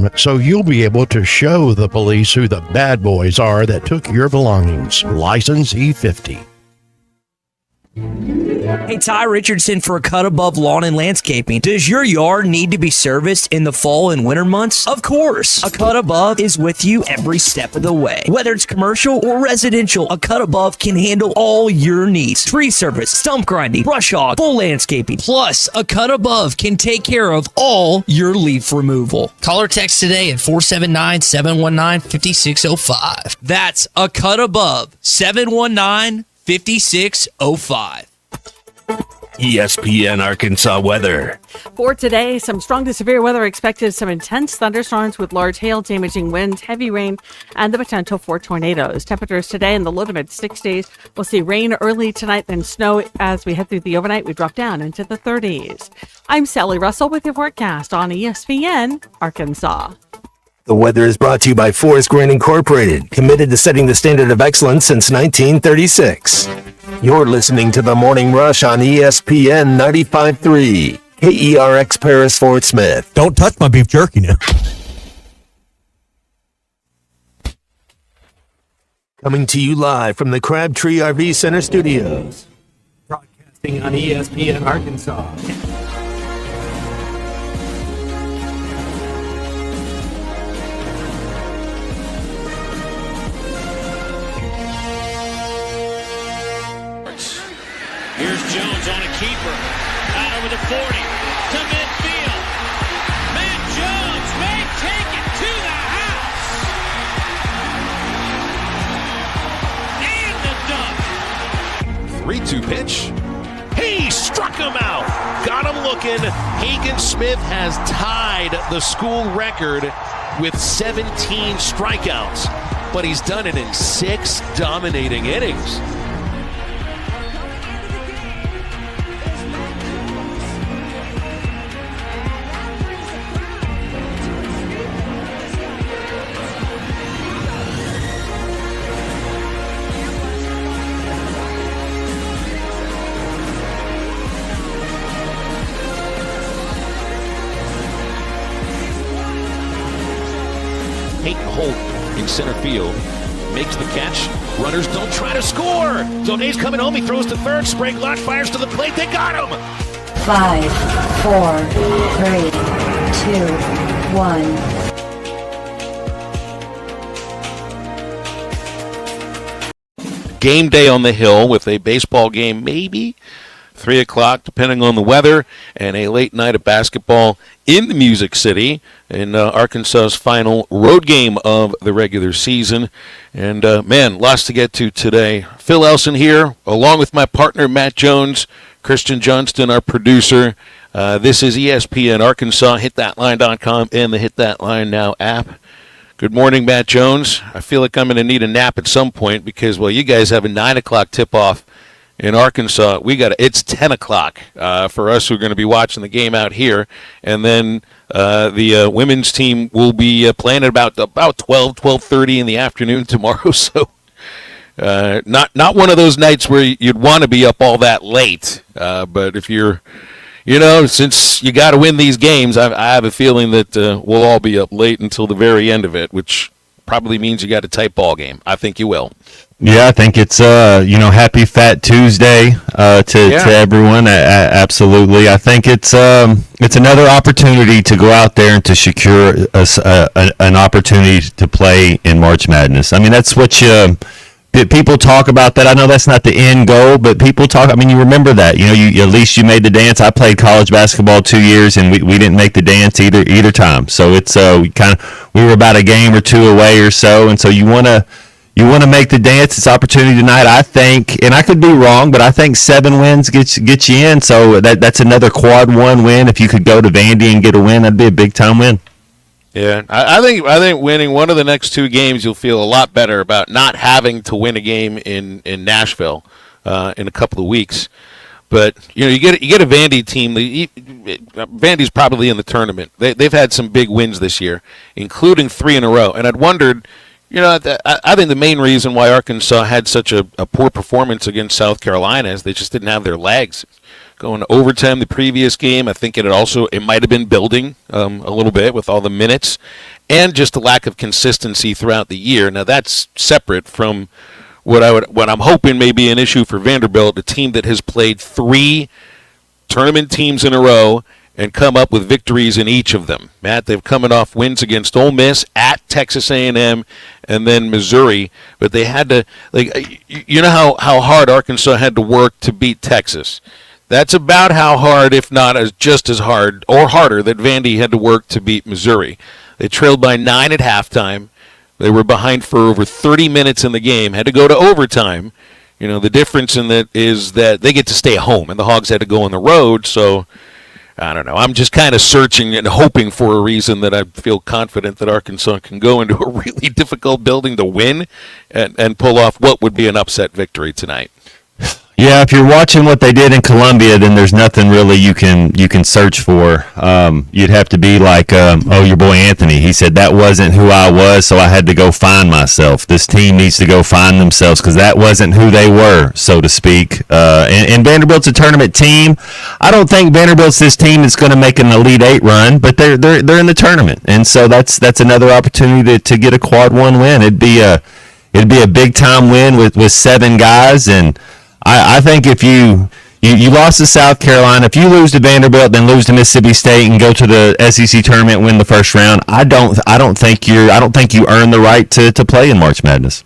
time so you'll be able to show the police who the bad boys are that took your belongings. License E50. Hey, Ty Richardson for A Cut Above Lawn and Landscaping. Does your yard need to be serviced in the fall and winter months? Of course. A Cut Above is with you every step of the way. Whether it's commercial or residential, A Cut Above can handle all your needs. Tree service, stump grinding, brush hog, full landscaping. Plus, A Cut Above can take care of all your leaf removal. Call or text today at 479-719-5605. That's A Cut Above, 719-5605. ESPN Arkansas weather. For today, some strong to severe weather expected, some intense thunderstorms with large hail, damaging winds, heavy rain, and the potential for tornadoes. Temperatures today in the low to mid 60s. We'll see rain early tonight, then snow as we head through the overnight. We drop down into the 30s. I'm Sally Russell with your forecast on ESPN Arkansas. The weather is brought to you by Forest Grain Incorporated, committed to setting the standard of excellence since 1936. You're listening to The Morning Rush on ESPN 95.3, KERX Paris, Fort Smith. Don't touch my beef jerky now. Coming to you live from the Crabtree RV Center Studios. Broadcasting on ESPN Arkansas. Here's Jones on a keeper. Out over the 40 to midfield. Matt Jones may take it to the house. And the dunk. 3-2 pitch. He struck him out. Got him looking. Hagen Smith has tied the school record with 17 strikeouts, but he's done it in 6 dominating innings. Holt in center field makes the catch. Runners don't try to score. Zonet's coming home. He throws to third. Sprague Lodge fires to the plate. They got him. 5, 4, 3, 2, 1. Game day on the Hill with a baseball game maybe 3 o'clock, depending on the weather, and a late night of basketball in the Music City in Arkansas's final road game of the regular season. And, man, lots to get to today. Phil Elson here, along with my partner, Matt Jones, Christian Johnston, our producer. This is ESPN Arkansas, hitthatline.com, and the Hit That Line Now app. Good morning, Matt Jones. I feel like I'm going to need a nap at some point because, well, you guys have a 9 o'clock tip-off in Arkansas. It's 10 o'clock for us who are going to be watching the game out here. And then the women's team will be playing at about 12:30 in the afternoon tomorrow. So not one of those nights where you'd want to be up all that late. But if you're, since you got to win these games, I have a feeling that we'll all be up late until the very end of it, which probably means you got a tight ball game. I think you will. Yeah, I think it's happy Fat Tuesday to everyone. Absolutely, I think it's another opportunity to go out there and to secure an opportunity to play in March Madness. I mean, that's what people talk about. That I know that's not the end goal, but people talk. I mean, you remember that. You at least you made the dance. I played college basketball 2 years, and we didn't make the dance either time. So it's we were about a game or two away or so, and so you want to make the dance. It's opportunity tonight, I think, and I could be wrong, but I think 7 wins get you in. So that's another quad 1 win. If you could go to Vandy and get a win, that'd be a big time win. Yeah, I think winning one of the next 2 games, you'll feel a lot better about not having to win a game in Nashville in a couple of weeks. But you get a Vandy team. Vandy's probably in the tournament. They've had some big wins this year, including 3 in a row. And I'd wondered. I think the main reason why Arkansas had such a poor performance against South Carolina is they just didn't have their legs. Going to overtime the previous game, I think it might have been building a little bit with all the minutes. and just a lack of consistency throughout the year. Now that's separate from what I'm hoping may be an issue for Vanderbilt, a team that has played 3 tournament teams in a row and come up with victories in each of them. Matt, they've coming off wins against Ole Miss, at Texas A&M, and then Missouri. But they had to, you know how hard Arkansas had to work to beat Texas. That's about how hard, if not just as hard or harder, that Vandy had to work to beat Missouri. They trailed by 9 at halftime. They were behind for over 30 minutes in the game, had to go to overtime. You know, the difference in that is that they get to stay home, and the Hogs had to go on the road, so I don't know. I'm just kind of searching and hoping for a reason that I feel confident that Arkansas can go into a really difficult building to win and pull off what would be an upset victory tonight. Yeah, if you're watching what they did in Columbia, then there's nothing really you can search for. You'd have to be like, your boy Anthony. He said that wasn't who I was, so I had to go find myself. This team needs to go find themselves because that wasn't who they were, so to speak. And Vanderbilt's a tournament team. I don't think Vanderbilt's this team that's going to make an Elite 8 run, but they're in the tournament, and so that's another opportunity to get a quad 1 win. It'd be a big time win with 7 guys. And I think if you lost to South Carolina, if you lose to Vanderbilt, then lose to Mississippi State and go to the SEC tournament, win the first round, I don't think you earn the right to play in March Madness.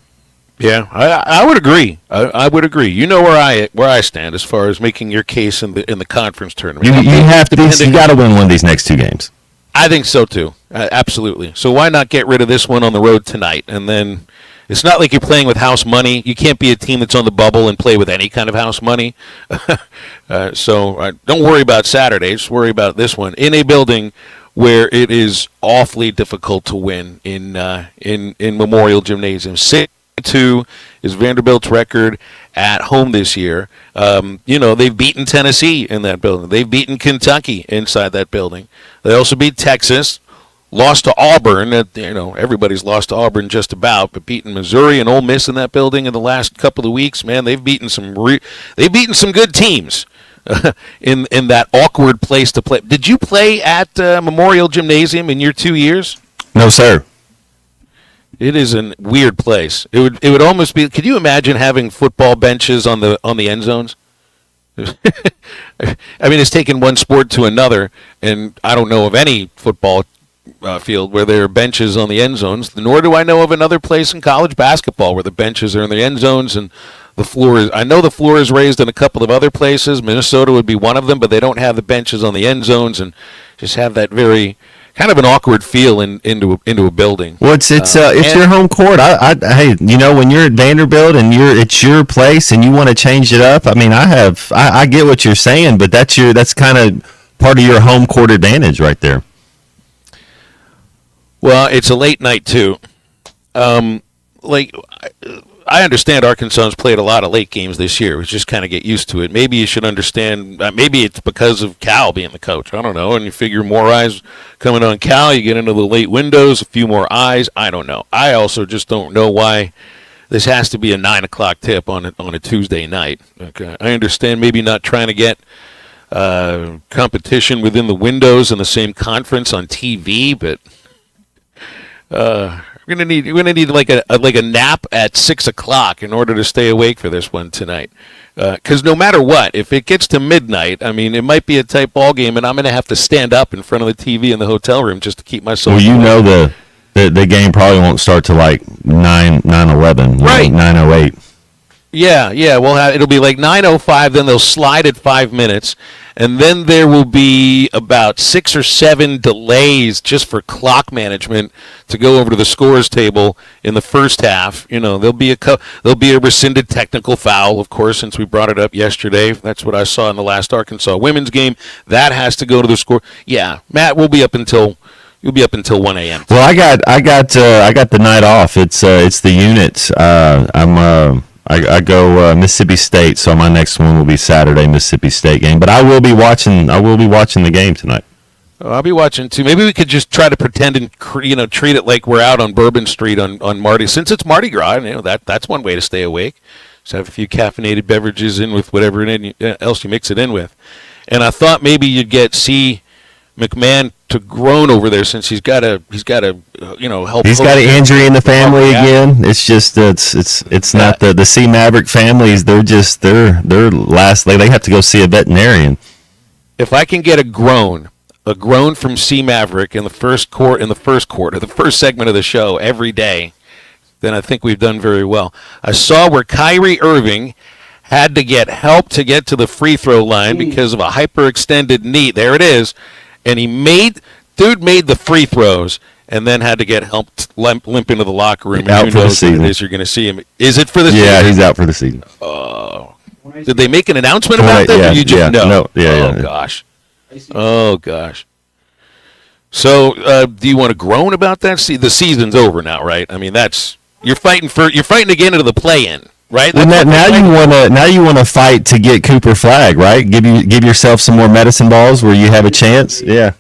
Yeah, I would agree. I would agree. You know where I stand as far as making your case in the conference tournament. You got to win one of these next 2 games. I think so too. Absolutely. So why not get rid of this one on the road tonight, and then. It's not like you're playing with house money. You can't be a team that's on the bubble and play with any kind of house money. So don't worry about Saturday. Just worry about this one in a building where it is awfully difficult to win in Memorial Gymnasium. 6-2 is Vanderbilt's record at home this year. They've beaten Tennessee in that building. They've beaten Kentucky inside that building. They also beat Texas. Lost to Auburn. Everybody's lost to Auburn just about, but beaten Missouri and Ole Miss in that building in the last couple of weeks. Man, they've beaten some good teams in that awkward place to play. Did you play at Memorial Gymnasium in your 2 years? No, sir. It is a weird place. It would almost be. Could you imagine having football benches on the end zones? I mean, it's taken one sport to another, and I don't know of any football field where there are benches on the end zones, nor do I know of another place in college basketball where the benches are in the end zones and the floor is. I know the floor is raised in a couple of other places. Minnesota would be one of them, but they don't have the benches on the end zones and just have that very kind of an awkward feel into a building. Well, it's your home court. Hey, when you're at Vanderbilt and it's your place and you want to change it up. I mean, I get what you're saying, but that's kind of part of your home court advantage right there. Well, it's a late night, too. I understand Arkansas's played a lot of late games this year. We just kind of get used to it. Maybe you should understand, maybe it's because of Cal being the coach. I don't know. And you figure more eyes coming on Cal, you get into the late windows, a few more eyes. I don't know. I also just don't know why this has to be a 9 o'clock tip on a Tuesday night. Okay. I understand maybe not trying to get competition within the windows in the same conference on TV, but... We're gonna need like a nap at 6 o'clock in order to stay awake for this one tonight. Because no matter what, if it gets to midnight, I mean, it might be a tight ball game, and I'm gonna have to stand up in front of the TV in the hotel room just to keep myself. Well, the game probably won't start till like 9:11, right? 9:08. Yeah. It'll be like 9:05. Then they'll slide at 5 minutes, and then there will be about 6 or 7 delays just for clock management to go over to the scores table in the first half. There'll be a rescinded technical foul, of course, since we brought it up yesterday. That's what I saw in the last Arkansas women's game. That has to go to the score. Yeah, Matt, you'll be up until 1 a.m. Well, I got the night off. It's the units. I go Mississippi State, so my next one will be Saturday Mississippi State game. But I will be watching the game tonight. I'll be watching too. Maybe we could just try to pretend and treat it like we're out on Bourbon Street on Mardi, since it's Mardi Gras. That's one way to stay awake. Just have a few caffeinated beverages in with whatever else you mix it in with. And I thought maybe you'd see McMahon to groan over there since he's got to help. He's got an injury in the family again. It's just it's not the C Maverick families. They're last. They have to go see a veterinarian. If I can get a groan from C Maverick in the first segment of the show every day, then I think we've done very well. I saw where Kyrie Irving had to get help to get to the free throw line because of a hyperextended knee. There it is. And made the free throws and then had to get helped limp into the locker room. Out for the season. You're going to see him. Is it for the season? Yeah, he's out for the season. Oh. Did they make an announcement about that? Yeah, or you just know? No. Yeah, gosh. Oh, gosh. So, do you want to groan about that? See, the season's over now, right? I mean, you're fighting to get into the play-in. Right. Well, now you want to fight to get Cooper Flag, right? Give yourself some more medicine balls where you have a chance. Yeah.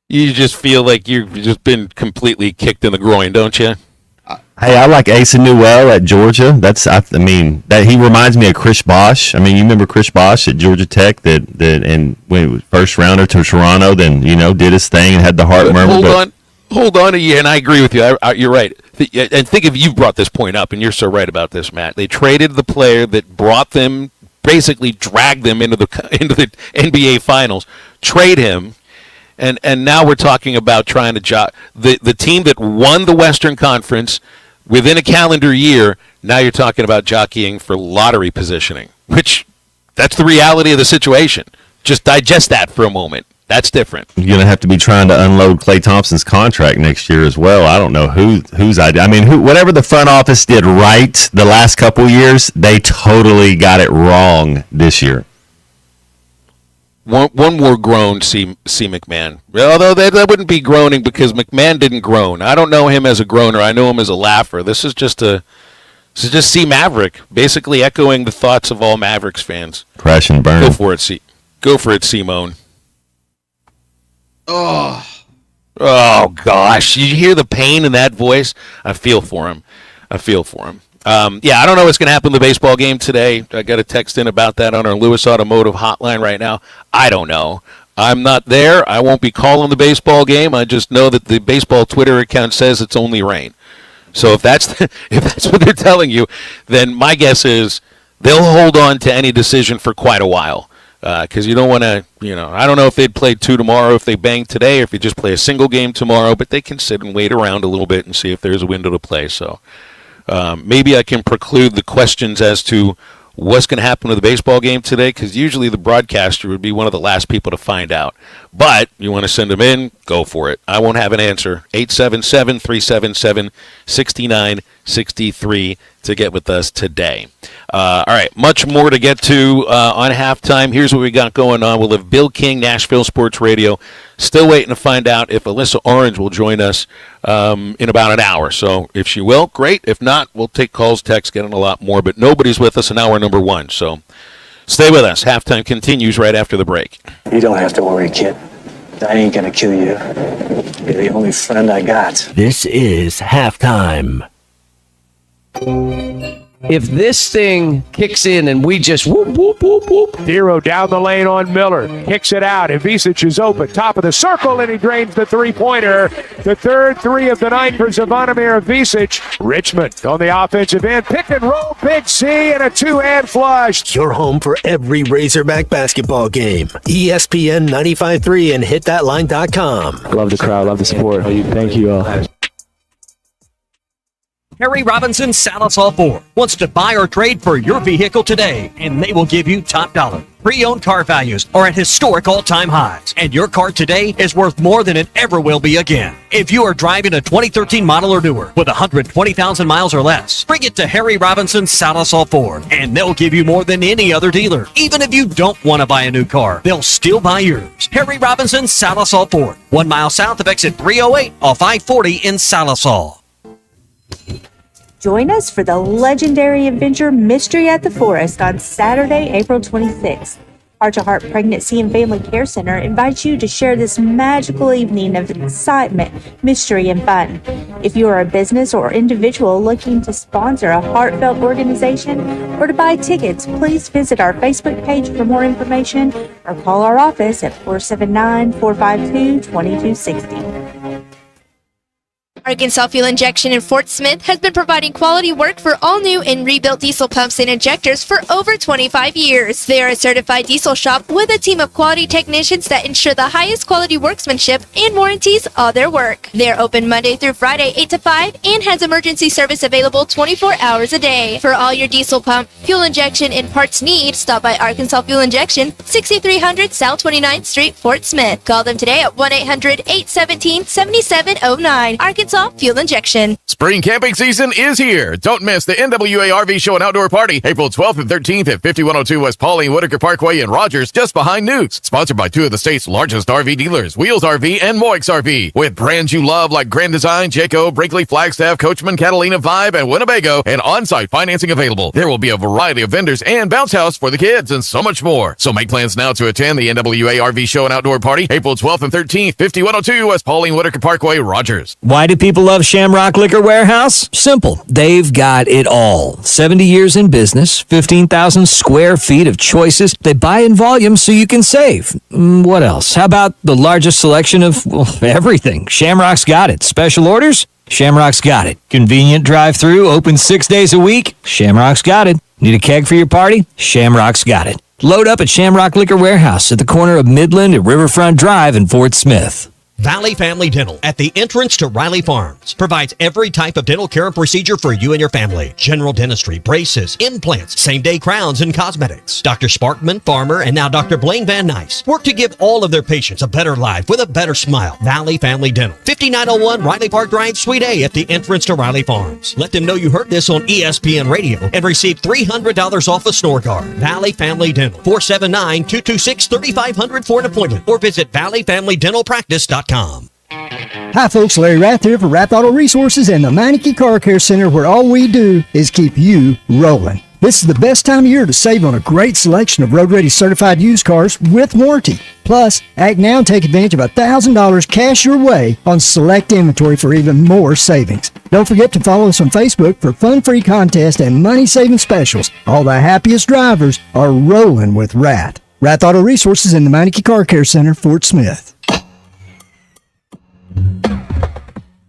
You just feel like you've just been completely kicked in the groin, don't you? Hey, I like Asa Newell at Georgia. That he reminds me of Chris Bosh. I mean, you remember Chris Bosh at Georgia Tech and when he was first rounder to Toronto, then did his thing and had the heart murmur. Hold on, and I agree with you. You're right. And think if you've brought this point up, and you're so right about this, Matt. They traded the player that brought them, basically dragged them into the NBA Finals. Trade him, and now we're talking about trying to the team that won the Western Conference within a calendar year. Now you're talking about jockeying for lottery positioning, which that's the reality of the situation. Just digest that for a moment. That's different. You're going to have to be trying to unload Klay Thompson's contract next year as well. I don't know whose idea. I mean, whatever the front office did right the last couple years, they totally got it wrong this year. One more groan, C. McMahon. Although that wouldn't be groaning because McMahon didn't groan. I don't know him as a groaner. I know him as a laugher. This is just C. Maverick, basically echoing the thoughts of all Mavericks fans. Crash and burn. Go for it, C. Go for it, Simone. Oh gosh! You hear the pain in that voice? I feel for him. I don't know what's going to happen in the baseball game today. I got a text in about that on our Lewis Automotive hotline right now. I don't know. I'm not there. I won't be calling the baseball game. I just know that the baseball Twitter account says it's only rain. So if that's what they're telling you, then my guess is they'll hold on to any decision for quite a while. Because you don't want to, I don't know if they'd play 2 tomorrow if they bang today or if they just play a single game tomorrow, but they can sit and wait around a little bit and see if there's a window to play. So maybe I can preclude the questions as to what's going to happen to the baseball game today, because usually the broadcaster would be one of the last people to find out. But you want to send them in, go for it. I won't have an answer. 877-377-6963 to get with us today. All right, much more to get to on halftime. Here's what we got going on. We'll have Bill King, Nashville Sports Radio. Still waiting to find out if Alyssa Orange will join us in about an hour. So if she will, great. If not, we'll take calls, texts, get in a lot more. But nobody's with us in hour number 1. So stay with us. Halftime continues right after the break. You don't have to worry, kid. I ain't gonna kill you. You're the only friend I got. This is halftime. If this thing kicks in and we just whoop, whoop, whoop, whoop. Hero down the lane on Miller. Kicks it out. Ivisic is open. Top of the circle, and he drains the three-pointer. The third three of the night for Zvonimir Ivisic. Richmond on the offensive end. Pick and roll, big C, and a two-hand flush. Your home for every Razorback basketball game. ESPN 95.3 and hitthatline.com. Love the crowd, love the sport. Thank you all. Harry Robinson Salisal Ford wants to buy or trade for your vehicle today, and they will give you top dollar. Pre-owned car values are at historic all-time highs, and your car today is worth more than it ever will be again. If you are driving a 2013 model or newer with 120,000 miles or less, bring it to Harry Robinson Salisal Ford, and they'll give you more than any other dealer. Even if you don't want to buy a new car, they'll still buy yours. Harry Robinson Salisal Ford, 1 mile south of exit 308 off I-40 in Salisal. Join us for the legendary adventure Mystery at the Forest on Saturday, April 26th. Heart to Heart Pregnancy and Family Care Center invites you to share this magical evening of excitement, mystery, and fun. If you are a business or individual looking to sponsor a heartfelt organization or to buy tickets, please visit our Facebook page for more information or call our office at 479-452-2260. Arkansas Fuel Injection in Fort Smith has been providing quality work for all new and rebuilt diesel pumps and injectors for over 25 years. They are a certified diesel shop with a team of quality technicians that ensure the highest quality workmanship and warranties all their work. They are open Monday through Friday 8 to 5 and has emergency service available 24 hours a day. For all your diesel pump, fuel injection, and parts needs, stop by Arkansas Fuel Injection, 6300 South 29th Street, Fort Smith. Call them today at 1-800-817-7709. Arkansas Fuel Injection. Spring camping season is here. Don't miss the NWA RV Show and Outdoor Party, April 12th and 13th at 5102 West Pauline Whitaker Parkway in Rogers, just behind Newt's. Sponsored by two of the state's largest RV dealers, Wheels RV and Moix RV. With brands you love like Grand Design, Jayco, Brinkley, Flagstaff, Coachman, Catalina, Vibe, and Winnebago, and on-site financing available. There will be a variety of vendors and bounce house for the kids and so much more. So make plans now to attend the NWA RV Show and Outdoor Party, April 12th and 13th, 5102 West Pauline Whitaker Parkway, Rogers. Why do people love Shamrock Liquor Warehouse? Simple. They've got it all. 70 years in business, 15,000 square feet of choices. They buy in volume so you can save. What else? How about the largest selection of everything? Shamrock's got it. Special orders? Shamrock's got it. Convenient drive-through, open 6 days a week? Shamrock's got it. Need a keg for your party? Shamrock's got it. Load up at Shamrock Liquor Warehouse at the corner of Midland and Riverfront Drive in Fort Smith. Valley Family Dental at the entrance to Riley Farms provides every type of dental care and procedure for you and your family. General dentistry, braces, implants, same-day crowns, and cosmetics. Dr. Sparkman, Farmer, and now Dr. Blaine Van Nice work to give all of their patients a better life with a better smile. Valley Family Dental, 5901 Riley Park Drive, Suite A at the entrance to Riley Farms. Let them know you heard this on ESPN Radio and receive $300 off a snore guard. Valley Family Dental, 479-226-3500 for an appointment or visit valleyfamilydentalpractice.com. Hi folks, Larry Rath here for Rath Auto Resources and the Meineke Car Care Center, where all we do is keep you rolling. This is the best time of year to save on a great selection of road-ready certified used cars with warranty. Plus, act now and take advantage of $1,000 cash your way on select inventory for even more savings. Don't forget to follow us on Facebook for fun-free contests and money-saving specials. All the happiest drivers are rolling with Rath. Rath Auto Resources and the Meineke Car Care Center, Fort Smith.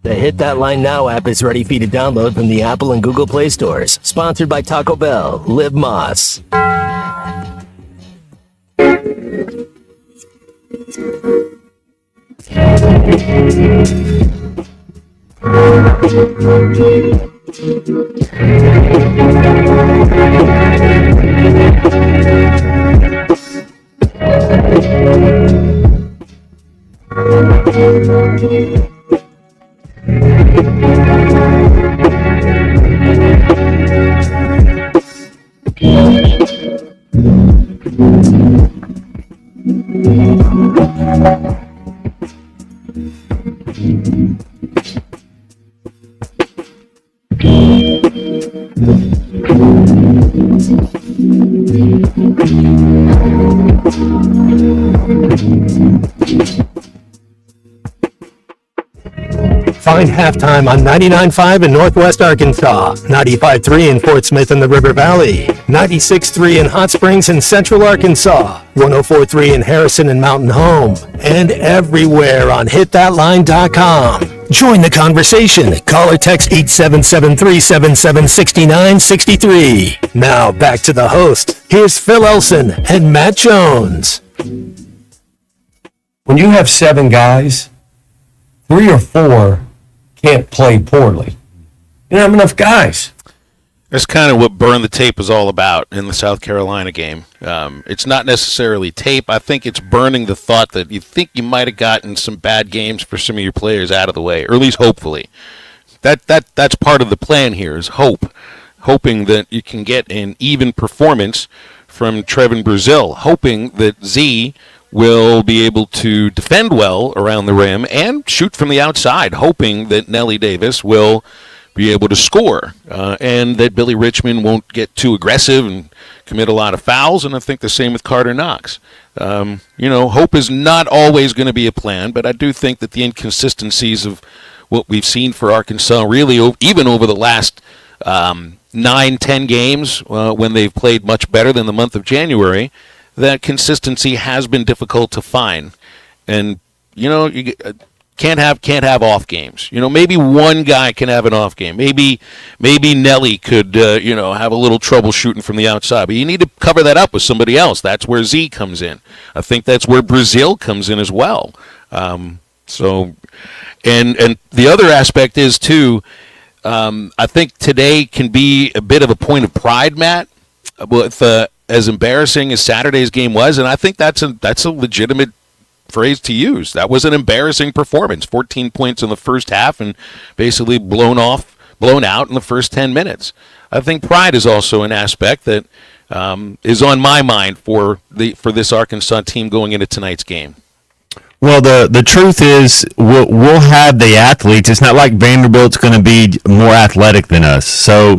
The Hit That Line Now app is ready for you to download from the Apple and Google Play stores. Sponsored by Taco Bell. Live Moss. Find Halftime on 99.5 in Northwest Arkansas, 95.3 in Fort Smith and the River Valley, 96.3 in Hot Springs and Central Arkansas, 104.3 in Harrison and Mountain Home, and everywhere on hitthatline.com. Join the conversation. Call or text 877-377-6963. Now back to the host. Here's Phil Elson and Matt Jones. When you have 7 guys, 3 or 4 can't play poorly. You don't have enough guys. That's kind of what Burn the Tape is all about in the South Carolina game. It's not necessarily tape. I think it's burning the thought that you think you might have gotten some bad games for some of your players out of the way, or at least hopefully. That's part of the plan here is hoping that you can get an even performance from Trevin Brazil, hoping that Z will be able to defend well around the rim and shoot from the outside, hoping that Nelly Davis will be able to score, and that Billy Richmond won't get too aggressive and commit a lot of fouls. And I think the same with Carter Knox. Hope is not always going to be a plan, but I do think that the inconsistencies of what we've seen for Arkansas, really even over the last 9-10 games when they've played much better than the month of January, that consistency has been difficult to find. And you can't have off games. Maybe one guy can have an off game. Maybe Nelly could have a little trouble shooting from the outside. But you need to cover that up with somebody else. That's where Z comes in. I think that's where Brazil comes in as well. And the other aspect is too. I think today can be a bit of a point of pride, Matt, with as embarrassing as Saturday's game was, and I think that's a legitimate phrase to use. That was an embarrassing performance. 14 points in the first half and basically blown out in the first 10 minutes. I think pride is also an aspect that is on my mind for this Arkansas team going into tonight's game. Well, the truth is we'll have the athletes. It's not like Vanderbilt's going to be more athletic than us. So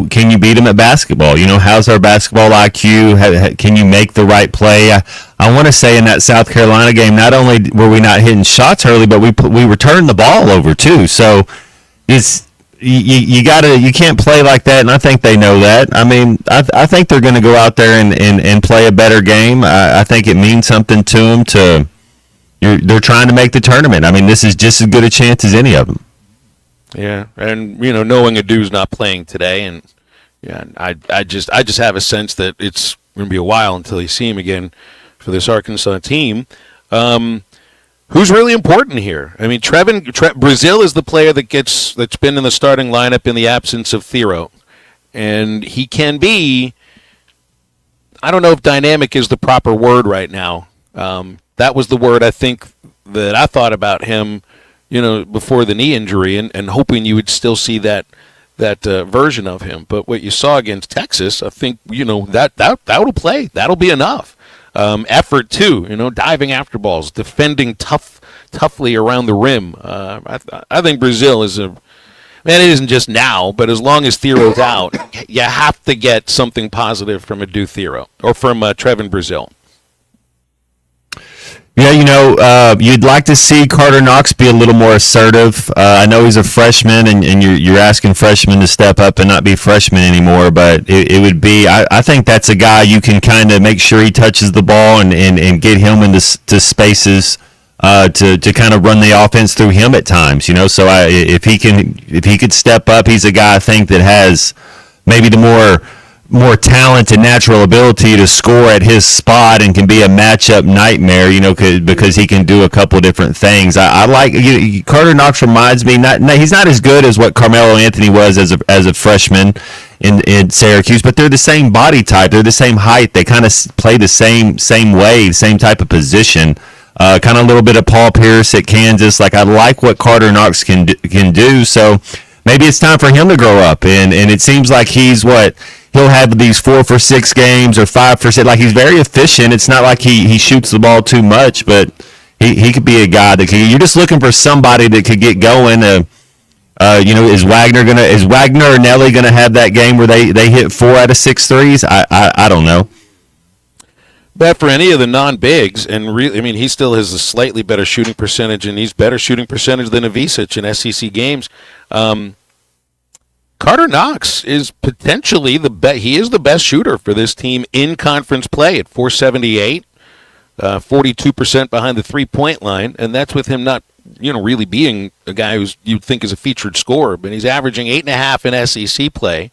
can you beat them at basketball? How's our basketball IQ? Can you make the right play? I want to say in that South Carolina game, not only were we not hitting shots early, but we returned the ball over too. So it's you can't play like that, and I think they know that. I mean, I think they're going to go out there and play a better game. I think it means something to them they're trying to make the tournament. I mean, this is just as good a chance as any of them. Yeah, and knowing Adu's not playing today, and I just have a sense that it's going to be a while until you see him again for this Arkansas team. Who's really important here? I mean, Brazil is the player that's been in the starting lineup in the absence of Thero, and he can be. I don't know if dynamic is the proper word right now. That was the word I think that I thought about him, before the knee injury, and hoping you would still see that version of him. But what you saw against Texas, I think that'll play. That'll be enough. Effort too, diving after balls, defending toughly around the rim. I think Brazil is it isn't just now, but as long as Thero's out, you have to get something positive from Adu Thero or from Trevin Brazil. Yeah, you'd like to see Carter Knox be a little more assertive. I know he's a freshman, and you're asking freshmen to step up and not be freshmen anymore, but it would be, I think that's a guy you can kind of make sure he touches the ball and get him into spaces to kind of run the offense through him at times, So if he could step up, he's a guy I think that has maybe the more talent and natural ability to score at his spot and can be a matchup nightmare, because he can do a couple different things. I like Carter Knox reminds me he's not as good as what Carmelo Anthony was as a freshman in Syracuse, but they're the same body type, they're the same height, they kind of play the same way, same type of position. Kind of a little bit of Paul Pierce at Kansas. Like I like what Carter Knox can do. So maybe it's time for him to grow up, and it seems like he'll have these 4 for 6 games or 5 for 6. Like he's very efficient. It's not like he shoots the ball too much, but he could be a guy that you're just looking for somebody that could get going. Is Wagner or Nelly gonna have that game where they hit 4 out of 6 threes? I don't know. But for any of the non-bigs, and really, I mean, he still has a slightly better shooting percentage, and he's better shooting percentage than Ivisic in SEC games. Carter Knox is potentially he is the best shooter for this team in conference play at 478, 42% behind the three-point line, and that's with him not, really being a guy you'd think is a featured scorer, but he's averaging 8.5 in SEC play.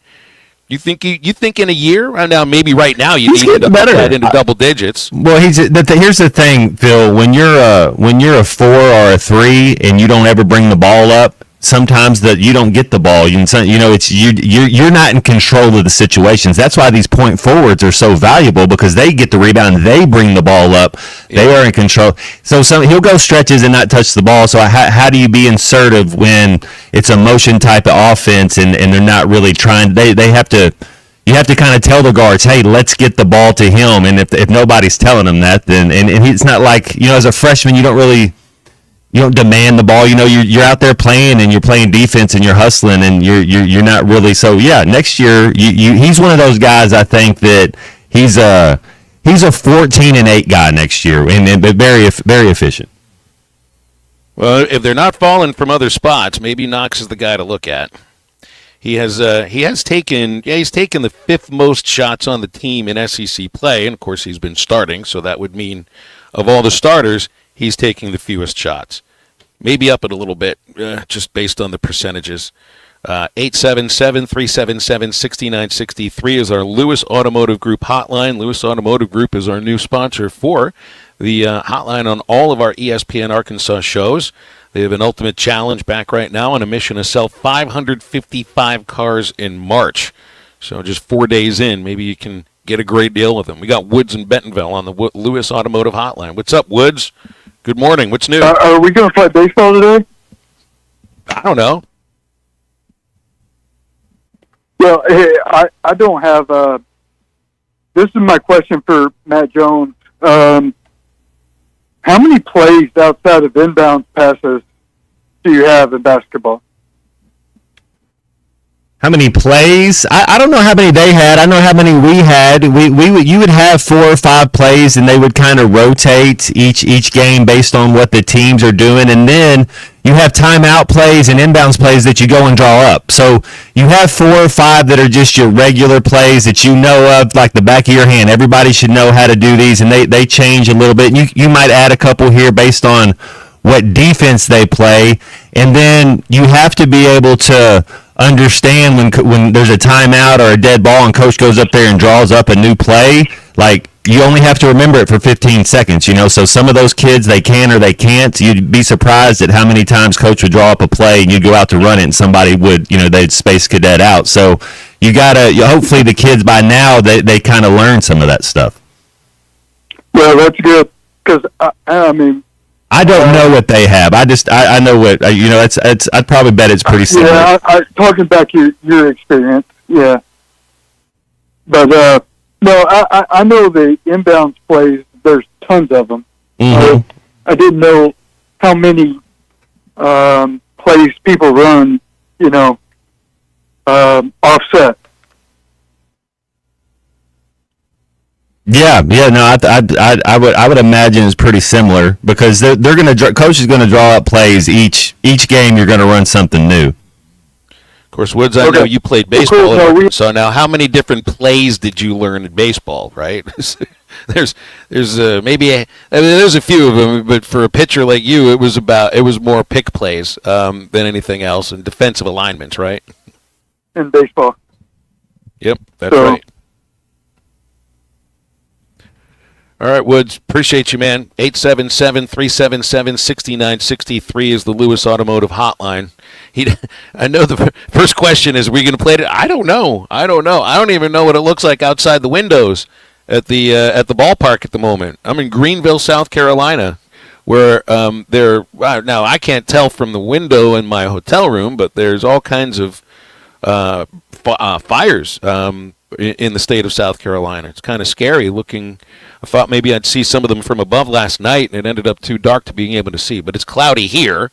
You think in a year? Now maybe right now you need to put that into double digits. Well, here's the thing, Phil. When you're a 4 or a 3 and you don't ever bring the ball up, sometimes that you don't get the ball. You're not in control of the situations. That's why these point forwards are so valuable, because they get the rebound, they bring the ball up, they are in control. So he'll go stretches and not touch the ball. So how do you be assertive when it's a motion type of offense and they're not really trying? They have to. You have to kind of tell the guards, hey, let's get the ball to him. And if nobody's telling them that, then and it's not like, as a freshman you don't really. demand the ball. You're out there playing and you're playing defense and you're hustling and you're not really. So yeah, next year he's one of those guys. I think that he's a 14-8 guy next year and very very efficient. Well, if they're not falling from other spots, maybe Knox is the guy to look at. He's taken the 5th most shots on the team in SEC play, and of course he's been starting, so that would mean of all the starters, he's taking the fewest shots. Maybe up it a little bit, just based on the percentages. 877-377-6963 is our Lewis Automotive Group hotline. Lewis Automotive Group is our new sponsor for the hotline on all of our ESPN Arkansas shows. They have an ultimate challenge back right now on a mission to sell 555 cars in March. So just 4 days in, maybe you can get a great deal with them. We got Woods in Bentonville on the Lewis Automotive hotline. What's up, Woods? Good morning. What's new? Are we going to play baseball today? I don't know. Well, hey, I don't have. This is my question for Matt Jones. How many plays outside of inbound passes do you have in basketball? How many plays? I don't know how many they had. I know how many we had. You would have 4 or 5 plays, and they would kind of rotate each game based on what the teams are doing, and then you have timeout plays and inbounds plays that you go and draw up. So you have 4 or 5 that are just your regular plays that you know of like the back of your hand. Everybody should know how to do these, and they change a little bit. And you might add a couple here based on what defense they play, and then you have to be able to understand when there's a timeout or a dead ball and coach goes up there and draws up a new play, like you only have to remember it for 15 seconds, so some of those kids, they can or they can't. You'd be surprised at how many times coach would draw up a play and you'd go out to run it and somebody would, they'd space cadet out. So you gotta, hopefully the kids by now, they kind of learn some of that stuff. Well, that's good, because I don't know what they have. I know what, it's I'd probably bet it's pretty similar. Yeah, talking back your experience, yeah. But, no, I know the inbounds plays, there's tons of them. Mm-hmm. I didn't know how many plays people run, offset. Yeah, no, I would imagine it's pretty similar because they're coach is gonna draw up plays each game. You're gonna run something new. Of course, Woods, I know you played baseball. So now, how many different plays did you learn in baseball? Right? there's maybe there's a few of them, but for a pitcher like you, it was more pick plays than anything else and defensive alignments, right? In baseball. Yep, that's right. All right, Woods, appreciate you, man. 877-377-6963 is the Lewis Automotive hotline. I know the first question is, are we going to play it? I don't know. I don't even know what it looks like outside the windows at the ballpark at the moment. I'm in Greenville, South Carolina, where now I can't tell from the window in my hotel room, but there's all kinds of fires in the state of South Carolina. It's kind of scary looking. I thought maybe I'd see some of them from above last night, and it ended up too dark to being able to see. But it's cloudy here,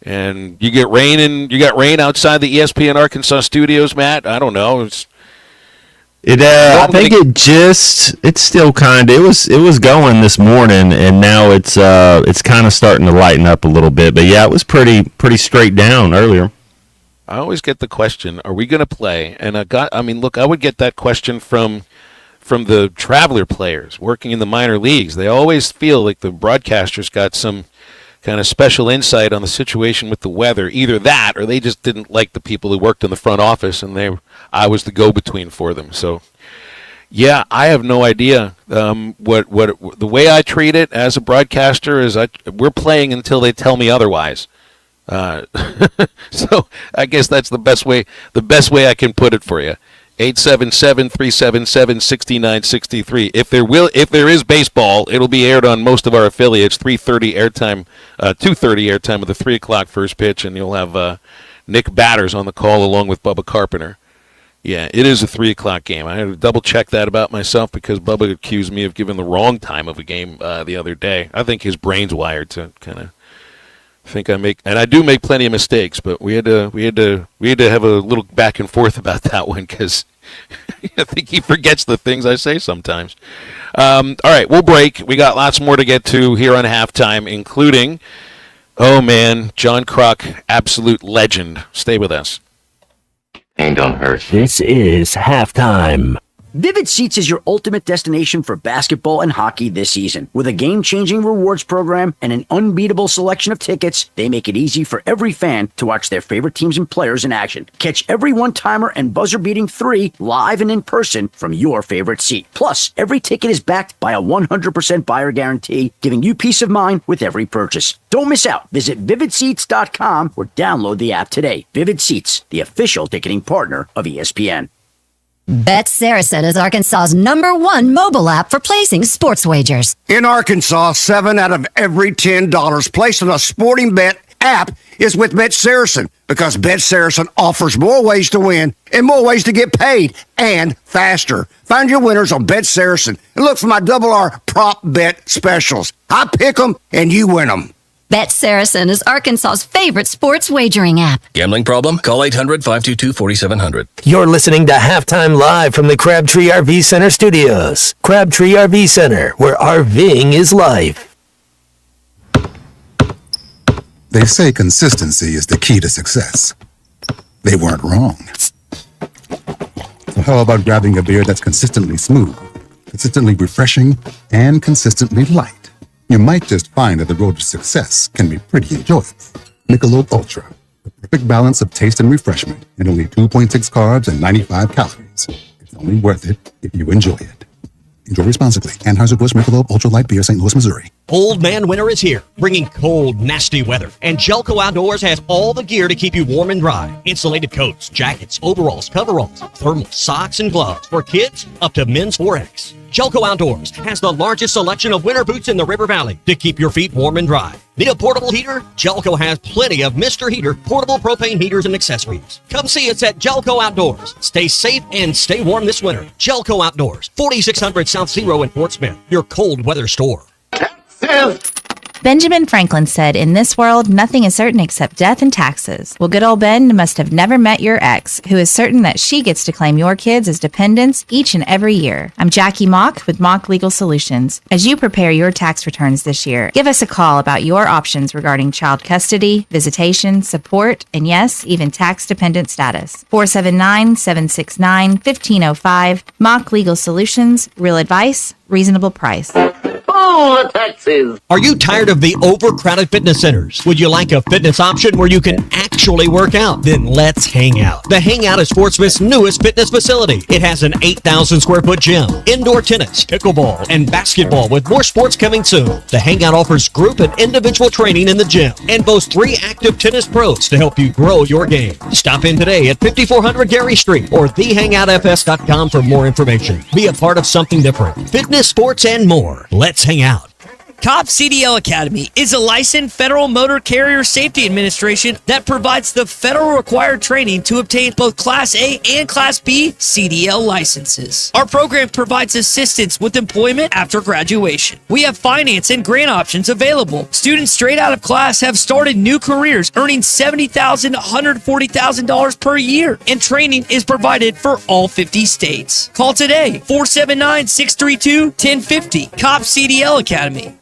and you got rain outside the ESPN Arkansas studios, Matt. I don't know. I think it's still kind of, it was going this morning, and now it's kind of starting to lighten up a little bit. But yeah, it was pretty straight down earlier. I always get the question, are we going to play? And I would get that question from the Traveler players working in the minor leagues. They always feel like the broadcasters got some kind of special insight on the situation with the weather. Either that, or they just didn't like the people who worked in the front office, and I was the go-between for them. So, yeah, I have no idea. What the way I treat it as a broadcaster is we're playing until they tell me otherwise. So I guess that's the best way I can put it for you. 877-377-6963. If there is baseball, it'll be aired on most of our affiliates. 3:30 airtime, 2:30 airtime with the 3 o'clock first pitch, and you'll have Nick Batters on the call along with Bubba Carpenter. Yeah, it is a 3 o'clock game. I had to double check that about myself because Bubba accused me of giving the wrong time of a game the other day. I think his brain's wired to kind of think I do make plenty of mistakes, but we had to have a little back and forth about that one because I think he forgets the things I say sometimes. All right, we'll break. We got lots more to get to here on halftime, including, oh man, John Kruk, absolute legend. Stay with us. And don't hurt. This is halftime. Vivid Seats is your ultimate destination for basketball and hockey this season. With a game-changing rewards program and an unbeatable selection of tickets, they make it easy for every fan to watch their favorite teams and players in action. Catch every one-timer and buzzer-beating 3 live and in person from your favorite seat. Plus, every ticket is backed by a 100% buyer guarantee, giving you peace of mind with every purchase. Don't miss out. Visit VividSeats.com or download the app today. Vivid Seats, the official ticketing partner of ESPN. Bet Saracen is Arkansas's #1 mobile app for placing sports wagers. In Arkansas, 7 out of every $10 placed on a sporting bet app is with Bet Saracen because Bet Saracen offers more ways to win and more ways to get paid and faster. Find your winners on Bet Saracen and look for my R prop bet specials. I pick them and you win them. Bet Saracen is Arkansas's favorite sports wagering app. Gambling problem? Call 800-522-4700. You're listening to Halftime Live from the Crabtree RV Center studios. Crabtree RV Center, where RVing is life. They say consistency is the key to success. They weren't wrong. So how about grabbing a beer that's consistently smooth, consistently refreshing, and consistently light? You might just find that the road to success can be pretty enjoyable. Michelob Ultra, the perfect balance of taste and refreshment, and only 2.6 carbs and 95 calories. It's only worth it if you enjoy it. Enjoy responsibly. Anheuser-Busch Michelob Ultra Light Beer, St. Louis, Missouri. Old Man Winter is here, bringing cold, nasty weather. And Jelco Outdoors has all the gear to keep you warm and dry. Insulated coats, jackets, overalls, coveralls, thermal socks, and gloves. For kids, up to men's 4X. Jelco Outdoors has the largest selection of winter boots in the River Valley to keep your feet warm and dry. Need a portable heater? Jelco has plenty of Mr. Heater, portable propane heaters, and accessories. Come see us at Jelco Outdoors. Stay safe and stay warm this winter. Jelco Outdoors, 4600 South Zero in Fort Smith, your cold weather store. Benjamin Franklin said, "In this world, nothing is certain except death and taxes." Well, good old Ben must have never met your ex, who is certain that she gets to claim your kids as dependents each and every year. I'm Jackie Mock with Mock Legal Solutions. As you prepare your tax returns this year, give us a call about your options regarding child custody, visitation, support, and yes, even tax dependent status. 479-769-1505. Mock Legal Solutions. Real advice, reasonable price. Oh, Texas! Are you tired of the overcrowded fitness centers? Would you like a fitness option where you can actually work out? Then let's hang out. The Hangout is Fort Smith's newest fitness facility. It has an 8,000 square foot gym, indoor tennis, pickleball, and basketball with more sports coming soon. The Hangout offers group and individual training in the gym and boasts 3 active tennis pros to help you grow your game. Stop in today at 5400 Gary Street or thehangoutfs.com for more information. Be a part of something different. Fitness, sports, and more. Let's hang out. COP CDL Academy is a licensed Federal Motor Carrier Safety Administration that provides the federal required training to obtain both Class A and Class B CDL licenses. Our program provides assistance with employment after graduation. We have finance and grant options available. Students straight out of class have started new careers earning $70,000 to $140,000 per year, and training is provided for all 50 states. Call today, 479-632-1050, COP CDL Academy.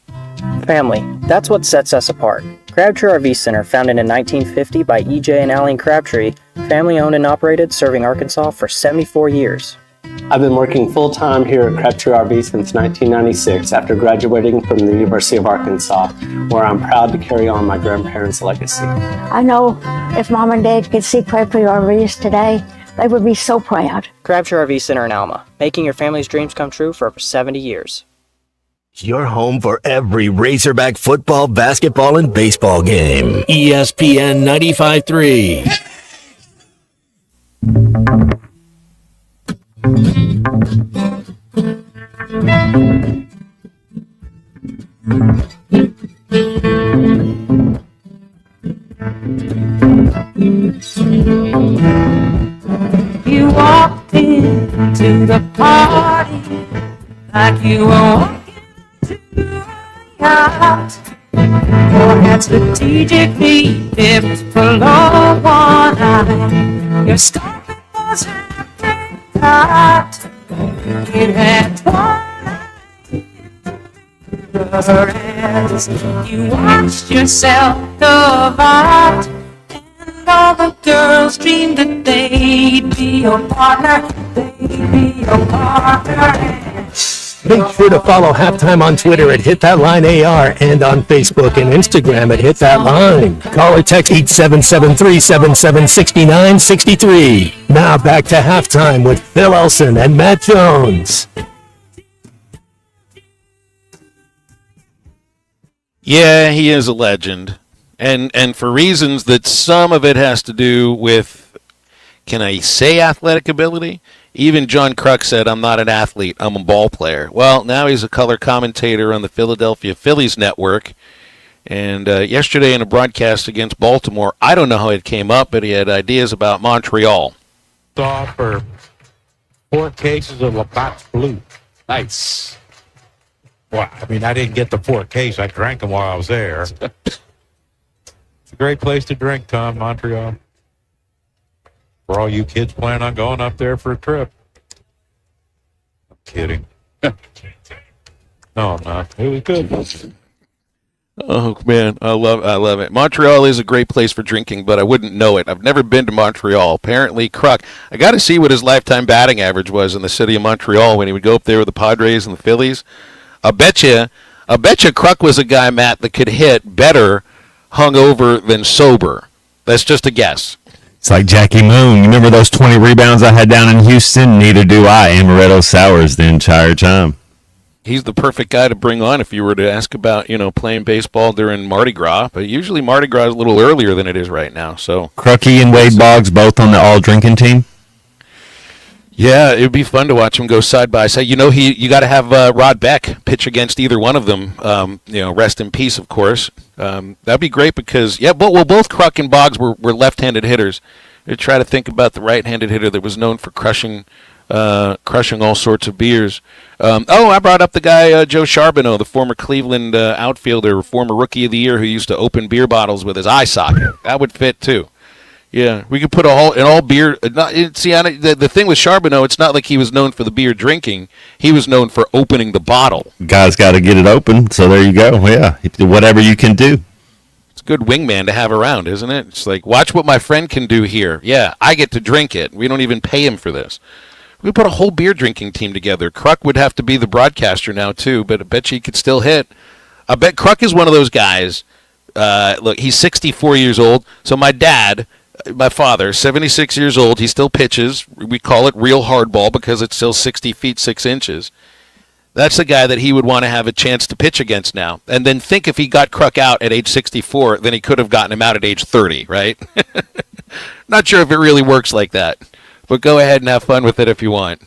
Family, that's what sets us apart. Crabtree RV Center, founded in 1950 by E.J. and Allen Crabtree, family owned and operated, serving Arkansas for 74 years. I've been working full-time here at Crabtree RV since 1996 after graduating from the University of Arkansas, where I'm proud to carry on my grandparents' legacy. I know if Mom and Dad could see Crabtree RVs today, they would be so proud. Crabtree RV Center in Alma, making your family's dreams come true for over 70 years. Your home for every Razorback football, basketball, and baseball game. ESPN 95.3. You walked into the party like you were walking to a yacht. Your that strategically dipped below one eye. Your stomach was empty, hot. It had as you watched yourself divide, and all the girls dreamed that they'd be your partner, they'd be your partner. Make sure to follow Halftime on Twitter at HitThatLineAR and on Facebook and Instagram at HitThatLine. Call or text 877-377-6963. Now back to Halftime with Phil Elson and Matt Jones. Yeah, he is a legend. And for reasons that some of it has to do with, can I say athletic ability? Even John Kruk said, I'm not an athlete, I'm a ball player. Well, now he's a color commentator on the Philadelphia Phillies network. And yesterday in a broadcast against Baltimore, I don't know how it came up, but he had ideas about Montreal. Saw for 4 cases of Labatt's Blue. Nice. Well, I mean, I didn't get the 4 cases. I drank them while I was there. It's a great place to drink, Tom, Montreal. For all you kids planning on going up there for a trip. I'm kidding. No, I'm not. It was good. Oh, man, I love it. Montreal is a great place for drinking, but I wouldn't know it. I've never been to Montreal. Apparently, Kruk, I got to see what his lifetime batting average was in the city of Montreal when he would go up there with the Padres and the Phillies. I bet you Kruk was a guy, Matt, that could hit better hungover than sober. That's just a guess. It's like Jackie Moon. You remember those 20 rebounds I had down in Houston? Neither do I. Amaretto sours the entire time. He's the perfect guy to bring on if you were to ask about, playing baseball during Mardi Gras. But usually Mardi Gras is a little earlier than it is right now. So Crucky and Wade Boggs both on the all-drinking team? Yeah, it would be fun to watch them go side by side. You got to have Rod Beck pitch against either one of them. Rest in peace, of course. That'd be great because, both Kruk and Boggs were left-handed hitters. You try to think about the right-handed hitter that was known for crushing all sorts of beers. I brought up the guy Joe Charbonneau, the former Cleveland outfielder, former Rookie of the Year, who used to open beer bottles with his eye socket. That would fit too. Yeah, we could put an all beer. The thing with Charbonneau, it's not like he was known for the beer drinking. He was known for opening the bottle. Guy's got to get it open, so there you go. Yeah, whatever you can do. It's a good wingman to have around, isn't it? It's like, watch what my friend can do here. Yeah, I get to drink it. We don't even pay him for this. We put a whole beer drinking team together. Kruk would have to be the broadcaster now, too, but I bet you he could still hit. I bet Kruk is one of those guys. Look, he's 64 years old, so my father, 76 years old, he still pitches. We call it real hardball because it's still 60 feet, 6 inches. That's the guy that he would want to have a chance to pitch against now. And then think if he got Kruk out at age 64, then he could have gotten him out at age 30, right? Not sure if it really works like that. But go ahead and have fun with it if you want.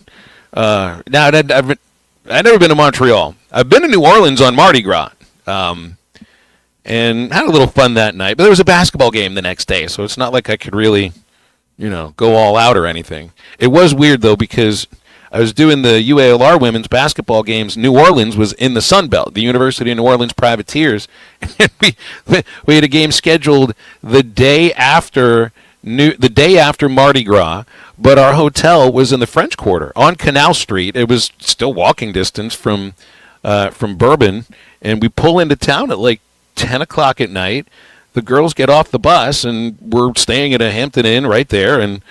I've never been to Montreal. I've been to New Orleans on Mardi Gras. And had a little fun that night. But there was a basketball game the next day, so it's not like I could really, go all out or anything. It was weird, though, because I was doing the UALR women's basketball games. New Orleans was in the Sun Belt, the University of New Orleans Privateers. And we had a game scheduled the day after Mardi Gras, but our hotel was in the French Quarter on Canal Street. It was still walking distance from Bourbon, and we pull into town at like 10 o'clock at night. The girls get off the bus, and we're staying at a Hampton Inn right there, and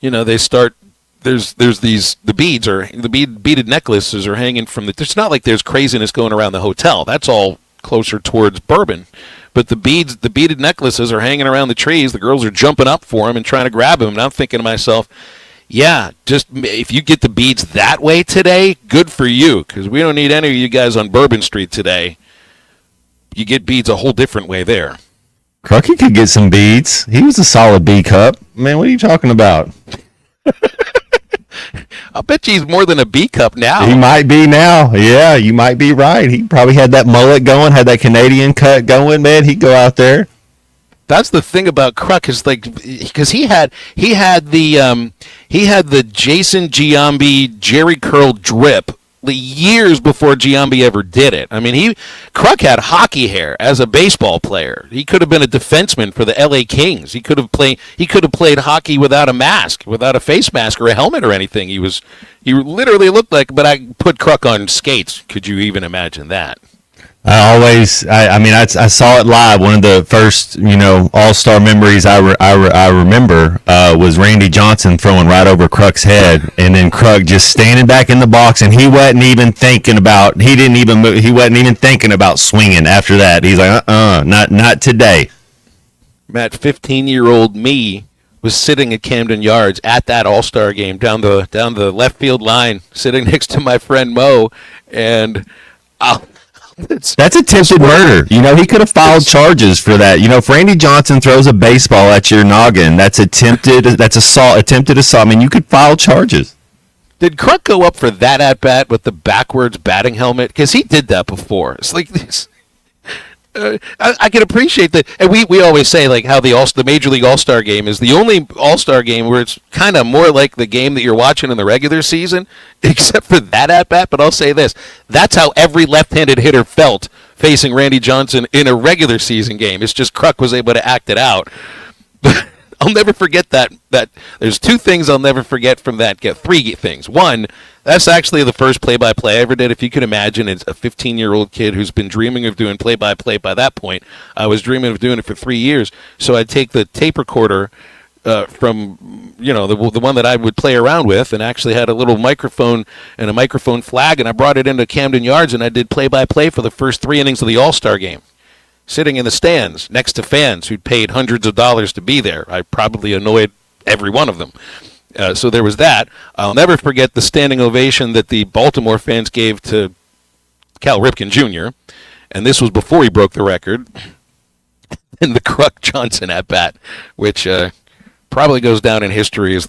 they start. There's these beaded necklaces are hanging from the. It's not like there's craziness going around the hotel. That's all closer towards Bourbon. But the beaded necklaces are hanging around the trees. The girls are jumping up for them and trying to grab them. And I'm thinking to myself, yeah, just if you get the beads that way today, good for you, because we don't need any of you guys on Bourbon Street today. You get beads a whole different way there. Crucky could get some beads. He was a solid B cup. Man, what are you talking about? I'll bet you he's more than a B cup now. He might be now. Yeah, you might be right. He probably had that mullet going, had that Canadian cut going, man. He'd go out there. That's the thing about Kruk is like because he had the Jason Giambi Jerry curl drip years before Giambi ever did it. I mean, Kruk had hockey hair as a baseball player. He could have been a defenseman for the LA Kings. He could have played hockey without a mask, without a face mask or a helmet or anything. He literally looked like, but I put Kruk on skates. Could you even imagine that? I saw it live. One of the first, all-star memories I remember was Randy Johnson throwing right over Kruk's head, and then Kruk just standing back in the box, and he wasn't even thinking about. He didn't even move. He wasn't even thinking about swinging after that. He's like, not today. Matt, 15-year-old me was sitting at Camden Yards at that All-Star game down the left field line, sitting next to my friend Mo, and that's attempted murder. He could have filed charges for that. If Randy Johnson throws a baseball at your noggin, that's assault, attempted assault. I mean, you could file charges. Did Kruk go up for that at-bat with the backwards batting helmet? Because he did that before. It's like this. I can appreciate that. And we always say like how the Major League All-Star Game is the only All-Star Game where it's kind of more like the game that you're watching in the regular season, except for that at-bat. But I'll say this. That's how every left-handed hitter felt facing Randy Johnson in a regular season game. It's just Kruk was able to act it out. I'll never forget that there's two things I'll never forget from that. Three things. One, that's actually the first play-by-play I ever did. If you could imagine, it's a 15-year-old kid who's been dreaming of doing play-by-play by that point. I was dreaming of doing it for 3 years. So I'd take the tape recorder from, the one that I would play around with, and actually had a little microphone and a microphone flag, and I brought it into Camden Yards, and I did play-by-play for the first 3 innings of the All-Star Game, sitting in the stands next to fans who'd paid hundreds of dollars to be there. I probably annoyed every one of them. So there was that. I'll never forget the standing ovation that the Baltimore fans gave to Cal Ripken Jr., and this was before he broke the record, and the Kruk Johnson at-bat, which probably goes down in history as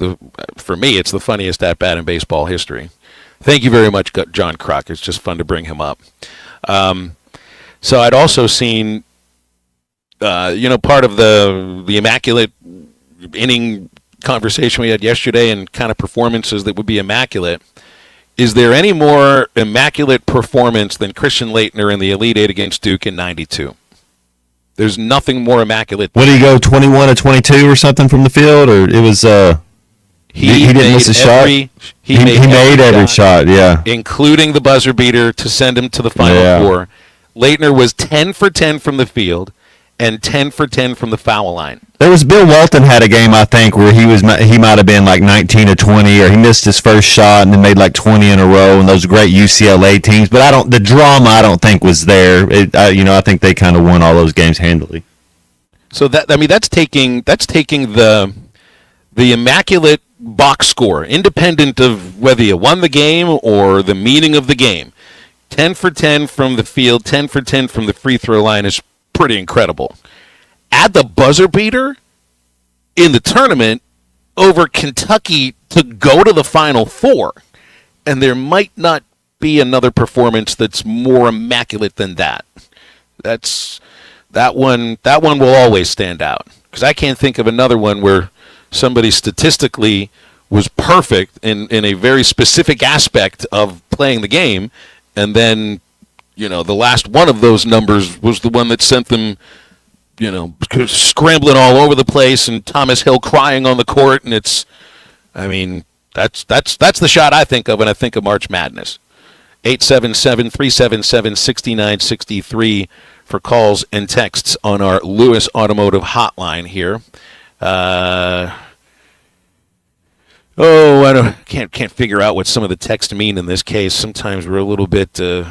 for me, it's the funniest at-bat in baseball history. Thank you very much, John Kruk. It's just fun to bring him up. So I'd also seen, part of the immaculate inning conversation we had yesterday and kind of performances that would be immaculate. Is there any more immaculate performance than Christian Laettner in the Elite Eight against Duke in '92? There's nothing more immaculate. What did he go 21 to 22 or something from the field, or it was? He didn't miss a shot. He made every shot, yeah, including the buzzer beater to send him to the Final Four. Laettner was 10 for 10 from the field and 10 for 10 from the foul line. There was Bill Walton had a game, I think, where he might have been like 19 to 20, or he missed his first shot and then made like 20 in a row, and those great UCLA teams. But the drama I don't think was there. I think they kind of won all those games handily. So that's taking the immaculate box score, independent of whether you won the game or the meaning of the game. 10 for 10 from the field, 10 for 10 from the free throw line is pretty incredible. Add the buzzer beater in the tournament over Kentucky to go to the Final Four, and there might not be another performance that's more immaculate than that. That one will always stand out, because I can't think of another one where somebody statistically was perfect in a very specific aspect of playing the game, and then, the last one of those numbers was the one that sent them, scrambling all over the place, and Thomas Hill crying on the court, and that's the shot I think of when I think of March Madness. 877-377-6963 for calls and texts on our Lewis Automotive hotline here. I can't figure out what some of the texts mean in this case. Sometimes we're a little bit, just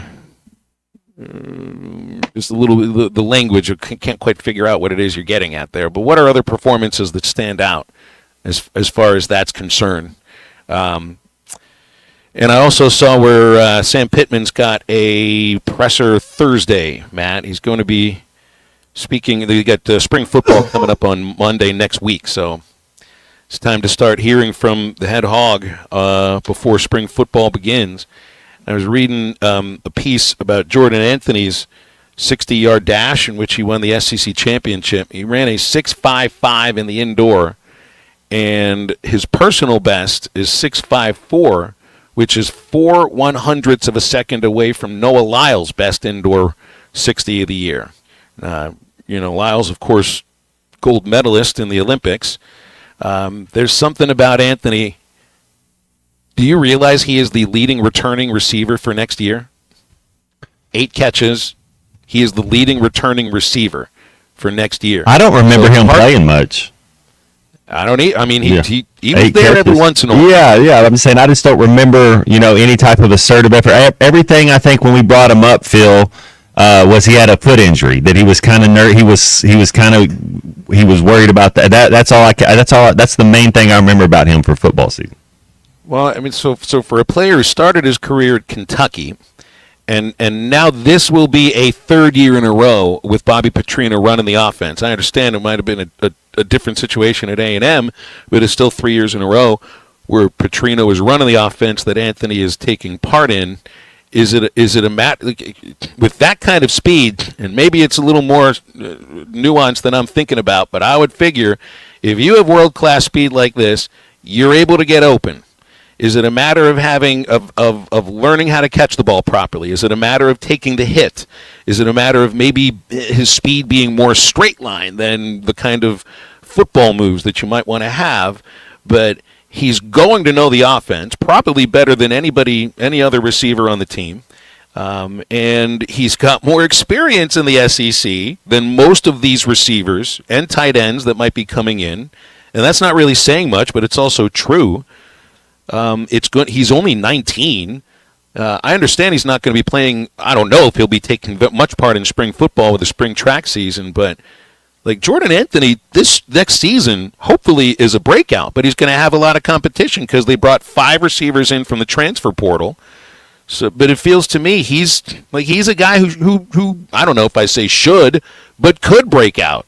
a little, the language, can't quite figure out what it is you're getting at there. But what are other performances that stand out as far as that's concerned? And I also saw where Sam Pittman's got a presser Thursday, Matt. He's going to be speaking. They got spring football coming up on Monday next week, so it's time to start hearing from the head hog before spring football begins. I was reading a piece about Jordan Anthony's 60-yard dash in which he won the SEC championship. He ran a 6.55 in the indoor, and his personal best is 6.54, which is 4/100ths of a second away from Noah Lyles' best indoor 60 of the year. Lyles, of course, gold medalist in the Olympics. There's something about Anthony. Do you realize he is the leading returning receiver for next year? 8 catches. He is the leading returning receiver for next year. I don't remember him playing much. I don't. I mean, he was 8 there catches. every once in a while. Yeah. I'm saying I just don't remember, any type of assertive effort. Everything I think when we brought him up, Phil, was he had a foot injury that he was kind of he was worried about that. That's the main thing I remember about him for football season. Well, I mean, so for a player who started his career at Kentucky, and now this will be a third year in a row with Bobby Petrino running the offense. I understand it might have been a different situation at A&M, but it's still 3 years in a row where Petrino is running the offense that Anthony is taking part in. Is it a matter with that kind of speed? And maybe it's a little more nuanced than I'm thinking about, but I would figure if you have world-class speed like this, you're able to get open. Is it a matter of having of learning how to catch the ball properly? Is it a matter of taking the hit? Is it a matter of maybe his speed being more straight line than the kind of football moves that you might want to have? But he's going to know the offense probably better than any other receiver on the team. And he's got more experience in the SEC than most of these receivers and tight ends that might be coming in. And that's not really saying much, but it's also true. It's good. He's only 19. I understand he's not going to be playing. I don't know if he'll be taking much part in spring football with the spring track season, but like Jordan Anthony, this next season hopefully is a breakout, but he's going to have a lot of competition because they brought 5 receivers in from the transfer portal. So, but it feels to me he's a guy who I don't know if I say should, but could break out.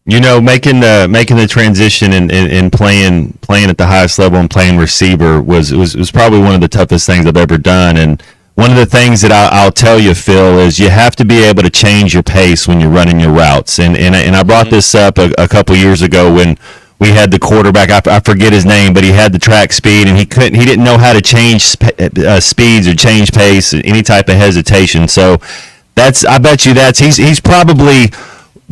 Making the transition and playing at the highest level and playing receiver was probably one of the toughest things I've ever done. And one of the things that I'll tell you, Phil, is you have to be able to change your pace when you're running your routes. And I brought this up a couple years ago when we had the quarterback. I forget his name, but he had the track speed and he didn't know how to change speeds or change pace, any type of hesitation. So I bet you he's probably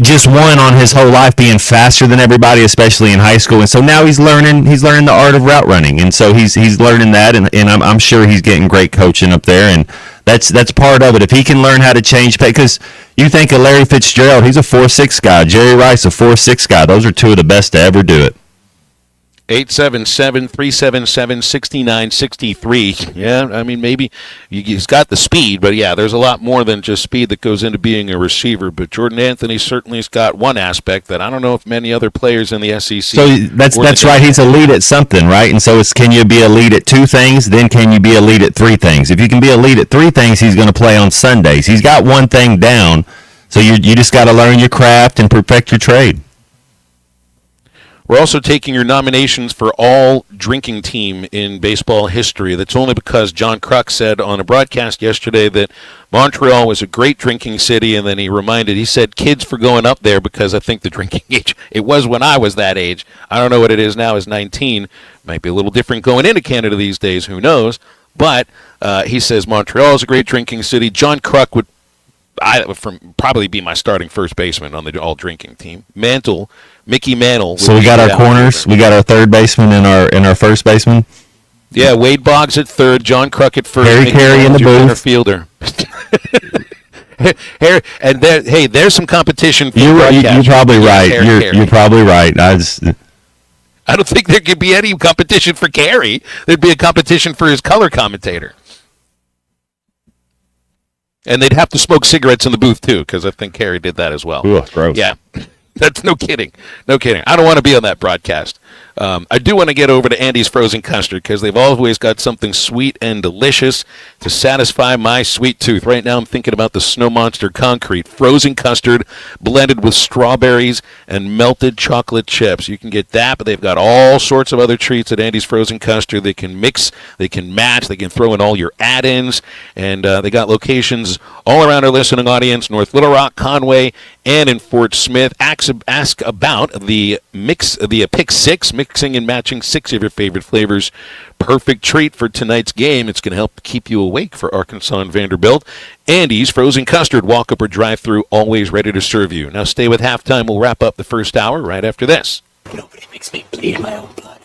just won on his whole life being faster than everybody, especially in high school. And so now he's learning the art of route running. And so he's learning that, and I'm sure he's getting great coaching up there. And that's part of it. If he can learn how to change, because you think of Larry Fitzgerald, he's a 4.6 guy. Jerry Rice, a 4.6 guy. Those are 2 of the best to ever do it. 877-377-6963. Yeah, I mean, maybe he's got the speed, but yeah, there's a lot more than just speed that goes into being a receiver. But Jordan Anthony certainly has got one aspect that I don't know if many other players in the SEC. So that's right. He's elite at something, right? And so can you be elite at 2 things? Then can you be elite at 3 things? If you can be elite at 3 things, he's going to play on Sundays. He's got one thing down, so you just got to learn your craft and perfect your trade. We're also taking your nominations for all drinking team in baseball history. That's only because John Kruk said on a broadcast yesterday that Montreal was a great drinking city, and then he said kids for going up there because I think the drinking age, it was when I was that age. I don't know what it is now as 19. Might be a little different going into Canada these days, who knows. But he says Montreal is a great drinking city. John Kruk would probably be my starting first baseman on the all drinking team. Mickey Mantle. So we got our corners. We got our third baseman and our first baseman. Yeah, Wade Boggs at third, John Kruk at first. Harry Carey in the booth. Fielder. There's some competition. For you're probably right. You're probably right. I don't think there could be any competition for Carey. There'd be a competition for his color commentator. And they'd have to smoke cigarettes in the booth, too, because I think Carey did that as well. Ooh, gross. Yeah. That's no kidding. No kidding. I don't want to be on that broadcast. I do want to get over to Andy's Frozen Custard because they've always got something sweet and delicious to satisfy my sweet tooth. Right now I'm thinking about the Snow Monster Concrete Frozen Custard blended with strawberries and melted chocolate chips. You can get that, but they've got all sorts of other treats at Andy's Frozen Custard. They can mix, they can match, they can throw in all your add-ins, and they got locations all around our listening audience, North Little Rock, Conway, and in Fort Smith. Ask about the Pick 6 mix, mixing and matching 6 of your favorite flavors. Perfect treat for tonight's game. It's going to help keep you awake for Arkansas and Vanderbilt. Andy's Frozen Custard, walk-up or drive-through, always ready to serve you. Now stay with halftime. We'll wrap up the first hour right after this. Nobody makes me bleed my own blood.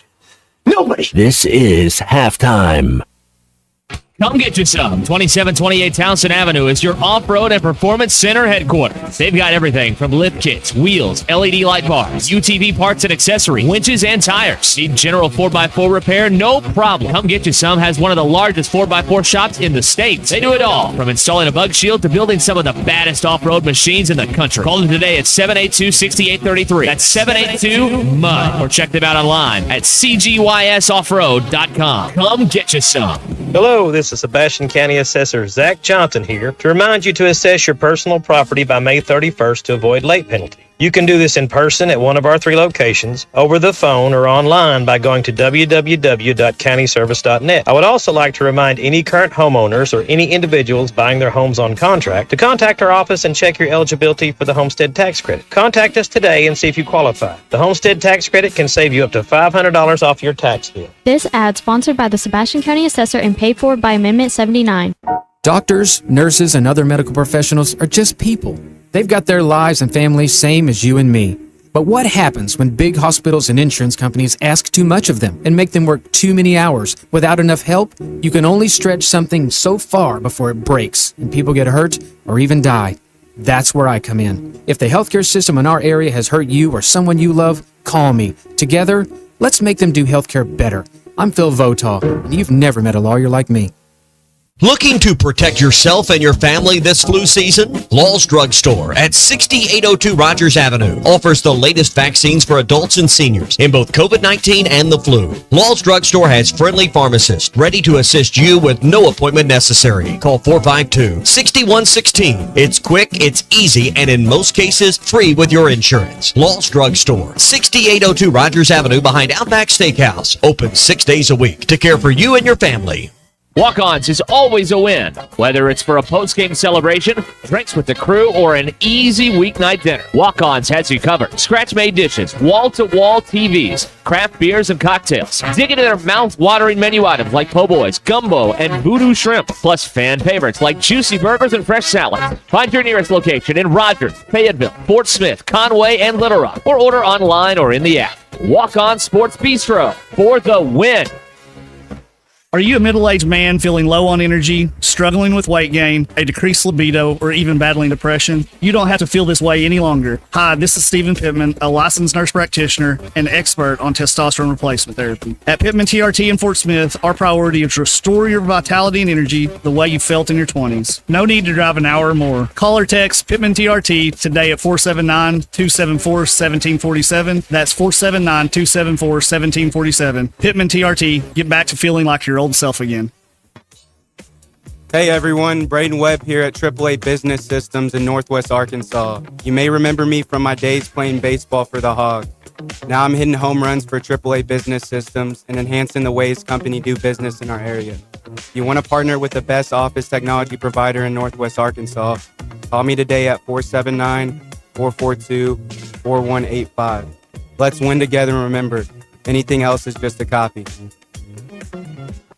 Nobody. This is halftime. Come get you some. 2728 Townsend Avenue is your off-road and performance center headquarters. They've got everything from lift kits, wheels, LED light bars, UTV parts and accessories, winches and tires. Need general 4x4 repair? No problem. Come get you some has one of the largest 4x4 shops in the state. They do it all, from installing a bug shield to building some of the baddest off-road machines in the country. Call them today at 782-6833. That's 782-MUD. Or check them out online at cgysoffroad.com. Come get you some. Hello, this is Sebastian County Assessor Zach Johnson here to remind you to assess your personal property by May 31st to avoid late penalty. You can do this in person at one of our 3 locations, over the phone, or online by going to www.countyservice.net. I would also like to remind any current homeowners or any individuals buying their homes on contract to contact our office and check your eligibility for the homestead tax credit. Contact us today and see if you qualify. The homestead tax credit can save you up to $500 off your tax bill. This ad sponsored by the Sebastian County Assessor and paid for by Amendment 79. Doctors, nurses, and other medical professionals are just people. They've got their lives and families same as you and me. But what happens when big hospitals and insurance companies ask too much of them and make them work too many hours without enough help? You can only stretch something so far before it breaks and people get hurt or even die. That's where I come in. If the healthcare system in our area has hurt you or someone you love, call me. Together, let's make them do healthcare better. I'm Phil Votaw, and you've never met a lawyer like me. Looking to protect yourself and your family this flu season? Law's Drug Store at 6802 Rogers Avenue offers the latest vaccines for adults and seniors in both COVID-19 and the flu. Law's Drug Store has friendly pharmacists ready to assist you with no appointment necessary. Call 452-6116. It's quick, it's easy, and in most cases, free with your insurance. Law's Drug Store, 6802 Rogers Avenue behind Outback Steakhouse. Open 6 days a week to care for you and your family. Walk-Ons is always a win, whether it's for a post-game celebration, drinks with the crew, or an easy weeknight dinner. Walk-Ons has you covered. Scratch-made dishes, wall-to-wall TVs, craft beers and cocktails. Dig into their mouth-watering menu items like po' boys, gumbo, and voodoo shrimp, plus fan favorites like juicy burgers and fresh salads. Find your nearest location in Rogers, Fayetteville, Fort Smith, Conway, and Little Rock, or order online or in the app. Walk-On Sports Bistro for the win. Are you a middle-aged man feeling low on energy, struggling with weight gain, a decreased libido, or even battling depression? You don't have to feel this way any longer. Hi, this is Stephen Pittman, a licensed nurse practitioner and expert on testosterone replacement therapy. At Pittman TRT in Fort Smith, our priority is to restore your vitality and energy the way you felt in your 20s. No need to drive an hour or more. Call or text Pittman TRT today at 479-274-1747. That's 479-274-1747. Pittman TRT, get back to feeling like your old self again. Hey everyone, Braden Webb here at AAA Business Systems in Northwest Arkansas. You may remember me from my days playing baseball for the Hogs. Now I'm hitting home runs for AAA Business Systems and enhancing the ways companies do business in our area. If you want to partner with the best office technology provider in Northwest Arkansas, call me today at 479-442-4185. Let's win together, and remember, anything else is just a copy.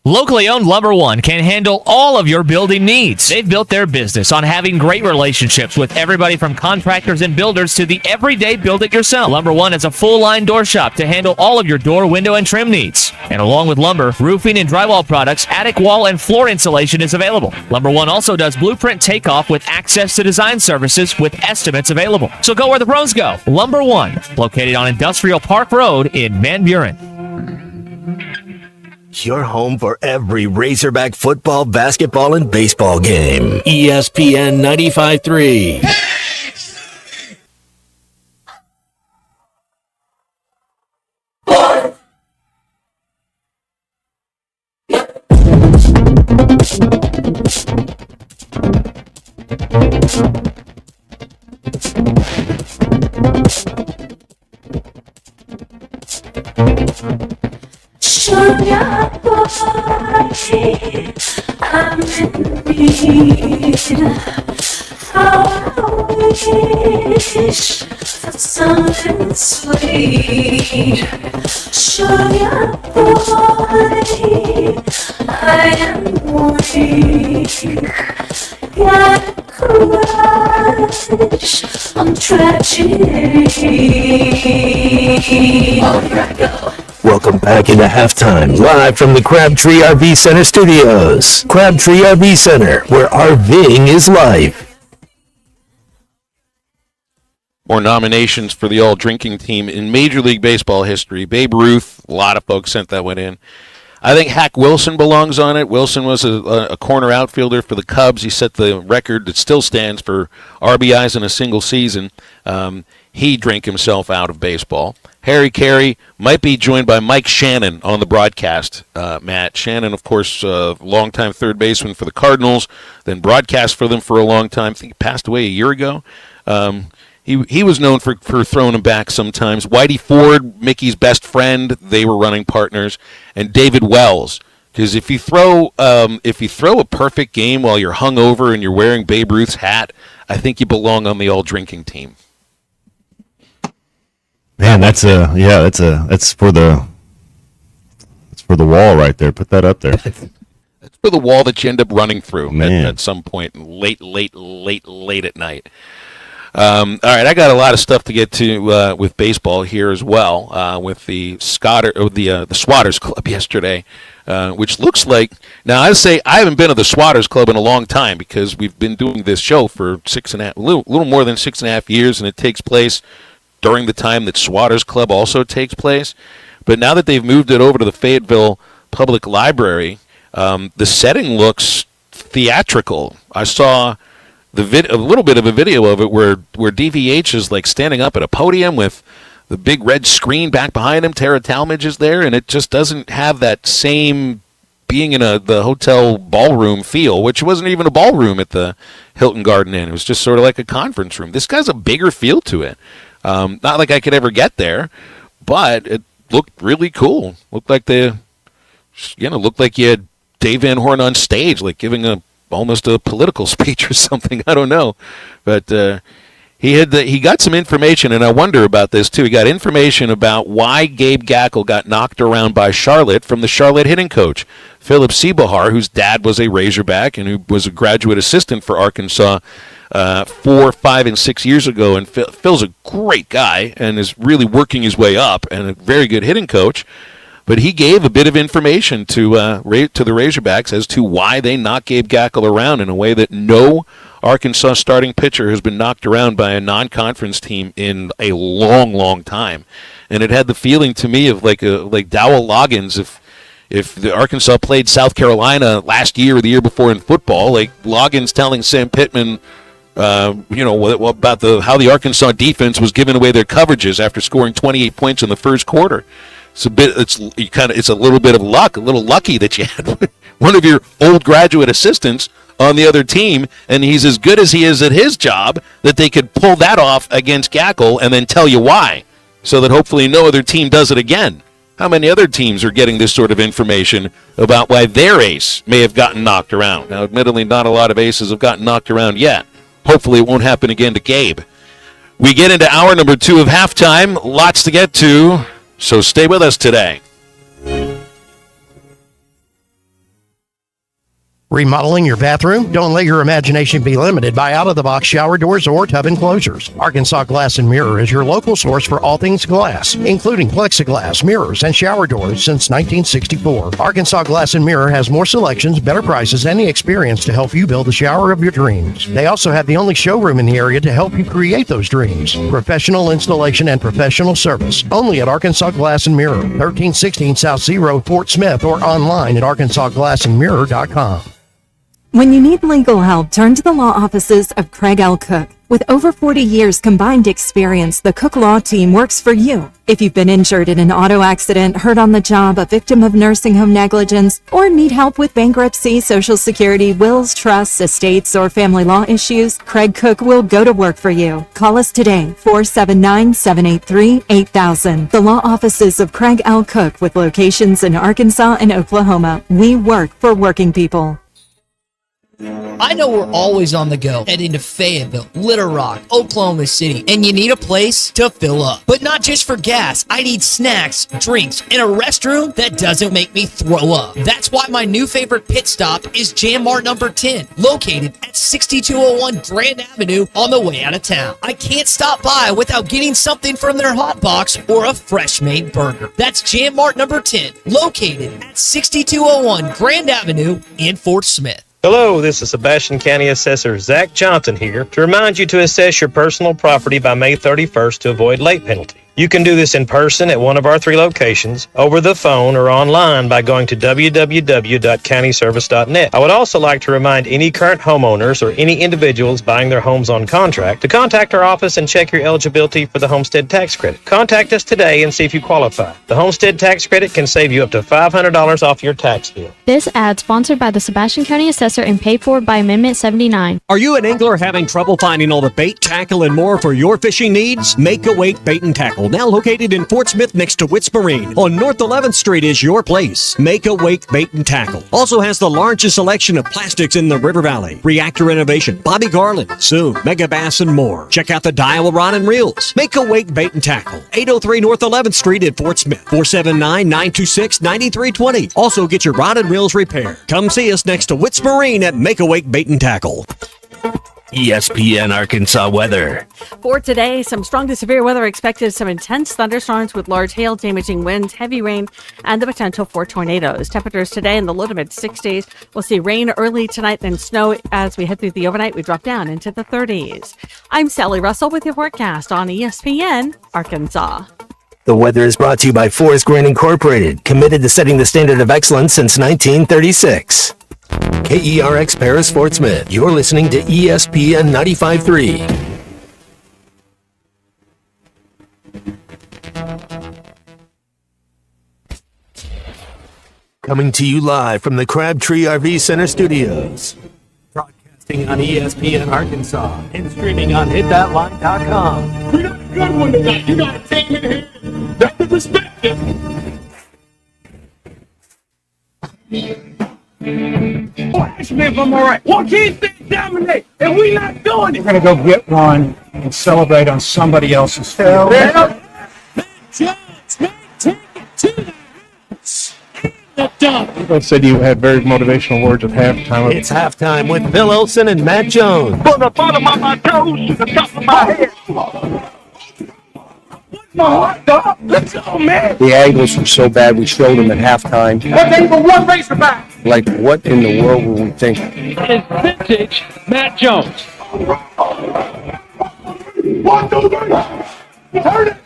Locally owned Lumber One can handle all of your building needs. They've built their business on having great relationships with everybody from contractors and builders to the everyday build-it-yourself. Lumber One is a full-line door shop to handle all of your door, window, and trim needs. And along with lumber, roofing and drywall products, attic wall and floor insulation is available. Lumber One also does blueprint takeoff with access to design services with estimates available. So go where the pros go. Lumber One, located on Industrial Park Road in Van Buren. Your home for every Razorback football, basketball, and baseball game. ESPN 95.3. Sugar boy, I'm in need. How I wish for something sweet. Sure, yeah, boy, I am weak. Got a crush on tragedy. Oh, here I go. Welcome back into halftime, live from the Crabtree RV Center studios. Crabtree RV Center, where RVing is life. More nominations for the all-drinking team in Major League Baseball history. Babe Ruth, a lot of folks sent that one in. I think Hack Wilson belongs on it. Wilson was a corner outfielder for the Cubs. He set the record that still stands for RBIs in a single season. He drank himself out of baseball. Harry Carey might be joined by Mike Shannon on the broadcast. Matt Shannon, of course, longtime third baseman for the Cardinals, then broadcast for them for a long time. I think he passed away a year ago. He was known for throwing him back sometimes. Whitey Ford, Mickey's best friend, they were running partners, and David Wells. Because if you throw a perfect game while you're hungover and you're wearing Babe Ruth's hat, I think you belong on the all-drinking team. Man, that's for the wall right there. Put that up there. That's for the wall that you end up running through at some point late at night. All right, I got a lot of stuff to get to with baseball here as well. With the Swatters Club yesterday, which looks like now I say I haven't been to the Swatters Club in a long time because we've been doing this show for little more than 6.5 years, and it takes place during the time that Swatters Club also takes place. But now that they've moved it over to the Fayetteville Public Library, the setting looks theatrical. I saw a little bit of a video of it where DVH is like standing up at a podium with the big red screen back behind him. Tara Talmadge is there, and it just doesn't have that same being in the hotel ballroom feel, which wasn't even a ballroom at the Hilton Garden Inn. It was just sort of like a conference room. This guy's a bigger feel to it. Not like I could ever get there, but it looked really cool. Looked like looked like you had Dave Van Horn on stage, like giving almost a political speech or something. I don't know, but he got some information, and I wonder about this too. He got information about why Gabe Gackle got knocked around by Charlotte from the Charlotte hitting coach Philip Seebahar, whose dad was a Razorback and who was a graduate assistant for Arkansas 4, 5, and 6 years ago. And Phil's a great guy and is really working his way up and a very good hitting coach. But he gave a bit of information to the Razorbacks as to why they knocked Gabe Gackle around in a way that no Arkansas starting pitcher has been knocked around by a non-conference team in a long, long time. And it had the feeling to me of like Dowell Loggins if the Arkansas played South Carolina last year or the year before in football, like Loggins telling Sam Pittman, about how the Arkansas defense was giving away their coverages after scoring 28 points in the first quarter. It's a little bit of luck, a little lucky that you had one of your old graduate assistants on the other team, and he's as good as he is at his job, that they could pull that off against Gackle and then tell you why, so that hopefully no other team does it again. How many other teams are getting this sort of information about why their ace may have gotten knocked around? Now, admittedly, not a lot of aces have gotten knocked around yet. Hopefully it won't happen again to Gabe. We get into hour number 2 of halftime. Lots to get to, so stay with us today. Remodeling your bathroom? Don't let your imagination be limited by out-of-the-box shower doors or tub enclosures. Arkansas Glass and Mirror is your local source for all things glass, including plexiglass, mirrors, and shower doors since 1964. Arkansas Glass and Mirror has more selections, better prices, and the experience to help you build the shower of your dreams. They also have the only showroom in the area to help you create those dreams. Professional installation and professional service. Only at Arkansas Glass and Mirror, 1316 South Z Road, Fort Smith, or online at arkansasglassandmirror.com. When you need legal help, turn to the law offices of Craig L. Cook. With over 40 years combined experience, the Cook Law Team works for you. If you've been injured in an auto accident, hurt on the job, a victim of nursing home negligence, or need help with bankruptcy, Social Security, wills, trusts, estates, or family law issues, Craig Cook will go to work for you. Call us today, 479-783-8000. The law offices of Craig L. Cook with locations in Arkansas and Oklahoma. We work for working people. I know we're always on the go, heading to Fayetteville, Little Rock, Oklahoma City, and you need a place to fill up. But not just for gas, I need snacks, drinks, and a restroom that doesn't make me throw up. That's why my new favorite pit stop is Jam Mart number 10, located at 6201 Grand Avenue on the way out of town. I can't stop by without getting something from their hot box or a fresh made burger. That's Jam Mart number 10, located at 6201 Grand Avenue in Fort Smith. Hello, this is Sebastian County Assessor Zach Johnson here to remind you to assess your personal property by May 31st to avoid late penalty. You can do this in person at one of our 3 locations, over the phone, or online by going to www.countyservice.net. I would also like to remind any current homeowners or any individuals buying their homes on contract to contact our office and check your eligibility for the homestead tax credit. Contact us today and see if you qualify. The homestead tax credit can save you up to $500 off your tax bill. This ad sponsored by the Sebastian County Assessor and paid for by Amendment 79. Are you an angler having trouble finding all the bait, tackle, and more for your fishing needs? Make Awake Bait and Tackle, now located in Fort Smith next to Witts Marine on North 11th Street, is your place. Make Awake Bait and Tackle also has the largest selection of plastics in the River Valley. Reactor Innovation, Bobby Garland, Zoom, Mega Bass, and more. Check out the Daiwa Rod and Reels. Make Awake Bait and Tackle, 803 North 11th Street in Fort Smith, 479-926-9320. Also get your rod and reels repaired. Come see us next to Witts Marine at Make Awake Bait and Tackle. ESPN Arkansas weather. For today, some strong to severe weather expected, some intense thunderstorms with large hail, damaging winds, heavy rain, and the potential for tornadoes. Temperatures today in the low to mid 60s. We'll see rain early tonight, then snow as we head through the overnight. We drop down into the 30s. I'm Sally Russell with your forecast on ESPN Arkansas. The weather is brought to you by Forest Grain Incorporated, committed to setting the standard of excellence since 1936. KERX Paris Fort Smith. You're listening to ESPN 95.3. Coming to you live from the Crabtree RV Center Studios. Broadcasting on ESPN Arkansas and streaming on hitthatline.com. We got a good one tonight. You got a team in here. That's the perspective. Oh, ask me if I'm all right. Why can't they dominate? And we not doing it. We're going to go get one and celebrate on somebody else's field. Yeah. Jones, man, take it to the house. The dump. You both said you had very motivational words at halftime. It's halftime with Bill Olson and Matt Jones. From the bottom of my toes to the top of my head. My heart, dog. Let's go, man. The angles were so bad we showed them at halftime. What they for one Razorback? Like, what in the world were we thinking? That is vintage Matt Jones. 1, 2, 3. Turn it.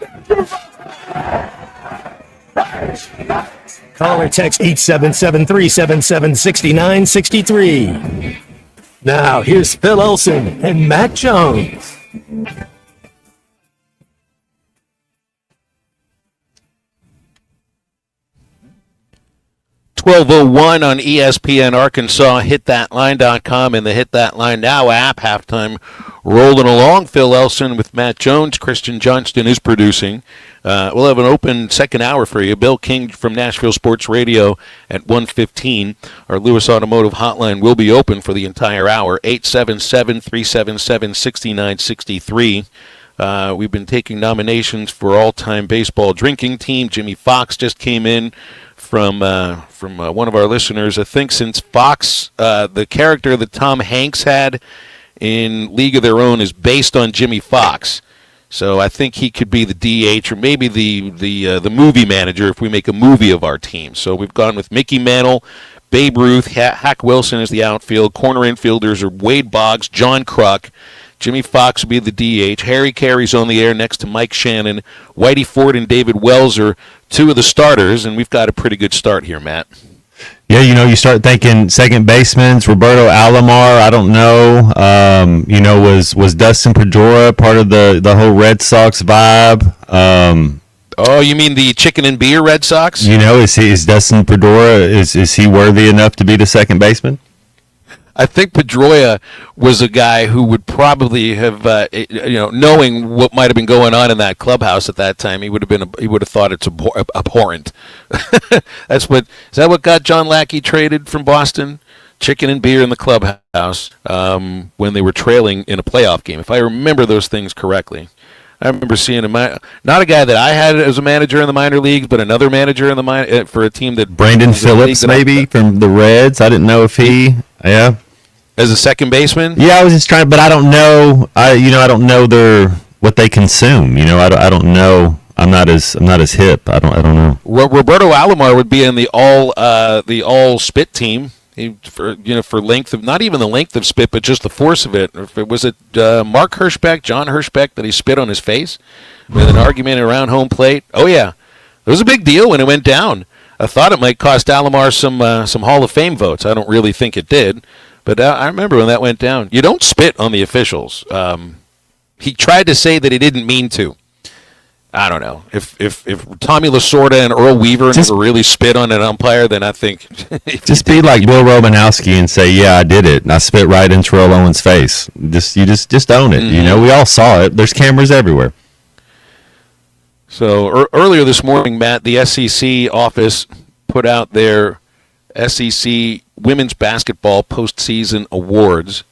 Call or text 877-377-6963. Now, here's Phil Olson and Matt Jones. 12:01 on ESPN Arkansas, hitthatline.com, and the Hit That Line Now app. Halftime rolling along. Phil Elson with Matt Jones. Christian Johnston is producing. We'll have an open second hour for you. Bill King from Nashville Sports Radio at 1:15. Our Lewis Automotive hotline will be open for the entire hour, 877-377-6963. We've been taking nominations for all-time baseball drinking team. Jimmy Fox just came in from one of our listeners. I think since Fox, the character that Tom Hanks had in League of Their Own is based on Jimmy Fox. So I think he could be the DH or maybe the movie manager if we make a movie of our team. So we've gone with Mickey Mantle, Babe Ruth, Hack Wilson as the outfield. Corner infielders are Wade Boggs, John Kruk. Jimmy Fox will be the DH. Harry Carey's on the air next to Mike Shannon. Whitey Ford and David Wells are two of the starters, and we've got a pretty good start here, Matt. Yeah, you start thinking second baseman, Roberto Alomar. I don't know. Was Dustin Pedroia part of the whole Red Sox vibe? Oh, you mean the chicken and beer Red Sox? Is Dustin Pedroia, is he worthy enough to be the second baseman? I think Pedroia was a guy who would probably have, knowing what might have been going on in that clubhouse at that time, he would have thought it's abhorrent. Is that what got John Lackey traded from Boston chicken and beer in the clubhouse when they were trailing in a playoff game, if I remember those things correctly. I remember seeing not a guy that I had as a manager in the minor leagues, but another manager in the for a team that Brandon Phillips, maybe from the Reds. I didn't know if he, as a second baseman. Yeah, I was just trying, but I don't know. I don't know what they consume. I don't know. I'm not as hip. I don't know. Roberto Alomar would be in the all spit team. For length of, not even the length of spit, but just the force of it. Was it Mark Hirschbeck, John Hirschbeck, that he spit on his face with an argument around home plate? Oh yeah, it was a big deal when it went down. I thought it might cost Alomar some Hall of Fame votes. I don't really think it did, but I remember when that went down. You don't spit on the officials. He tried to say that he didn't mean to. I don't know. If Tommy Lasorda and Earl Weaver never really spit on an umpire, then I think just be like Bill Romanowski and say, "Yeah, I did it. And I spit right in Terrell Owens' face." You just own it. Mm-hmm. We all saw it. There's cameras everywhere. So earlier this morning, Matt, the SEC office put out their SEC women's basketball postseason awards.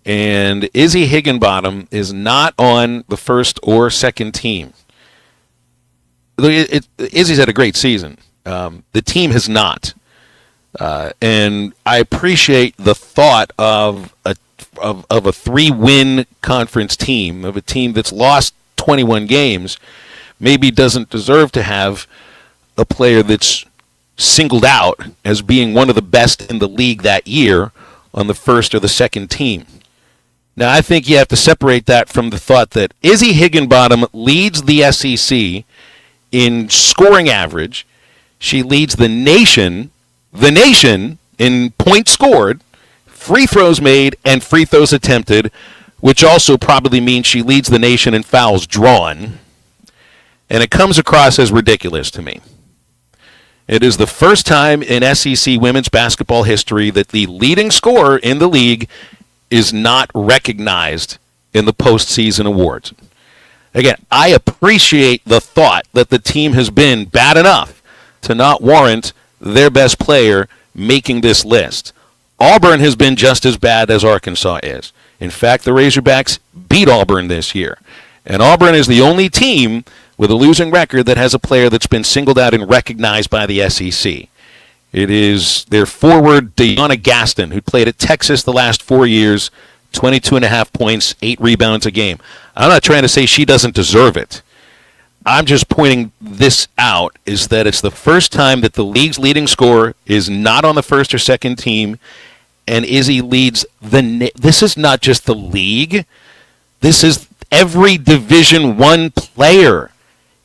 And Izzy Higginbottom is not on the first or second team. Izzy's had a great season. The team has not. And I appreciate the thought of a 3-win conference team, of a team that's lost 21 games, maybe doesn't deserve to have a player that's singled out as being one of the best in the league that year on the first or the second team. Now, I think you have to separate that from the thought that Izzy Higginbottom leads the SEC in scoring average. She leads the nation in points scored, free throws made, and free throws attempted, which also probably means she leads the nation in fouls drawn. And it comes across as ridiculous to me. It is the first time in SEC women's basketball history that the leading scorer in the league is not recognized in the postseason awards. Again, I appreciate the thought that the team has been bad enough to not warrant their best player making this list. Auburn has been just as bad as Arkansas is. In fact, the Razorbacks beat Auburn this year. And Auburn is the only team with a losing record that has a player that's been singled out and recognized by the SEC. It is their forward, Deanna Gaston, who played at Texas the last 4 years, 22.5 points, 8 rebounds a game. I'm not trying to say she doesn't deserve it. I'm just pointing this out, is that it's the first time that the league's leading scorer is not on the first or second team, and Izzy leads this is not just the league. This is every Division I player.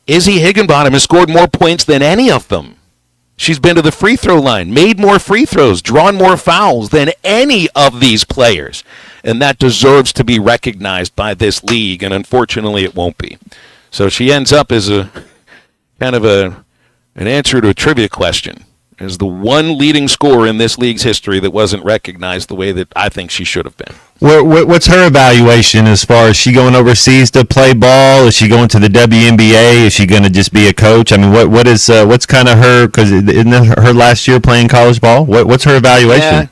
Izzy Higginbottom has scored more points than any of them. She's been to the free throw line, made more free throws, drawn more fouls than any of these players. And that deserves to be recognized by this league, and unfortunately it won't be. So she ends up as a kind of an answer to a trivia question, as the one leading scorer in this league's history that wasn't recognized the way that I think she should have been. What's her evaluation as far as she going overseas to play ball? Is she going to the WNBA? Is she going to just be a coach? I mean, what's kind of her, because isn't her last year playing college ball? What's her evaluation?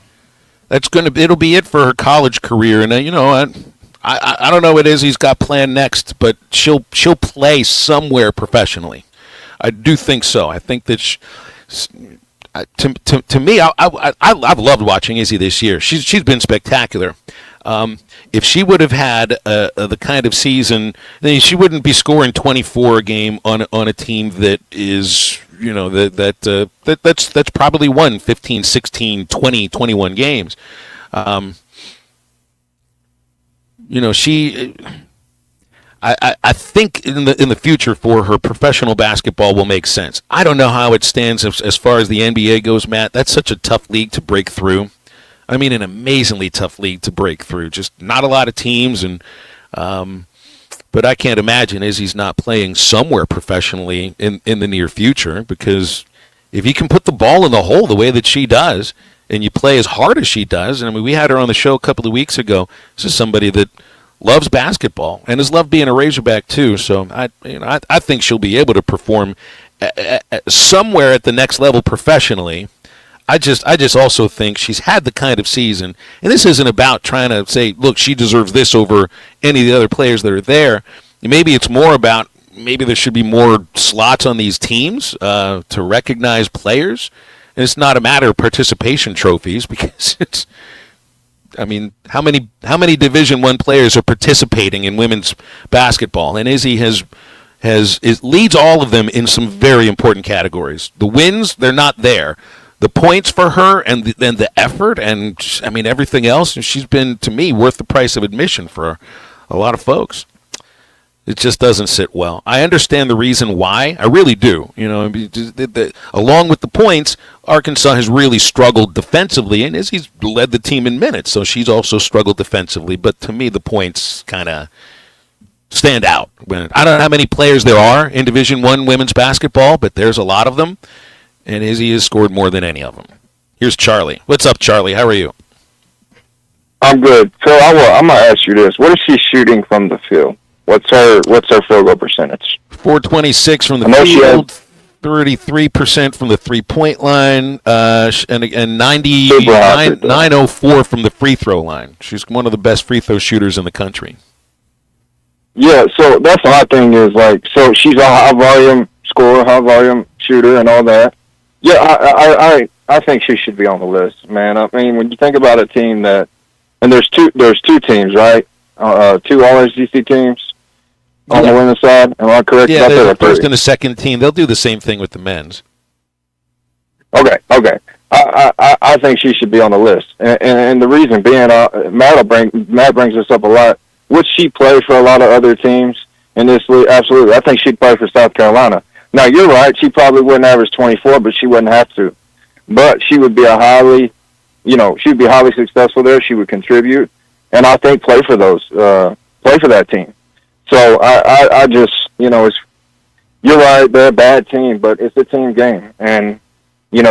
Yeah, it'll be it for her college career. And I don't know what Izzy's got planned next, but she'll play somewhere professionally. I do think so. I think that to me, I've loved watching Izzy this year. She's been spectacular. If she would have had the kind of season, then she wouldn't be scoring 24 a game on a team that is, that's probably won 15, 16, 20, 21 games. I think in the future for her, professional basketball will make sense. I don't know how it stands as far as the NBA goes, Matt. That's such a tough league to break through. I mean, an amazingly tough league to break through. Just not a lot of teams, but I can't imagine Izzy's not playing somewhere professionally in the near future, because if you can put the ball in the hole the way that she does, and you play as hard as she does, and I mean, we had her on the show a couple of weeks ago. This is somebody that loves basketball and has loved being a Razorback too. So I think she'll be able to perform somewhere at the next level professionally. I just also think she's had the kind of season, and this isn't about trying to say, look, she deserves this over any of the other players that are there. Maybe it's more about maybe there should be more slots on these teams to recognize players. And it's not a matter of participation trophies because it's. I mean, how many Division I players are participating in women's basketball? And Izzy leads all of them in some very important categories. The wins, they're not there. The points for her and the effort and I mean everything else, she's been to me worth the price of admission for a lot of folks. It just doesn't sit well. I understand the reason why. I really do. You know, along with the points, Arkansas has really struggled defensively, and Izzy's led the team in minutes, so she's also struggled defensively. But to me, the points kind of stand out. I don't know how many players there are in Division I women's basketball, but there's a lot of them, and Izzy has scored more than any of them. Here's Charlie. What's up, Charlie? How are you? I'm good. Phil, I'm going to ask you this. What is she shooting from the field? What's her field goal percentage? 426 from the field, 33% from the 3-point line, and 904 from the free throw line. She's one of the best free throw shooters in the country. Yeah, so that's my thing is like, so she's a high volume scorer, high volume shooter, and all that. Yeah, I think she should be on the list, man. I mean, when you think about a team that, and there's two teams, right? Two All-SEC teams. On the women's side, am I correct? Yeah, there's the first and the second team. They'll do the same thing with the men's. Okay. I think she should be on the list, and the reason being, Matt brings this up a lot. Would she play for a lot of other teams in this league? Absolutely. I think she'd play for South Carolina. Now you're right. She probably wouldn't average 24, but she wouldn't have to. But she would be she'd be highly successful there. She would contribute, and I think play for that team. So I just, you're right, they're a bad team, but it's a team game, and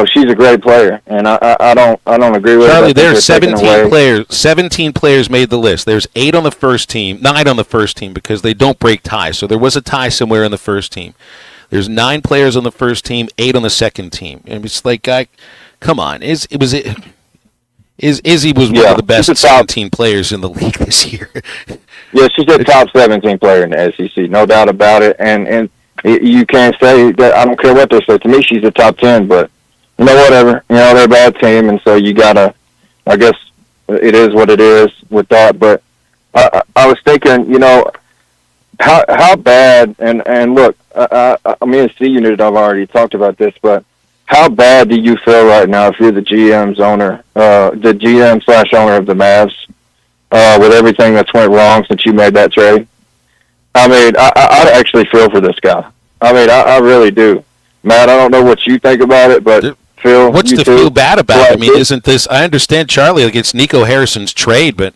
she's a great player, and I don't agree with Charlie, her. there's 17 players. 17 players made the list. There's 8 on the first team, 9 on the first team because they don't break ties. So there was a tie somewhere in the first team. There's 9 players on the first team, 8 on the second team, and it's like, come on, Izzy was one of the best 17 players in the league this year. Yeah, she's a top 17 player in the SEC, no doubt about it. And you can't say that. I don't care what they say. To me, she's a top 10, but whatever. They're a bad team, and so you gotta. I guess it is what it is with that. But I was thinking, how bad. And look, me and C Unit, I've already talked about this, but. How bad do you feel right now if you're the GM/owner of the Mavs, with everything that's went wrong since you made that trade? I mean, I actually feel for this guy. I mean, I really do. Matt, I don't know what you think about it, but Phil, what's to feel bad about? I mean, isn't this? I understand Charlie, like it's Nico Harrison's trade, but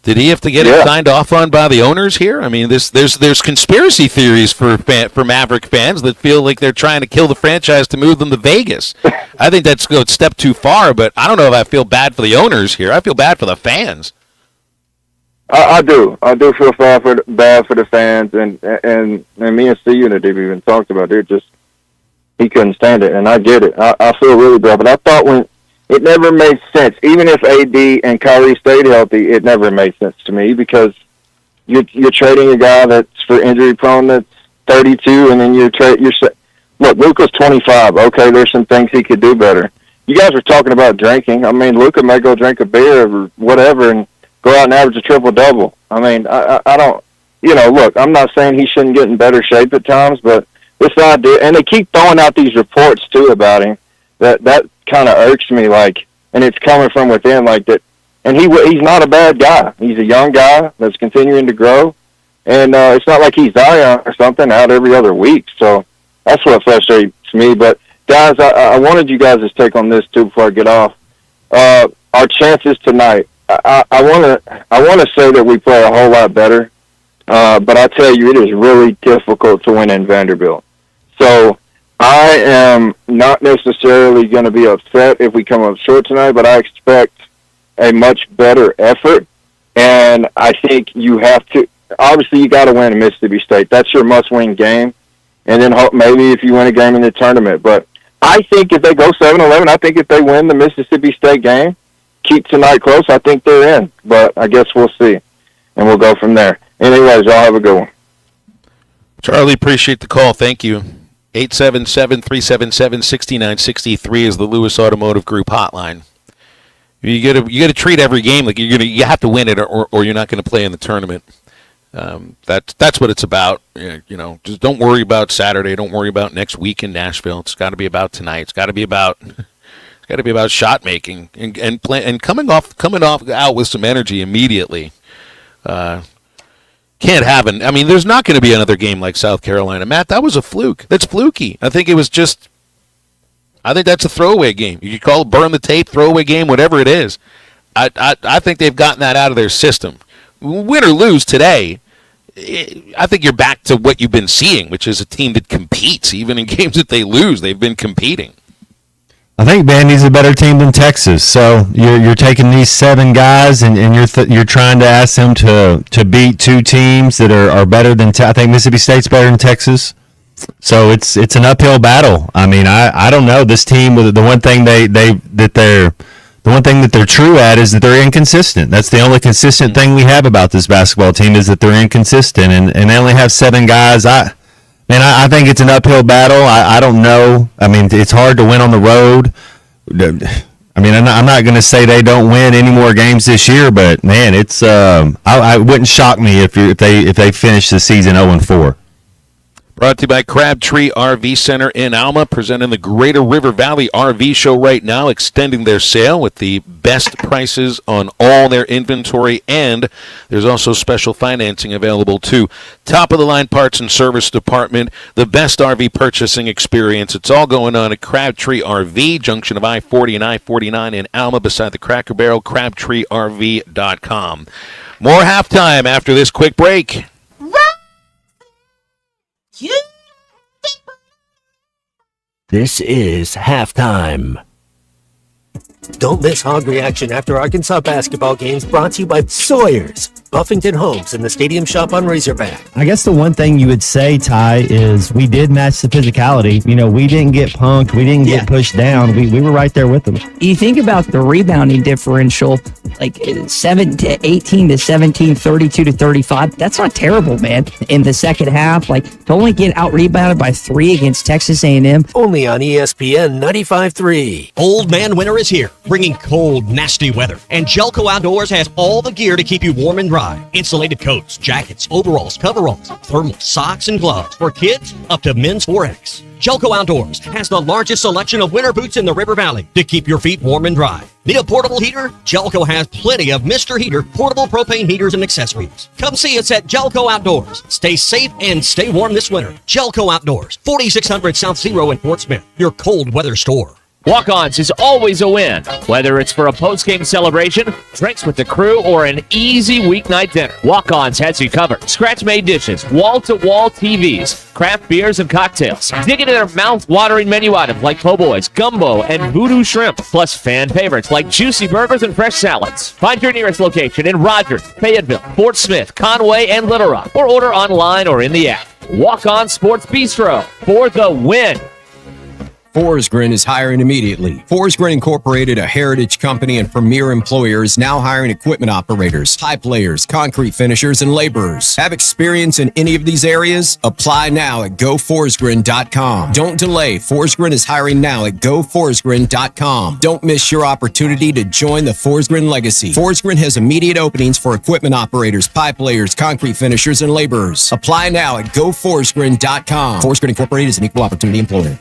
did he have to get it signed off on by the owners here? I mean, there's conspiracy theories for Maverick fans that feel like they're trying to kill the franchise to move them to Vegas. I think that's a step too far, but I don't know if I feel bad for the owners here. I feel bad for the fans. I do. I do feel bad for the fans, and me and C Unit have even talked about it. Just he couldn't stand it, and I get it. I feel really bad, but I thought it never made sense. Even if AD and Kyrie stayed healthy, it never made sense to me because you're trading a guy that's for injury prone that's 32, and then look, Luka's 25. Okay, there's some things he could do better. You guys are talking about drinking. I mean, Luka may go drink a beer or whatever and go out and average a triple-double. I mean, I don't, look, I'm not saying he shouldn't get in better shape at times, but this idea, and they keep throwing out these reports too about him, that kind of irks me, like, and it's coming from within, like that. And he's not a bad guy. He's a young guy that's continuing to grow, and it's not like he's Zion or something out every other week. So that's what frustrates me. But guys, I wanted you guys to take on this too before I get off. Our chances tonight. I want to say that we play a whole lot better, but I tell you, it is really difficult to win in Vanderbilt. So I am not necessarily going to be upset if we come up short tonight, but I expect a much better effort, and I think you have to. Obviously, you got to win at Mississippi State. That's your must-win game, and then maybe if you win a game in the tournament. But I think if they go 7-11, I think if they win the Mississippi State game, keep tonight close, I think they're in. But I guess we'll see, and we'll go from there. Anyways, y'all have a good one. Charlie, appreciate the call. Thank you. 877-377-6963 is the Lewis Automotive Group hotline. You gotta treat every game like you have to win it, or you're not gonna play in the tournament. That's what it's about. Just don't worry about Saturday. Don't worry about next week in Nashville. It's got to be about tonight. It's got to be about shot making and play, and coming off out with some energy immediately. Can't have an. I mean, there's not going to be another game like South Carolina. Matt, that was a fluke. That's fluky. I think that's a throwaway game. You could call it burn the tape, throwaway game, whatever it is. I think they've gotten that out of their system. Win or lose today, I think you're back to what you've been seeing, which is a team that competes. Even in games that they lose, they've been competing. I think Vandy's a better team than Texas. So you're taking these 7 guys and you're trying to ask them to beat 2 teams that are better than I think Mississippi State's better than Texas. So it's an uphill battle. I mean, I don't know this team. The one thing that they're true at is that they're inconsistent. That's the only consistent thing we have about this basketball team is that they're inconsistent, and they only have 7 guys. I think it's an uphill battle. I don't know. I mean, it's hard to win on the road. I mean, I'm not going to say they don't win any more games this year, but man, it's I wouldn't shock me if they finish the season 0-4. Brought to you by Crabtree RV Center in Alma, presenting the Greater River Valley RV Show right now, extending their sale with the best prices on all their inventory, and there's also special financing available too. Top-of-the-line parts and service department, the best RV purchasing experience. It's all going on at Crabtree RV, junction of I-40 and I-49 in Alma, beside the Cracker Barrel, CrabtreeRV.com. More halftime after this quick break. This is halftime. Don't miss Hog Reaction after Arkansas basketball games, brought to you by Sawyer's, Buffington Homes, and the Stadium Shop on Razorback. I guess the one thing you would say, Ty, is we did match the physicality. We didn't get punked. We didn't get pushed down. We were right there with them. You think about the rebounding differential, like 7 to 18 to 17, 32 to 35. That's not terrible, man. In the second half, to only get out rebounded by 3 against Texas A&M. Only on ESPN 95.3. Old Man Winter is here, bringing cold, nasty weather. And Jelco Outdoors has all the gear to keep you warm and dry. Insulated coats, jackets, overalls, coveralls, thermals, socks, and gloves. For kids, up to men's 4X. Jelco Outdoors has the largest selection of winter boots in the River Valley to keep your feet warm and dry. Need a portable heater? Jelco has plenty of Mr. Heater portable propane heaters and accessories. Come see us at Jelco Outdoors. Stay safe and stay warm this winter. Jelco Outdoors, 4600 South Zero in Fort Smith, your cold weather store. Walk-Ons is always a win, whether it's for a post-game celebration, drinks with the crew, or an easy weeknight dinner. Walk-Ons has you covered. Scratch-made dishes, wall-to-wall TVs, craft beers and cocktails. Dig into their mouth-watering menu items like po' boys, gumbo, and voodoo shrimp, plus fan favorites like juicy burgers and fresh salads. Find your nearest location in Rogers, Fayetteville, Fort Smith, Conway, and Little Rock, or order online or in the app. Walk-On Sports Bistro for the win. Forsgren is hiring immediately. Forsgren Incorporated, a heritage company and premier employer, is now hiring equipment operators, pipe layers, concrete finishers, and laborers. Have experience in any of these areas? Apply now at goforsgren.com. Don't delay. Forsgren is hiring now at goforsgren.com. Don't miss your opportunity to join the Forsgren legacy. Forsgren has immediate openings for equipment operators, pipe layers, concrete finishers, and laborers. Apply now at goforsgren.com. Forsgren Incorporated is an equal opportunity employer.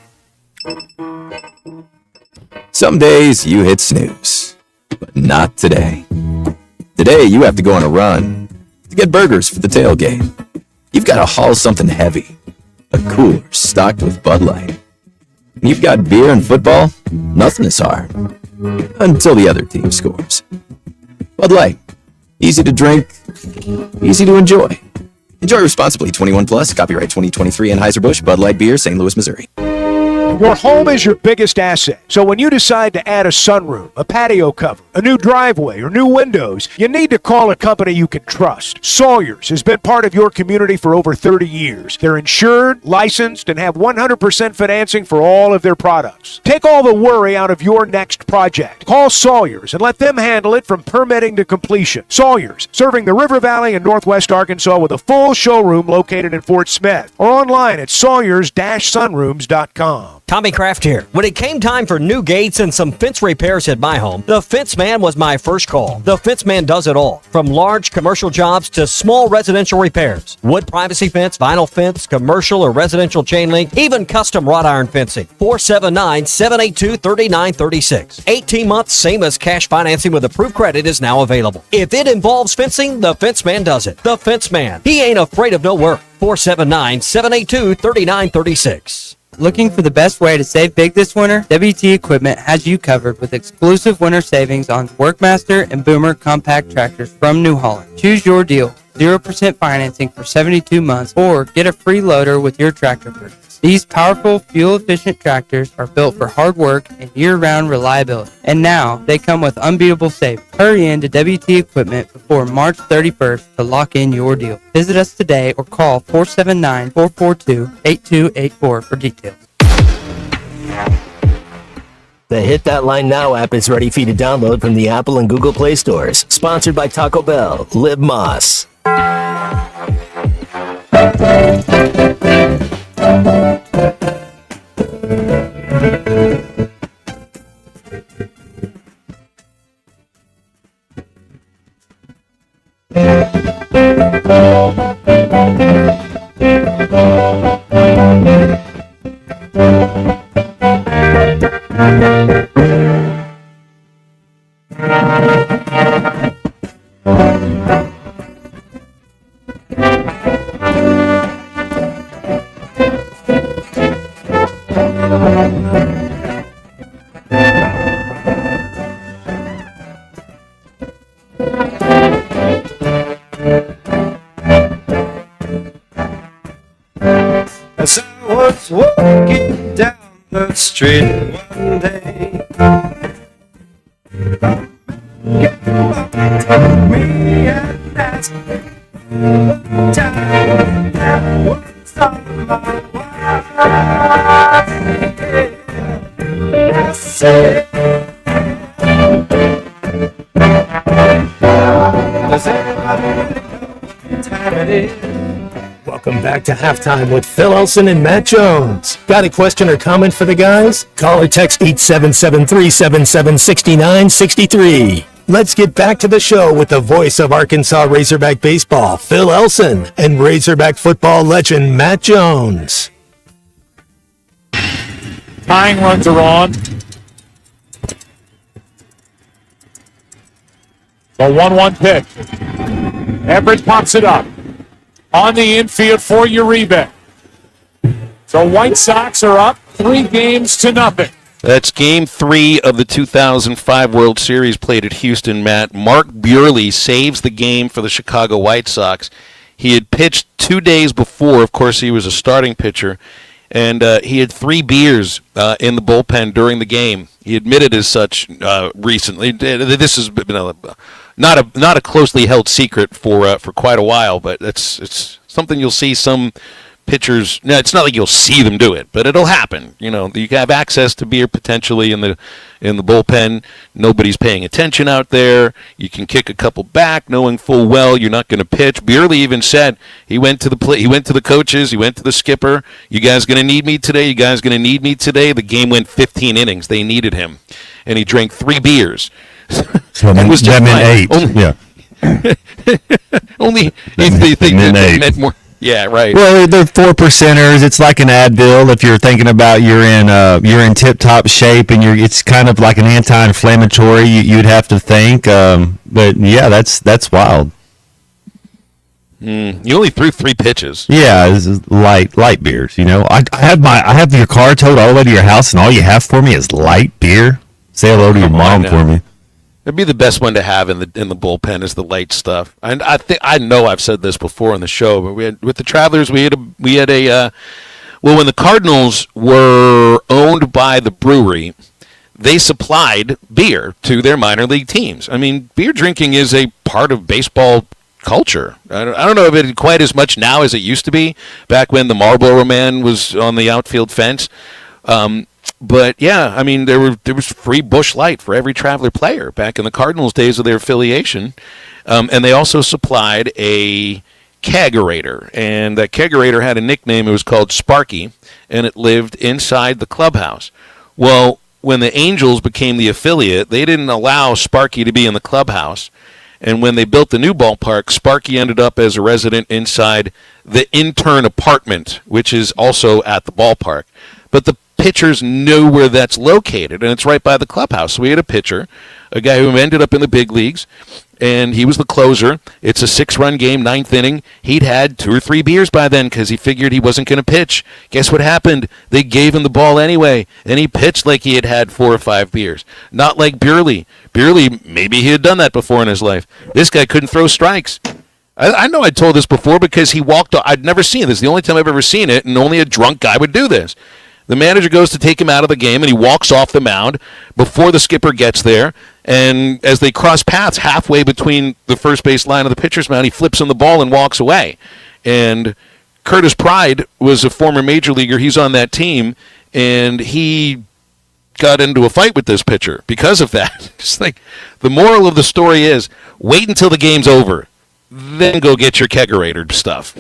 Some days you hit snooze, but not today. Today you have to go on a run to get burgers for the tailgate. You've got to haul something heavy, a cooler stocked with Bud Light. And you've got beer and football, nothing is hard, until the other team scores. Bud Light, easy to drink, easy to enjoy. Enjoy responsibly. 21 plus, copyright 2023 Anheuser-Busch, Bud Light Beer, St. Louis, Missouri. Your home is your biggest asset. So when you decide to add a sunroom, a patio cover, a new driveway, or new windows, you need to call a company you can trust. Sawyers has been part of your community for over 30 years. They're insured, licensed, and have 100% financing for all of their products. Take all the worry out of your next project. Call Sawyers and let them handle it from permitting to completion. Sawyers, serving the River Valley and Northwest Arkansas with a full showroom located in Fort Smith or online at sawyers-sunrooms.com. Tommy Kraft here. When it came time for new gates and some fence repairs at my home, the Fence Man was my first call. The Fence Man does it all, from large commercial jobs to small residential repairs. Wood privacy fence, vinyl fence, commercial or residential chain link, even custom wrought iron fencing. 479-782-3936. 18 months, same as cash financing with approved credit is now available. If it involves fencing, the Fence Man does it. The Fence Man. He ain't afraid of no work. 479-782-3936. Looking for the best way to save big this winter? WT Equipment has you covered with exclusive winter savings on Workmaster and Boomer compact tractors from New Holland. Choose your deal. 0% financing for 72 months or get a free loader with your tractor purchase. These powerful, fuel-efficient tractors are built for hard work and year-round reliability. And now, they come with unbeatable savings. Hurry in to WT Equipment before March 31st to lock in your deal. Visit us today or call 479-442-8284 for details. The Hit That Line Now app is ready for you to download from the Apple and Google Play stores. Sponsored by Taco Bell. Live Moss. As I was walking down the street one day, me and asked time that was on my mind. I said, does anybody really know what time it is? Welcome back to Halftime with Phil Elson and Matt Jones. Got a question or comment for the guys? Call or text 877-377-6963. Let's get back to the show with the voice of Arkansas Razorback baseball, Phil Elson, and Razorback football legend, Matt Jones. Tying runs are on. The 1-1 pitch. Everett pops it up. On the infield for Uribe. So White Sox are up 3-0. That's Game 3 of the 2005 World Series played at Houston, Matt. Mark Buehrle saves the game for the Chicago White Sox. He had pitched 2 days before. Of course, he was a starting pitcher. And he had 3 beers in the bullpen during the game. He admitted as such recently. This has been not a closely held secret for quite a while, but it's something you'll see some pitchers. No, it's not like you'll see them do it, but it'll happen. You know, you have access to beer potentially in the bullpen. Nobody's paying attention out there. You can kick a couple back, knowing full well you're not going to pitch. Buehrle even said he went to the coaches, he went to the skipper. You guys going to need me today? You guys going to need me today? The game went 15 innings. They needed him, and he drank 3 beers. So that meant 8. Yeah. Only they think that meant more. Yeah, right. Well, they're 4%ers. It's like an Advil. If you're thinking about you're in tip-top shape and it's kind of like an anti-inflammatory. You'd have to think. But yeah, that's wild. You only threw 3 pitches. Yeah, this is light beers. You know, I have your car towed all the way to your house, and all you have for me is light beer. Say hello to your mom for me. It'd be the best one to have in the bullpen is the light stuff. And I know I've said this before on the show, but with the Travelers we had a Well, when the Cardinals were owned by the brewery, they supplied beer to their minor league teams. I mean, beer drinking is a part of baseball culture. I don't know if it quite as much now as it used to be back when the Marlboro Man was on the outfield fence. But yeah, I mean, there was free Busch Light for every Traveler player back in the Cardinals days of their affiliation, and they also supplied a kegerator, and that kegerator had a nickname. It was called Sparky, and it lived inside the clubhouse. Well, when the Angels became the affiliate, they didn't allow Sparky to be in the clubhouse. And when they built the new ballpark, Sparky ended up as a resident inside the intern apartment, which is also at the ballpark. But the pitchers know where that's located, and it's right by the clubhouse. So we had a pitcher, a guy who ended up in the big leagues, and he was the closer. It's a 6-run game, 9th inning. He'd had 2 or 3 beers by then because he figured he wasn't going to pitch. Guess what happened? They gave him the ball anyway, and he pitched like he had had 4 or 5 beers. Not like Burley. Burley, maybe he had done that before in his life. This guy couldn't throw strikes. I know I told this before because he walked. I'd never seen this. The only time I've ever seen it, and only a drunk guy would do this. The manager goes to take him out of the game, and he walks off the mound before the skipper gets there. And as they cross paths halfway between the first base line of the pitcher's mound, he flips him the ball and walks away. And Curtis Pride was a former major leaguer. He's on that team, and he got into a fight with this pitcher because of that. It's like the moral of the story is wait until the game's over, then go get your kegerator stuff.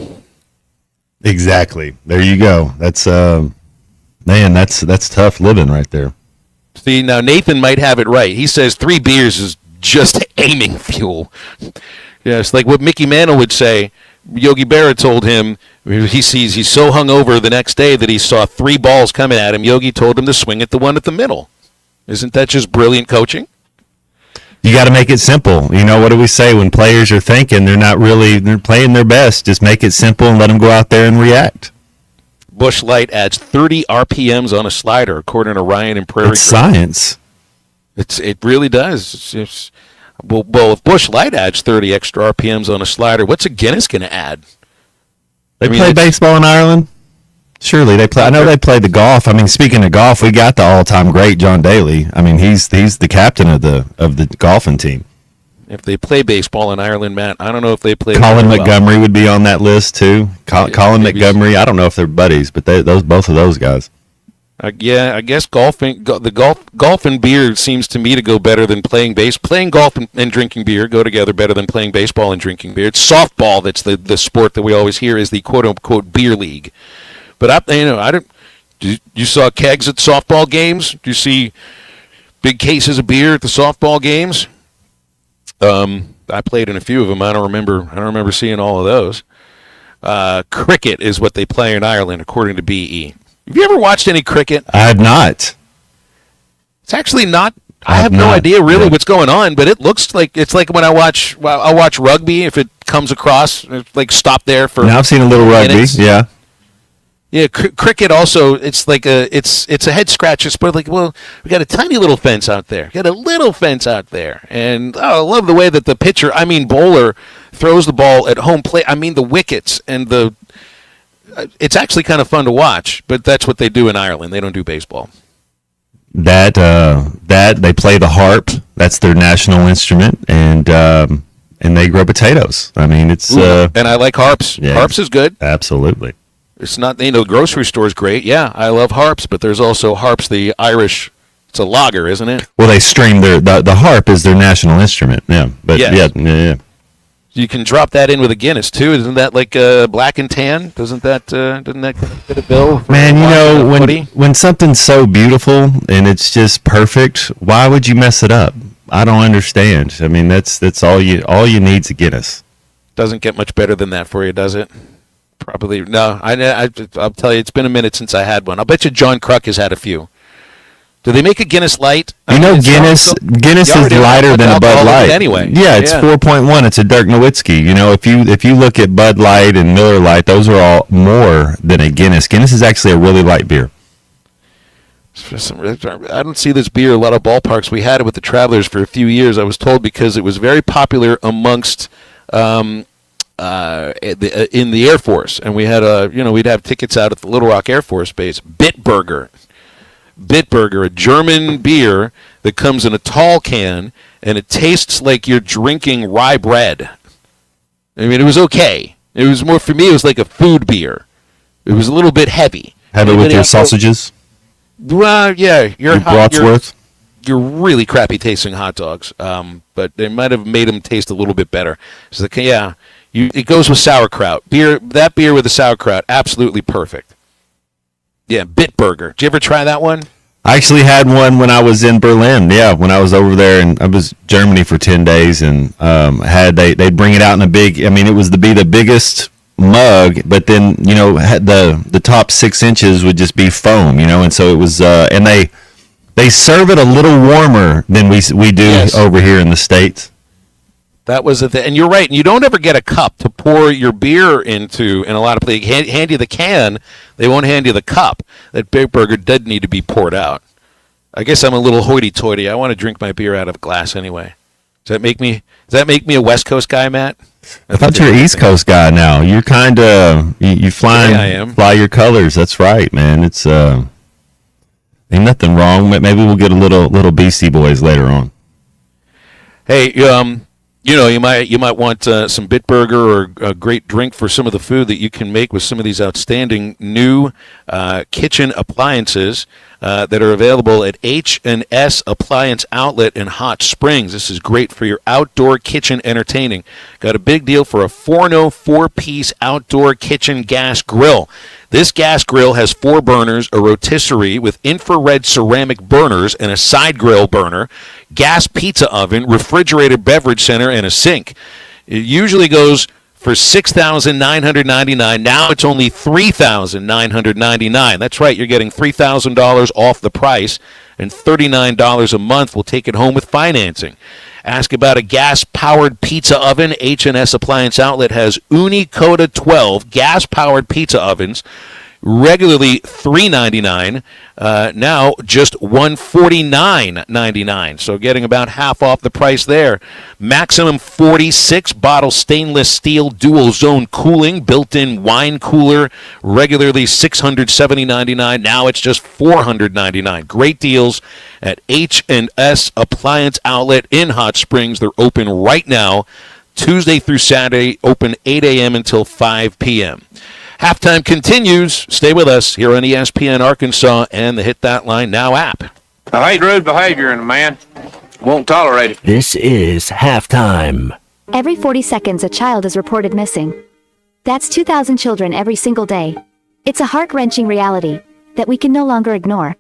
Exactly. There you go. That's man, that's tough living right there. See, now Nathan might have it right. He says 3 beers is just aiming fuel. Yes, like what Mickey Mantle would say. Yogi Berra told him he's so hungover the next day that he saw 3 balls coming at him. Yogi told him to swing at the one at the middle. Isn't that just brilliant coaching? You got to make it simple. You know, what do we say when players are thinking they're playing their best? Just make it simple and let them go out there and react. Busch Light adds 30 RPMs on a slider, according to Ryan and Prairie. It's science. It really does. Well, if Busch Light adds 30 extra RPMs on a slider, what's a Guinness going to add? They play baseball in Ireland? Surely they play. I know they play the golf. I mean, speaking of golf, we got the all-time great John Daly. I mean, he's the captain of the golfing team. If they play baseball in Ireland, Matt, I don't know if they play. Colin Montgomery would be on that list too. Colin Montgomery. I don't know if they're buddies, but both of those guys. Yeah, I guess golf and beer seems to me to go better than playing golf and drinking beer go together better than playing baseball and drinking beer. It's softball that's the sport that we always hear is the quote unquote beer league. But I don't. You saw kegs at softball games? Do you see big cases of beer at the softball games? I played in a few of them. I don't remember seeing all of those. Cricket is what they play in Ireland, according to BE. Have you ever watched any cricket? I have not. It's actually not. I have no idea really what's going on, but it looks like it's like when I watch rugby. If it comes across, like stop there for. Now I've seen a little rugby. Minutes. Yeah. Yeah, cricket also. It's like it's a head scratcher. But like, well, we got a tiny little fence out there. We got a little fence out there, and I love the way that the pitcher, bowler, throws the ball at home plate. The wickets and the. It's actually kind of fun to watch, but that's what they do in Ireland. They don't do baseball. That they play the harp. That's their national instrument, and they grow potatoes. I mean, it's and I like harps. Yeah, harps is good. Absolutely. It's not, the grocery store is great. Yeah, I love harps, but there's also harps, the Irish. It's a lager, isn't it? Well, they stream the harp is their national instrument. Yeah, but yeah. You can drop that in with a Guinness too. Isn't that like black and tan? Doesn't that fit a bill? Man, when something's so beautiful and it's just perfect, why would you mess it up? I don't understand. I mean, that's all you need is a Guinness. Doesn't get much better than that for you, does it? Probably no. I'll tell you, it's been a minute since I had one. I'll bet you John Kruk has had a few. Do they make a Guinness Light? Guinness is lighter than a Bud Light. Anyway. Yeah, it's 4.1. It's a Dirk Nowitzki. If you look at Bud Light and Miller Lite, those are all more than a Guinness. Guinness is actually a really light beer. I don't see this beer a lot of ballparks. We had it with the Travelers for a few years, I was told, because it was very popular amongst in the Air Force, and we had we'd have tickets out at the Little Rock Air Force Base. Bitburger, a German beer that comes in a tall can, and it tastes like you're drinking rye bread. I mean, it was okay. It was more, for me, it was like a food beer. It was a little bit heavy. Have it with your sausages? Well, yeah. Your Brotsworth? You're really crappy tasting hot dogs, but they might have made them taste a little bit better. So, it goes with sauerkraut. That beer with the sauerkraut, absolutely perfect. Yeah, Bitburger. Did you ever try that one? I actually had one when I was in Berlin. Yeah, when I was over there, and I was Germany for 10 days, and they'd bring it out in a big. I mean, it was be the biggest mug, but then the top 6 inches would just be foam, and so it was. And they serve it a little warmer than we do over here in the States. That was and you're right. And you don't ever get a cup to pour your beer into. In a lot of places, hand you the can, they won't hand you the cup. That Bitburger did need to be poured out. I guess I'm a little hoity-toity. I want to drink my beer out of glass anyway. Does that make me a West Coast guy, Matt? I thought you're an East Coast guy now. You're kind of you fly your colors. That's right, man. It's ain't nothing wrong. Maybe we'll get a little Beastie Boys later on. Hey, you might want some Bitburger or a great drink for some of the food that you can make with some of these outstanding new kitchen appliances that are available at H&S Appliance Outlet in Hot Springs. This is great for your outdoor kitchen entertaining. Got a big deal for a Forno 4-piece outdoor kitchen gas grill. This gas grill has 4 burners, a rotisserie with infrared ceramic burners and a side grill burner, gas pizza oven, refrigerated beverage center, and a sink. It usually goes for $6,999. Now it's only $3,999. That's right, you're getting $3,000 off the price, and $39 a month will take it home with financing. Ask about a gas-powered pizza oven. H&S Appliance Outlet has Unicoda 12 gas-powered pizza ovens, regularly $399, now just $149.99. So getting about half off the price there. Maximum 46-bottle stainless steel dual zone cooling, built-in wine cooler, regularly $670.99. Now it's just $499. Great deals at H&S Appliance Outlet in Hot Springs. They're open right now, Tuesday through Saturday, open 8 a.m. until 5 p.m. Halftime continues. Stay with us here on ESPN Arkansas and the Hit That Line Now app. I hate rude behavior in a man. Won't tolerate it. This is halftime. Every 40 seconds, a child is reported missing. That's 2,000 children every single day. It's a heart-wrenching reality that we can no longer ignore.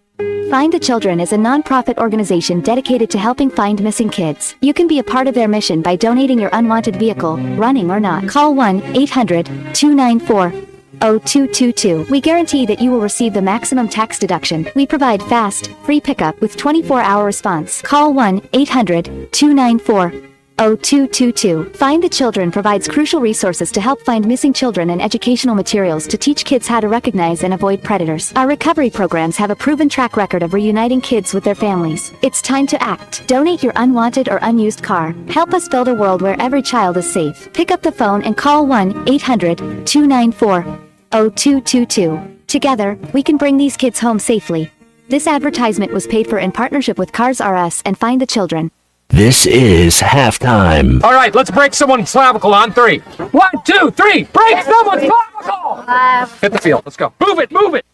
Find the Children is a non-profit organization dedicated to helping find missing kids. You can be a part of their mission by donating your unwanted vehicle, running or not. Call 1-800-294-0222. We guarantee that you will receive the maximum tax deduction. We provide fast, free pickup with 24-hour response. Call 1-800-294-0222. Find the Children provides crucial resources to help find missing children and educational materials to teach kids how to recognize and avoid predators. Our recovery programs have a proven track record of reuniting kids with their families. It's time to act. Donate your unwanted or unused car. Help us build a world where every child is safe. Pick up the phone and call 1-800-294-0222. Together, we can bring these kids home safely. This advertisement was paid for in partnership with Cars R Us and Find the Children. This is halftime. All right, let's break someone's clavicle on 3. 1, 2, 3. Break someone's clavicle! Hit the field. Let's go. Move it, move it.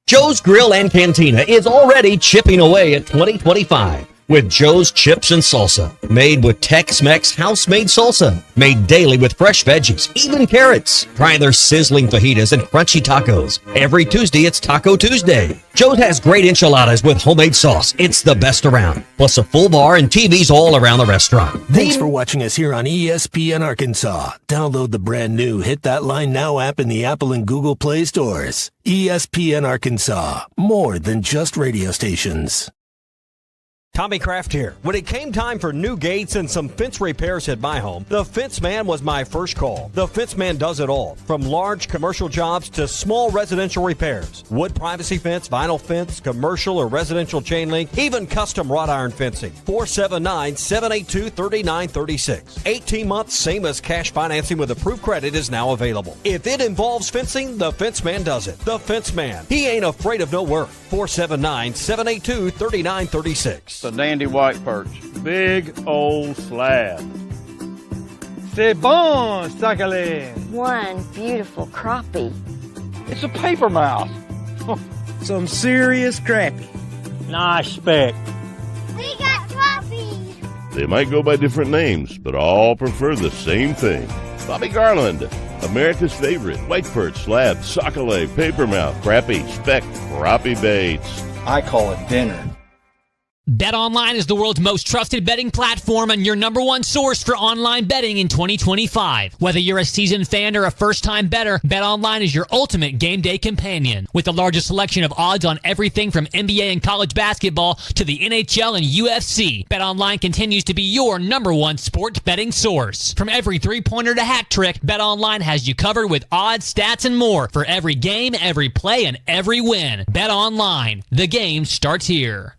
Joe's Grill and Cantina is already chipping away at 2025 with Joe's Chips and Salsa. Made with Tex-Mex house-made salsa. Made daily with fresh veggies, even carrots. Try their sizzling fajitas and crunchy tacos. Every Tuesday, it's Taco Tuesday. Joe's has great enchiladas with homemade sauce. It's the best around. Plus a full bar and TVs all around the restaurant. Thanks for watching us here on ESPN Arkansas. Download the brand new Hit That Line Now app in the Apple and Google Play stores. ESPN Arkansas, more than just radio stations. Tommy Kraft here. When it came time for new gates and some fence repairs at my home, the Fence Man was my first call. The Fence Man does it all, from large commercial jobs to small residential repairs. Wood privacy fence, vinyl fence, commercial or residential chain link, even custom wrought iron fencing. 479-782-3936. 18 months, same as cash financing with approved credit is now available. If it involves fencing, the Fence Man does it. The Fence Man. He ain't afraid of no work. 479-782-3936. The dandy white perch. Big old slab. C'est bon, sacalé. One beautiful crappie. It's a paper mouse. Some serious crappie. Nice speck. We got crappies. They might go by different names, but all prefer the same thing. Bobby Garland, America's favorite. White perch, slab, sockeye, papermouth, crappie, speck, crappie baits. I call it dinner. BetOnline is the world's most trusted betting platform and your number one source for online betting in 2025. Whether you're a seasoned fan or a first-time bettor, BetOnline is your ultimate game day companion. With the largest selection of odds on everything from NBA and college basketball to the NHL and UFC, BetOnline continues to be your number one sports betting source. From every three-pointer to hat trick, BetOnline has you covered with odds, stats, and more for every game, every play, and every win. BetOnline. The game starts here.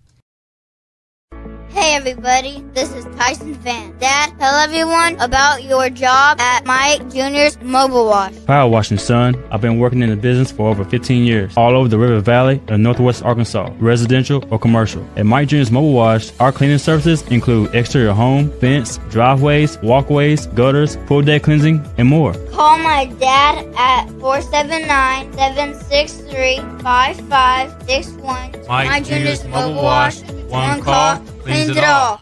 Hey everybody, this is Tyson Fan. Dad, tell everyone about your job at Mike Jr.'s Mobile Wash. Power washing, son. I've been working in the business for over 15 years, all over the River Valley and Northwest Arkansas, residential or commercial. At Mike Jr.'s Mobile Wash, our cleaning services include exterior home, fence, driveways, walkways, gutters, pool deck cleansing, and more. Call my dad at 479-763-5561. Mike Jr.'s Mobile Wash. One call, cleans it all.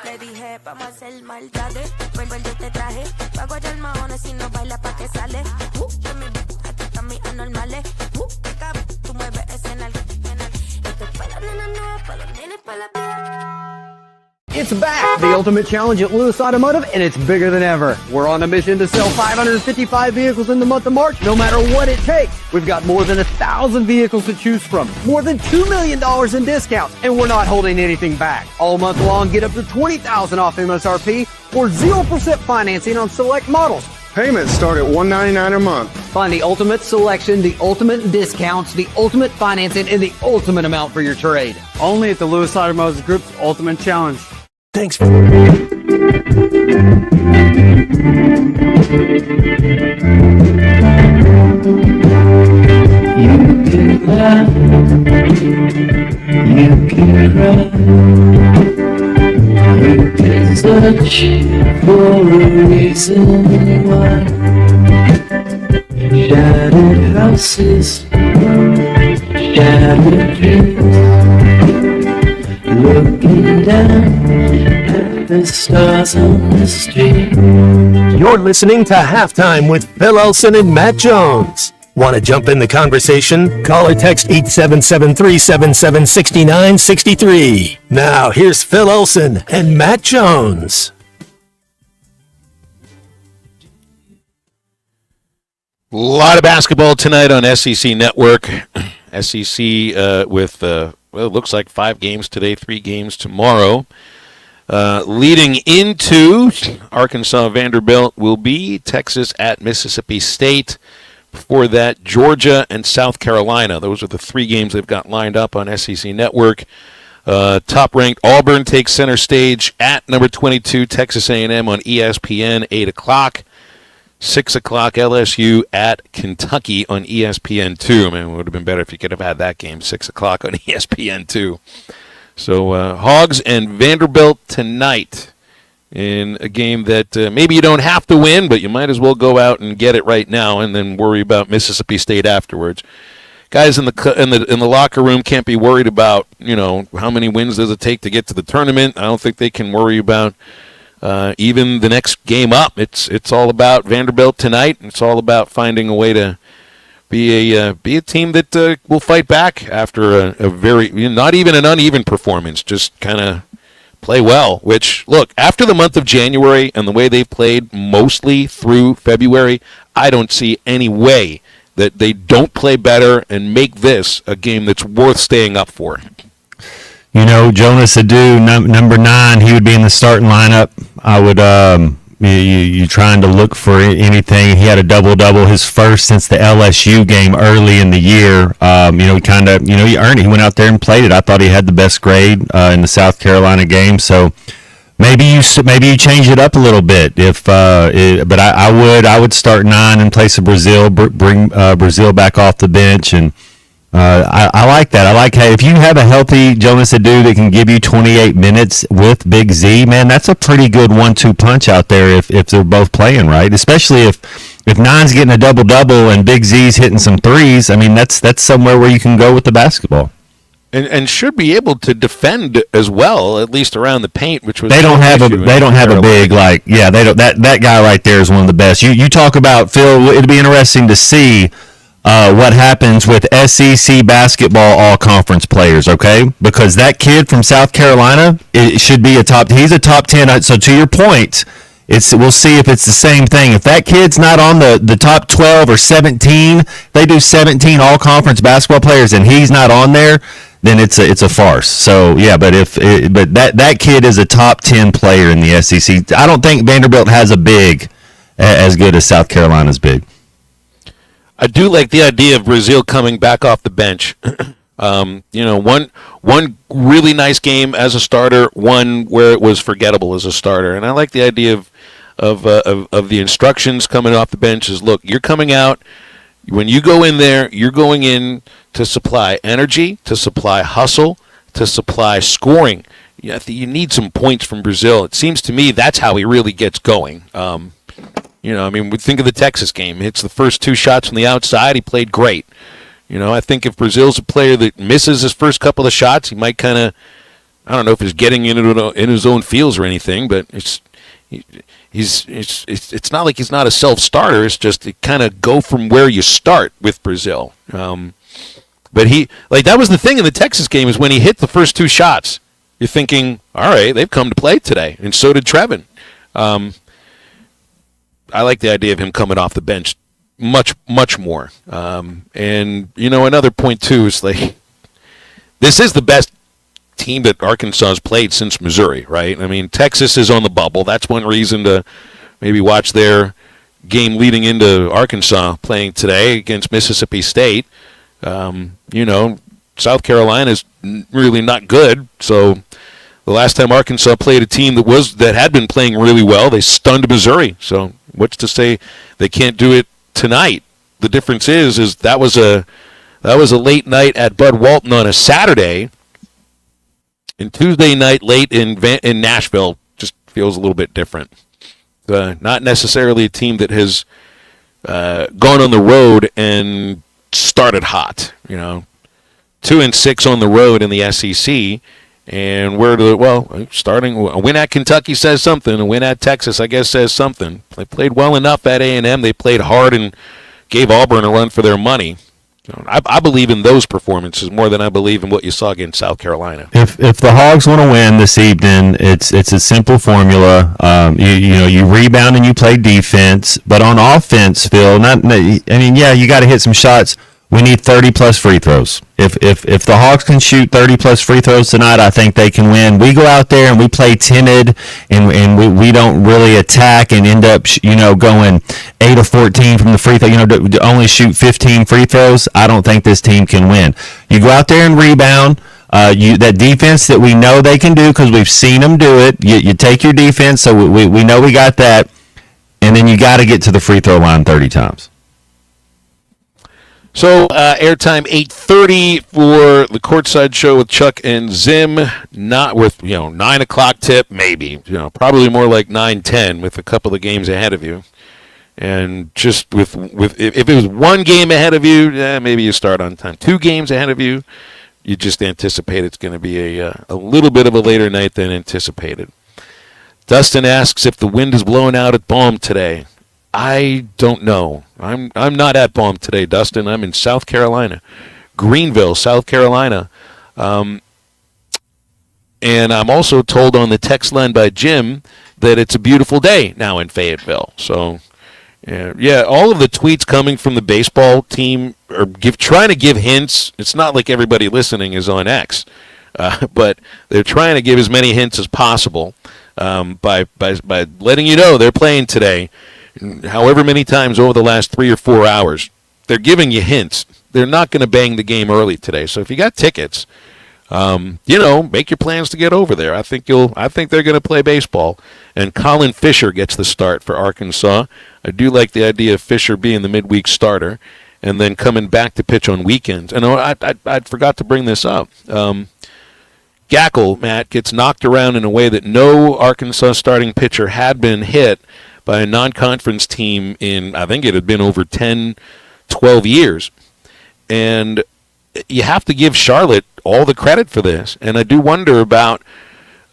Le dije, vamos a hacer maldades. Vuelvo yo te traje. Pago allá el mahones si no baila pa' que sale. Yo me vi, aquí están mis anormales. Tú mueves ese nalga. Esto es pa' las nenas nuevas, pa' los nenes, pa' la vida. It's back, the Ultimate Challenge at Lewis Automotive, and it's bigger than ever. We're on a mission to sell 555 vehicles in the month of March, no matter what it takes. We've got more than 1,000 vehicles to choose from, more than $2 million in discounts, and we're not holding anything back. All month long, get up to $20,000 off MSRP or 0% financing on select models. Payments start at $199 a month. Find the ultimate selection, the ultimate discounts, the ultimate financing, and the ultimate amount for your trade. Only at the Lewis Automotive Group's Ultimate Challenge. Thanks for You can laugh, you can cry, you can search for a reason why. Shattered houses, shattered dreams, looking down at the stars on the street. You're listening to Halftime with Phil Elson and Matt Jones. Want to jump in the conversation? Call or text 877-377-6963. Now, here's Phil Elson and Matt Jones. A lot of basketball tonight on SEC Network. SEC with, well, it looks like 5 games today, 3 games tomorrow. Leading into Arkansas Vanderbilt will be Texas at Mississippi State. Before that, Georgia and South Carolina. Those are the 3 games they've got lined up on SEC Network. Top-ranked Auburn takes center stage at number 22, Texas A&M on ESPN, 8 o'clock. 6 o'clock, LSU at Kentucky on ESPN2. Man, it would have been better if you could have had that game, 6 o'clock on ESPN2. So, Hogs and Vanderbilt tonight in a game that maybe you don't have to win, but you might as well go out and get it right now and then worry about Mississippi State afterwards. Guys in the locker room can't be worried about, how many wins does it take to get to the tournament. I don't think they can worry about even the next game up. It's all about Vanderbilt tonight. It's all about finding a way to be a team that will fight back after a very not even an uneven performance, just kind of play well. Which, look, after the month of January and the way they've played mostly through February, I don't see any way that they don't play better and make this a game that's worth staying up for. Jonas Adu, number 9, he would be in the starting lineup. I would, you trying to look for anything. He had a double-double, his first since the LSU game early in the year. He earned it. He went out there and played it. I thought he had the best grade in the South Carolina game. So maybe you change it up a little bit. But I would start 9 in place of Brazil, bring Brazil back off the bench, and I like that. I like how if you have a healthy Jonas Adu that can give you 28 minutes with Big Z, man, that's a pretty good 1-2 punch out there if they're both playing right. Especially if 9's getting a double-double and Big Z's hitting some threes. I mean, that's somewhere where you can go with the basketball. And should be able to defend as well, at least around the paint, which was they don't have a big that guy right there is one of the best. You talk about Phil. It'd be interesting to see what happens with SEC basketball all-conference players, okay? Because that kid from South Carolina, it should be he's a top 10. So to your point, we'll see if it's the same thing. If that kid's not on the top 12 or 17, they do 17 all-conference basketball players, and he's not on there, then it's a farce. So yeah, but that kid is a top 10 player in the SEC. I don't think Vanderbilt has a big as good as South Carolina's big. I do like the idea of Brazil coming back off the bench. One really nice game as a starter, one where it was forgettable as a starter, and I like the idea of the instructions coming off the bench. Is look, you're coming out. When you go in there, you're going in to supply energy, to supply hustle, to supply scoring. You need some points from Brazil. It seems to me that's how he really gets going. We think of the Texas game. He hits the first 2 shots from the outside. He played great. I think if Brazil's a player that misses his first couple of shots, he might kind of, I don't know if he's getting in his own feels or anything, but it's not like he's not a self-starter. It's just kind of go from where you start with Brazil. But that was the thing in the Texas game is when he hit the first 2 shots, you're thinking, all right, they've come to play today, and so did Trevin. I like the idea of him coming off the bench much, much more. Another point, too, is this is the best team that Arkansas has played since Missouri, right? I mean, Texas is on the bubble. That's one reason to maybe watch their game leading into Arkansas playing today against Mississippi State. South Carolina is really not good, so the last time Arkansas played a team that had been playing really well, they stunned Missouri. So what's to say they can't do it tonight? The difference is that was a late night at Bud Walton on a Saturday, and Tuesday night late in Nashville just feels a little bit different. Not necessarily a team that has gone on the road and started hot. 2-6 on the road in the SEC. And starting a win at Kentucky says something. A win at Texas, I guess, says something. They played well enough at A&M. They played hard and gave Auburn a run for their money. I believe in those performances more than I believe in what you saw against South Carolina. If the Hogs want to win this evening, it's a simple formula. You rebound and you play defense, but on offense, Phil, you got to hit some shots. We need 30-plus free throws. If the Hawks can shoot 30-plus free throws tonight, I think they can win. We go out there and we play timid, and we don't really attack and end up, going 8 or 14 from the free throw, to only shoot 15 free throws. I don't think this team can win. You go out there and rebound. That defense that we know they can do because we've seen them do it. You take your defense, so we know we got that, and then you got to get to the free throw line 30 times. So airtime 8:30 for the Courtside Show with Chuck and Zim. Not with 9 o'clock tip, maybe. Probably more like 9:10 with a couple of games ahead of you. And just with if it was one game ahead of you, maybe you start on time. 2 games ahead of you, you just anticipate it's going to be a little bit of a later night than anticipated. Dustin asks if the wind is blowing out at Baum today. I don't know. I'm not at Baum today, Dustin. I'm in South Carolina, Greenville, South Carolina. And I'm also told on the text line by Jim that it's a beautiful day now in Fayetteville. So, yeah, all of the tweets coming from the baseball team are trying to give hints. It's not like everybody listening is on X, but they're trying to give as many hints as possible by letting you know they're playing today. However many times over the last 3 or 4 hours, they're giving you hints. They're not going to bang the game early today. So if you got tickets, make your plans to get over there. I think they're going to play baseball. And Colin Fisher gets the start for Arkansas. I do like the idea of Fisher being the midweek starter and then coming back to pitch on weekends. And I forgot to bring this up. Gackle, Matt, gets knocked around in a way that no Arkansas starting pitcher had been hit by a non-conference team in, I think it had been over 10, 12 years. And you have to give Charlotte all the credit for this. And I do wonder about,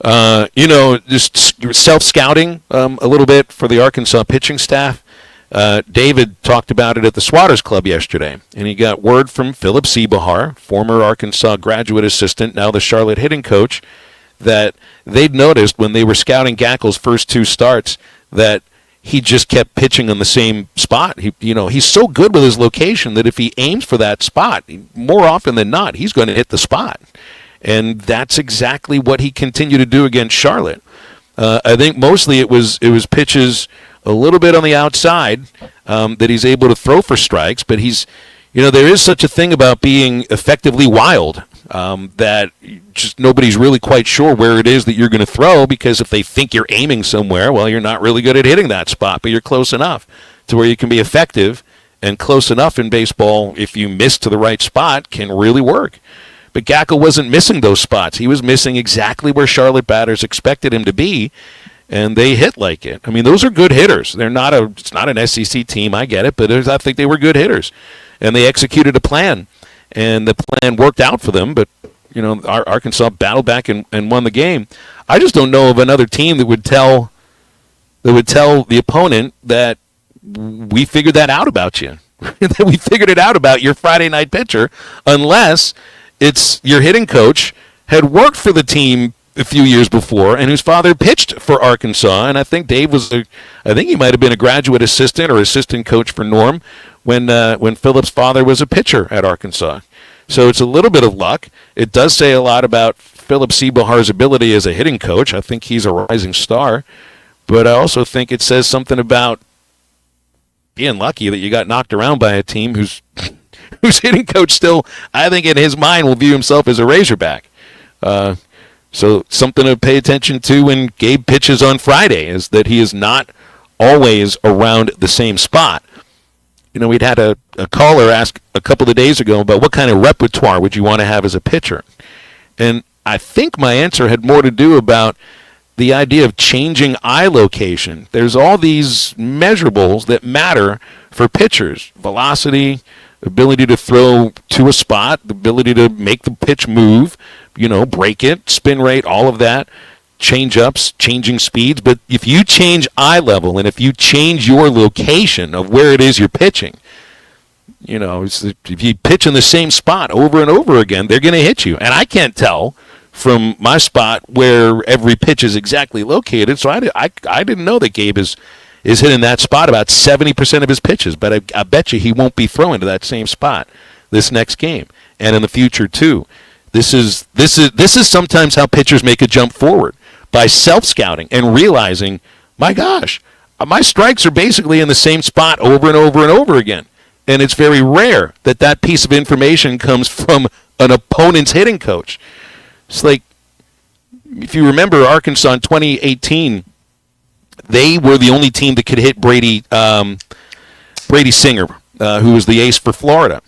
just self-scouting a little bit for the Arkansas pitching staff. David talked about it at the Swatters Club yesterday, and he got word from Philip Seebahar, former Arkansas graduate assistant, now the Charlotte hitting coach, that they'd noticed when they were scouting Gackle's first 2 starts that he just kept pitching on the same spot. He's so good with his location that if he aims for that spot, more often than not, he's going to hit the spot. And that's exactly what he continued to do against Charlotte. I think mostly it was pitches a little bit on the outside that he's able to throw for strikes, but there is such a thing about being effectively wild that just nobody's really quite sure where it is that you're going to throw, because if they think you're aiming somewhere, well, you're not really good at hitting that spot, but you're close enough to where you can be effective, and close enough in baseball, if you miss to the right spot, can really work. But Gackle wasn't missing those spots. He was missing exactly where Charlotte batters expected him to be, and they hit like it. I mean, those are good hitters. It's not an SEC team, I get it, but I think they were good hitters. And they executed a plan, and the plan worked out for them, but Arkansas battled back and won the game. I just don't know of another team that would tell the opponent that we figured that out about you, that we figured it out about your Friday night pitcher, unless it's your hitting coach had worked for the team a few years before and whose father pitched for Arkansas. And I think Dave he might have been a graduate assistant or assistant coach for Norm when Philip's father was a pitcher at Arkansas. So it's a little bit of luck. It does say a lot about Philip Seebahar's ability as a hitting coach. I think he's a rising star. But I also think it says something about being lucky that you got knocked around by a team whose hitting coach still, I think in his mind, will view himself as a Razorback. So something to pay attention to when Gabe pitches on Friday is that he is not always around the same spot. We'd had a caller ask a couple of days ago about what kind of repertoire would you want to have as a pitcher. And I think my answer had more to do about the idea of changing eye location. There's all these measurables that matter for pitchers. Velocity, ability to throw to a spot, the ability to make the pitch move, break it, spin rate, all of that, change-ups, changing speeds. But if you change eye level and if you change your location of where it is you're pitching, if you pitch in the same spot over and over again, they're going to hit you. And I can't tell from my spot where every pitch is exactly located, so I didn't know that Gabe is hitting that spot about 70% of his pitches, but I bet you he won't be throwing to that same spot this next game and in the future too. This is sometimes how pitchers make a jump forward, by self-scouting and realizing, my gosh, my strikes are basically in the same spot over and over and over again. And it's very rare that piece of information comes from an opponent's hitting coach. It's like, if you remember Arkansas in 2018, they were the only team that could hit Brady Singer, who was the ace for Florida.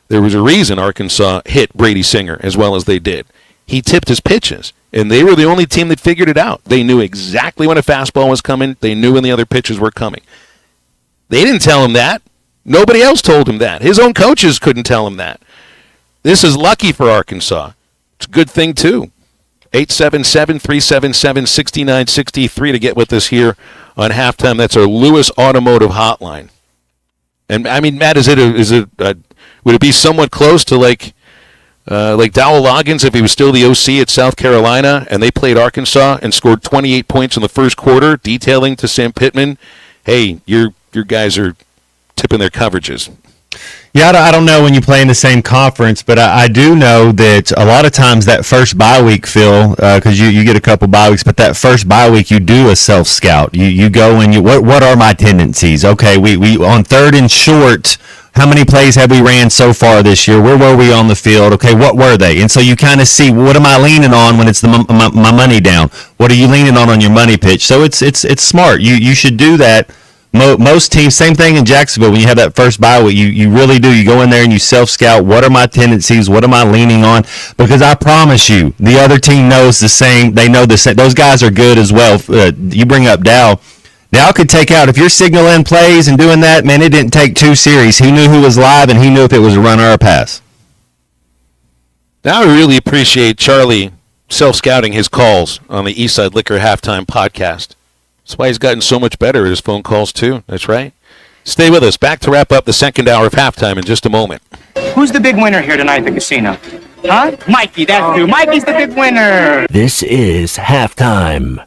There was a reason Arkansas hit Brady Singer as well as they did. He tipped his pitches, and they were the only team that figured it out. They knew exactly when a fastball was coming. They knew when the other pitches were coming. They didn't tell him that. Nobody else told him that. His own coaches couldn't tell him that. This is lucky for Arkansas. It's a good thing, too. 877-377-6963 to get with us here on halftime. That's our Lewis Automotive hotline. And I mean, Matt, would it be somewhat close to like Dowell Loggins if he was still the OC at South Carolina and they played Arkansas and scored 28 points in the first quarter, detailing to Sam Pittman, hey, your guys are tipping their coverages? Yeah, I don't know when you play in the same conference, but I do know that a lot of times that first bye week, Phil, because you get a couple bye weeks, but that first bye week you do a self-scout. You go and what are my tendencies? Okay, we on third and short, how many plays have we ran so far this year? Where were we on the field? Okay, what were they? And so you kind of see, what am I leaning on when it's my money down? What are you leaning on your money pitch? So it's smart. You should do that. Most teams, same thing in Jacksonville. When you have that first bye week, you really do. You go in there and you self-scout. What are my tendencies? What am I leaning on? Because I promise you, the other team knows the same. They know the same. Those guys are good as well. You bring up Dow. Dow could take out, if you're signaling plays and doing that, man, it didn't take 2 series. He knew who was live, and he knew if it was a run or a pass. Now I really appreciate Charlie self-scouting his calls on the Eastside Liquor Halftime podcast. That's why he's gotten so much better at his phone calls, too. That's right. Stay with us. Back to wrap up the second hour of halftime in just a moment. Who's the big winner here tonight at the casino? Huh? Mikey, that's who. Mikey's the big winner. This is halftime.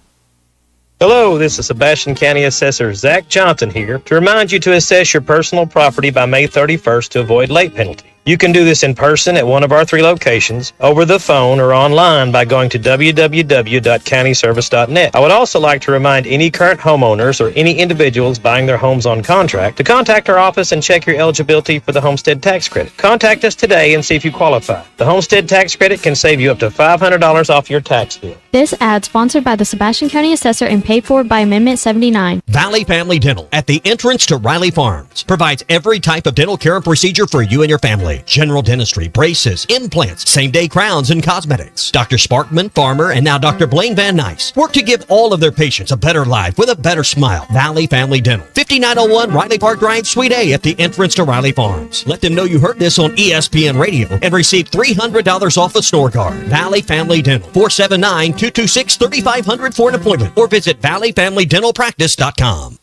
Hello, this is Sebastian County Assessor Zach Johnson here to remind you to assess your personal property by May 31st to avoid late penalty. You can do this in person at one of our 3 locations, over the phone, or online by going to www.countyservice.net. I would also like to remind any current homeowners or any individuals buying their homes on contract to contact our office and check your eligibility for the homestead tax credit. Contact us today and see if you qualify. The homestead tax credit can save you up to $500 off your tax bill. This ad sponsored by the Sebastian County Assessor and paid for by Amendment 79. Valley Family Dental at the entrance to Riley Farms provides every type of dental care and procedure for you and your family. General dentistry, braces, implants, same-day crowns, and cosmetics. Dr. Sparkman, Farmer, and now Dr. Blaine Van Nice work to give all of their patients a better life with a better smile. Valley Family Dental, 5901 Riley Park Drive, Suite A at the entrance to Riley Farms. Let them know you heard this on ESPN Radio and receive $300 off a store card. Valley Family Dental, 479-226-3500 for an appointment or visit valleyfamilydentalpractice.com.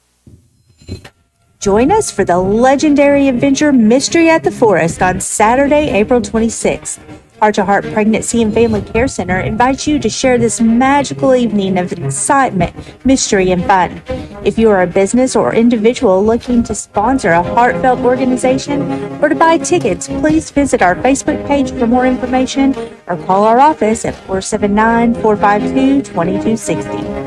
Join us for the legendary adventure Mystery at the Forest on Saturday, April 26th. Heart to Heart Pregnancy and Family Care Center invites you to share this magical evening of excitement, mystery, and fun. If you are a business or individual looking to sponsor a heartfelt organization or to buy tickets, please visit our Facebook page for more information or call our office at 479-452-2260.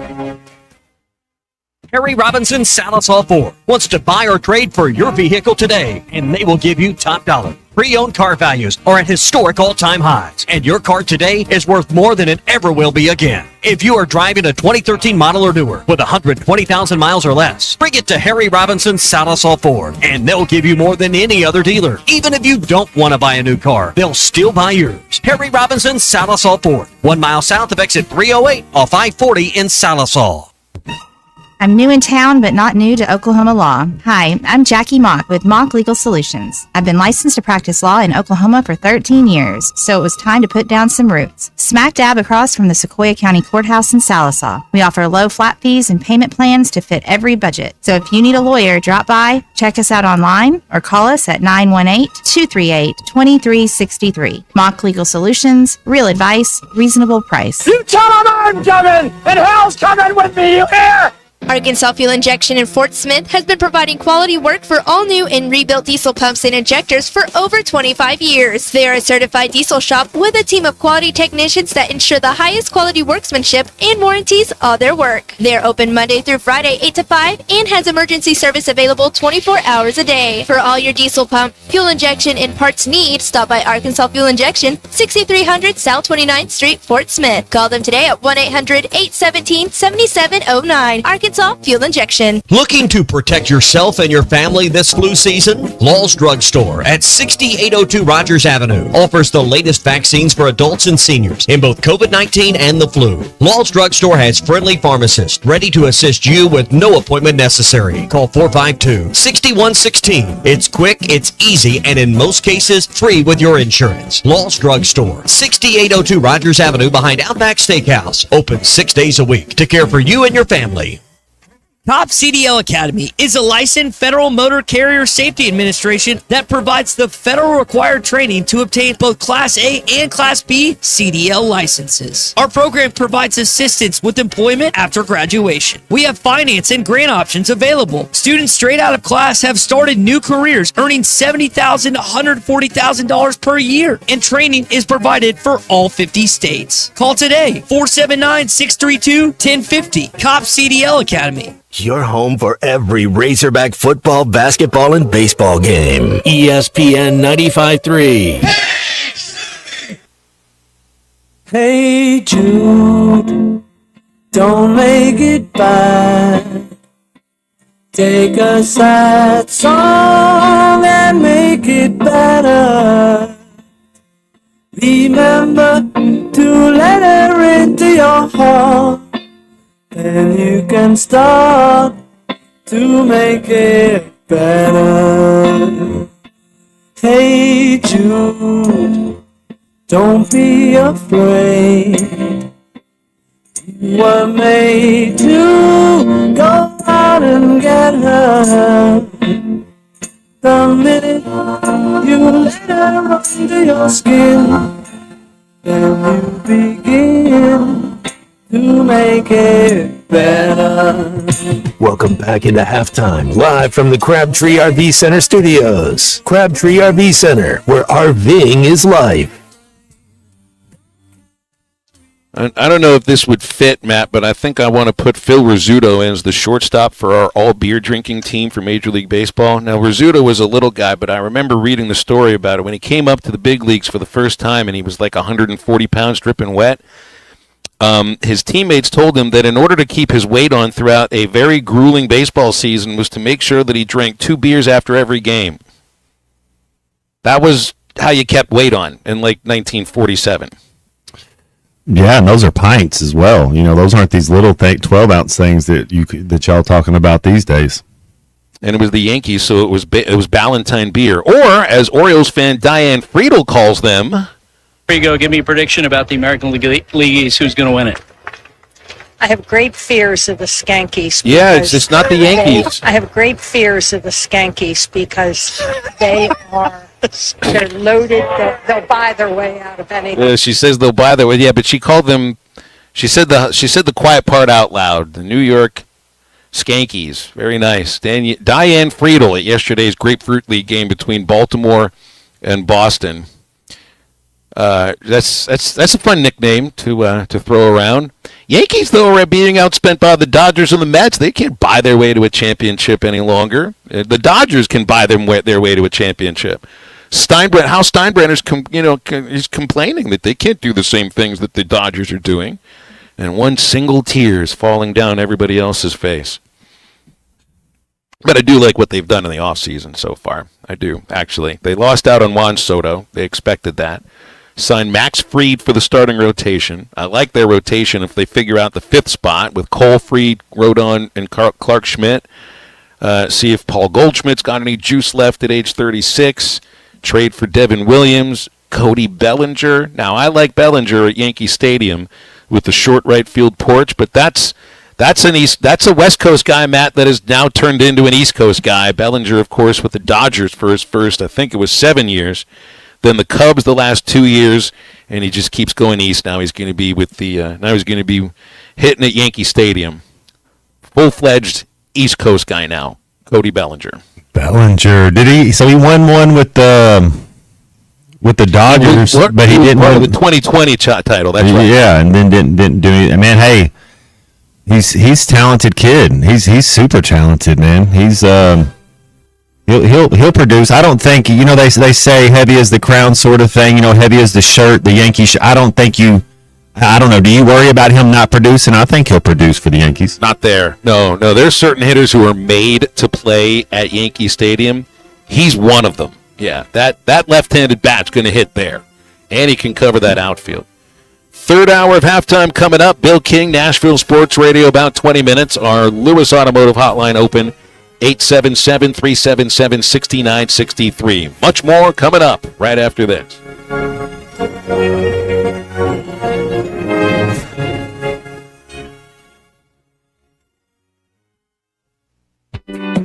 Harry Robinson Salisal Ford wants to buy or trade for your vehicle today, and they will give you top dollar. Pre-owned car values are at historic all-time highs, and your car today is worth more than it ever will be again. If you are driving a 2013 model or newer with 120,000 miles or less, bring it to Harry Robinson Salisal Ford, and they'll give you more than any other dealer. Even if you don't want to buy a new car, they'll still buy yours. Harry Robinson Salisal Ford, 1 mile south of exit 308 off I-40 in Salisal. I'm new in town, but not new to Oklahoma law. Hi, I'm Jackie Mock with Mock Legal Solutions. I've been licensed to practice law in Oklahoma for 13 years, so it was time to put down some roots. Smack dab across from the Sequoia County Courthouse in Salisaw. We offer low flat fees and payment plans to fit every budget. So if you need a lawyer, drop by, check us out online, or call us at 918-238-2363. Mock Legal Solutions, real advice, reasonable price. You tell them I'm coming, and hell's coming with me, you hear? Arkansas Fuel Injection in Fort Smith has been providing quality work for all new and rebuilt diesel pumps and injectors for over 25 years. They are a certified diesel shop with a team of quality technicians that ensure the highest quality workmanship and warranties all their work. They're open Monday through Friday 8 to 5 and has emergency service available 24 hours a day. For all your diesel pump, fuel injection, and parts needs, stop by Arkansas Fuel Injection, 6300 South 29th Street, Fort Smith. Call them today at 1-800-817-7709. Arkansas Arkansas Fuel Injection. Looking to protect yourself and your family this flu season? Law's Drug Store at 6802 Rogers Avenue offers the latest vaccines for adults and seniors in both COVID-19 and the flu. Law's Drug Store has friendly pharmacists ready to assist you with no appointment necessary. Call 452-6116. It's quick, it's easy, and in most cases, free with your insurance. Law's Drug Store, 6802 Rogers Avenue behind Outback Steakhouse. Open 6 days a week to care for you and your family. Top CDL Academy is a licensed Federal Motor Carrier Safety Administration that provides the federal required training to obtain both Class A and Class B CDL licenses. Our program provides assistance with employment after graduation. We have finance and grant options available. Students straight out of class have started new careers earning $70,000 to $140,000 per year, and training is provided for all 50 states. Call today, 479-632-1050. COP CDL Academy. Your home for every Razorback football, basketball, and baseball game. ESPN 95.3. Hey Jude, don't make it bad. Take a sad song and make it better. Remember to let her into your heart. Then you can start to make it better. Hey Jude, don't be afraid. You were made to go out and get her. The minute you let her under your skin, then you begin to make it better. Welcome back into halftime, live from the Crabtree RV Center studios. Crabtree RV Center, where RVing is life. I don't know if this would fit, Matt, but I think I want to put Phil Rizzuto in as the shortstop for our all-beer drinking team for Major League Baseball. Now, Rizzuto was a little guy, but I remember reading the story about it when he came up to the big leagues for the first time, and he was like 140 pounds dripping wet. His teammates told him that in order to keep his weight on throughout a very grueling baseball season was to make sure that he drank 2 beers after every game. That was how you kept weight on in like 1947. Yeah, and those are pints as well. You know, those aren't these little 12-ounce things that y'all talking about these days. And it was the Yankees, so it was Ballantine beer, or as Orioles fan Diane Friedel calls them. Here you go. Give me a prediction about the American League East. Who's going to win it? I have great fears of the Skankies. Yeah, it's not the Yankees. I have great fears of the Skankies because they're loaded. They'll buy their way out of anything. She says they'll buy their way. Yeah, but she called them. She said the quiet part out loud. The New York Skankies. Very nice. Diane Friedel at yesterday's Grapefruit League game between Baltimore and Boston. That's a fun nickname to throw around. Yankees, though, are being outspent by the Dodgers and the Mets. They can't buy their way to a championship any longer. The Dodgers can buy their way to a championship. Steinbrenner is complaining that they can't do the same things that the Dodgers are doing, and one single tear is falling down everybody else's face. But I do like what they've done in the offseason so far. I do, actually. They lost out on Juan Soto. They expected that. Signed Max Fried for the starting rotation. I like their rotation if they figure out the 5th spot with Cole, Fried, Rodon, and Clark Schmidt. See if Paul Goldschmidt's got any juice left at age 36. Trade for Devin Williams, Cody Bellinger. Now, I like Bellinger at Yankee Stadium with the short right field porch, but that's a West Coast guy, Matt, that has now turned into an East Coast guy. Bellinger, of course, with the Dodgers for his first, I think it was 7 years. Then the Cubs the last 2 years, and he just keeps going east. Now he's going to be hitting at Yankee Stadium. Full-fledged East Coast guy now, Cody Bellinger. Bellinger, did he? So he won one with the Dodgers, but he didn't win the 2020 title. That's right. Yeah, and then didn't do anything. Man, hey, he's talented kid. He's super talented, man. He's He'll produce. I don't think, they say heavy as the crown sort of thing, heavy as the shirt, the Yankee shirt. I don't think you I don't know. Do you worry about him not producing? I think he'll produce for the Yankees. Not there. No. There's certain hitters who are made to play at Yankee Stadium. He's one of them. Yeah, that left-handed bat's going to hit there, and he can cover that outfield. Third hour of halftime coming up. Bill King, Nashville Sports Radio, about 20 minutes. Our Lewis Automotive Hotline open, 877-377-6963. Much more coming up right after this.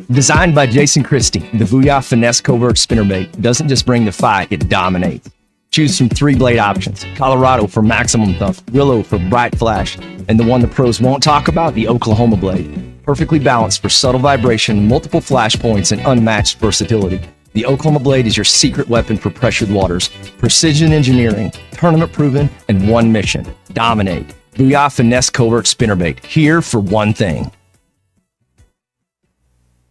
Designed by Jason Christie, the Booyah Finesse Covert Spinnerbait doesn't just bring the fight, it dominates. Choose from 3 blade options: Colorado for maximum thump, Willow for bright flash, and the one the pros won't talk about, the Oklahoma blade. Perfectly balanced for subtle vibration, multiple flash points, and unmatched versatility. The Oklahoma blade is your secret weapon for pressured waters. Precision engineering, tournament proven, and one mission: dominate. Booyah Finesse Covert Spinnerbait, here for one thing.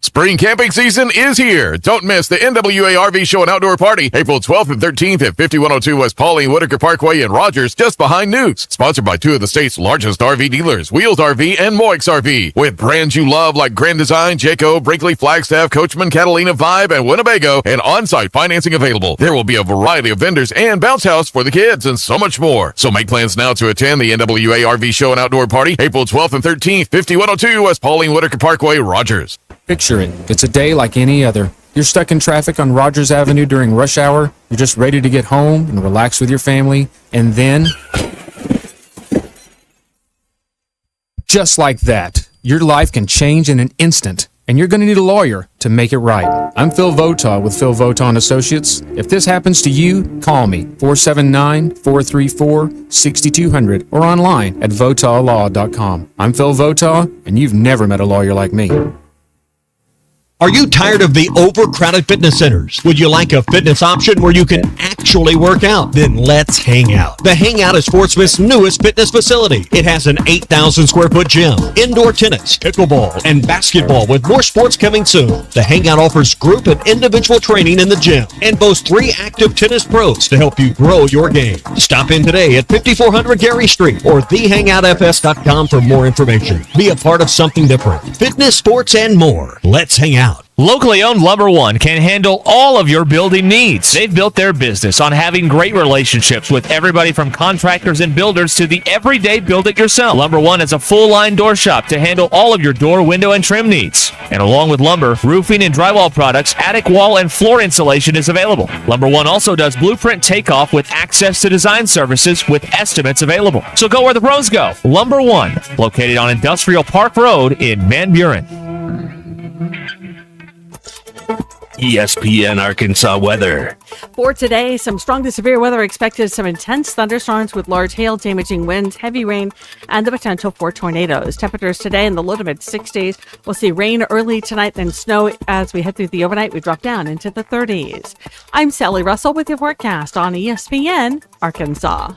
Spring camping season is here. Don't miss the NWA RV Show and Outdoor Party, April 12th and 13th at 5102 West Pauline Whitaker Parkway in Rogers, just behind Newt's. Sponsored by 2 of the state's largest RV dealers, Wheels RV and Moix RV. With brands you love like Grand Design, Jayco, Brinkley, Flagstaff, Coachman, Catalina, Vibe, and Winnebago, and on-site financing available. There will be a variety of vendors and bounce house for the kids and so much more. So make plans now to attend the NWA RV Show and Outdoor Party, April 12th and 13th, 5102 West Pauline Whitaker Parkway, Rogers. Picture it. It's a day like any other. You're stuck in traffic on Rogers Avenue during rush hour. You're just ready to get home and relax with your family. And then, just like that, your life can change in an instant. And you're going to need a lawyer to make it right. I'm Phil Votaw with Phil Votaw & Associates. If this happens to you, call me, 479-434-6200, or online at votawlaw.com. I'm Phil Votaw, and you've never met a lawyer like me. Are you tired of the overcrowded fitness centers? Would you like a fitness option where you can actually work out? Then let's hang out. The Hangout is Fort Smith's newest fitness facility. It has an 8,000 square foot gym, indoor tennis, pickleball, and basketball with more sports coming soon. The Hangout offers group and individual training in the gym and boasts 3 active tennis pros to help you grow your game. Stop in today at 5400 Gary Street or thehangoutfs.com for more information. Be a part of something different. Fitness, sports, and more. Let's hang out. Locally owned Lumber One can handle all of your building needs. They've built their business on having great relationships with everybody from contractors and builders to the everyday build-it-yourself. Lumber One is a full-line door shop to handle all of your door, window, and trim needs. And along with lumber, roofing and drywall products, attic wall and floor insulation is available. Lumber One also does blueprint takeoff with access to design services with estimates available. So go where the pros go. Lumber One, located on Industrial Park Road in Van Buren. ESPN Arkansas weather. For today, some strong to severe weather expected, some intense thunderstorms with large hail, damaging winds, heavy rain, and the potential for tornadoes. Temperatures today in the low to mid 60s. We'll see rain early tonight, then snow as we head through the overnight. We drop down into the 30s. I'm Sally Russell with your forecast on ESPN Arkansas.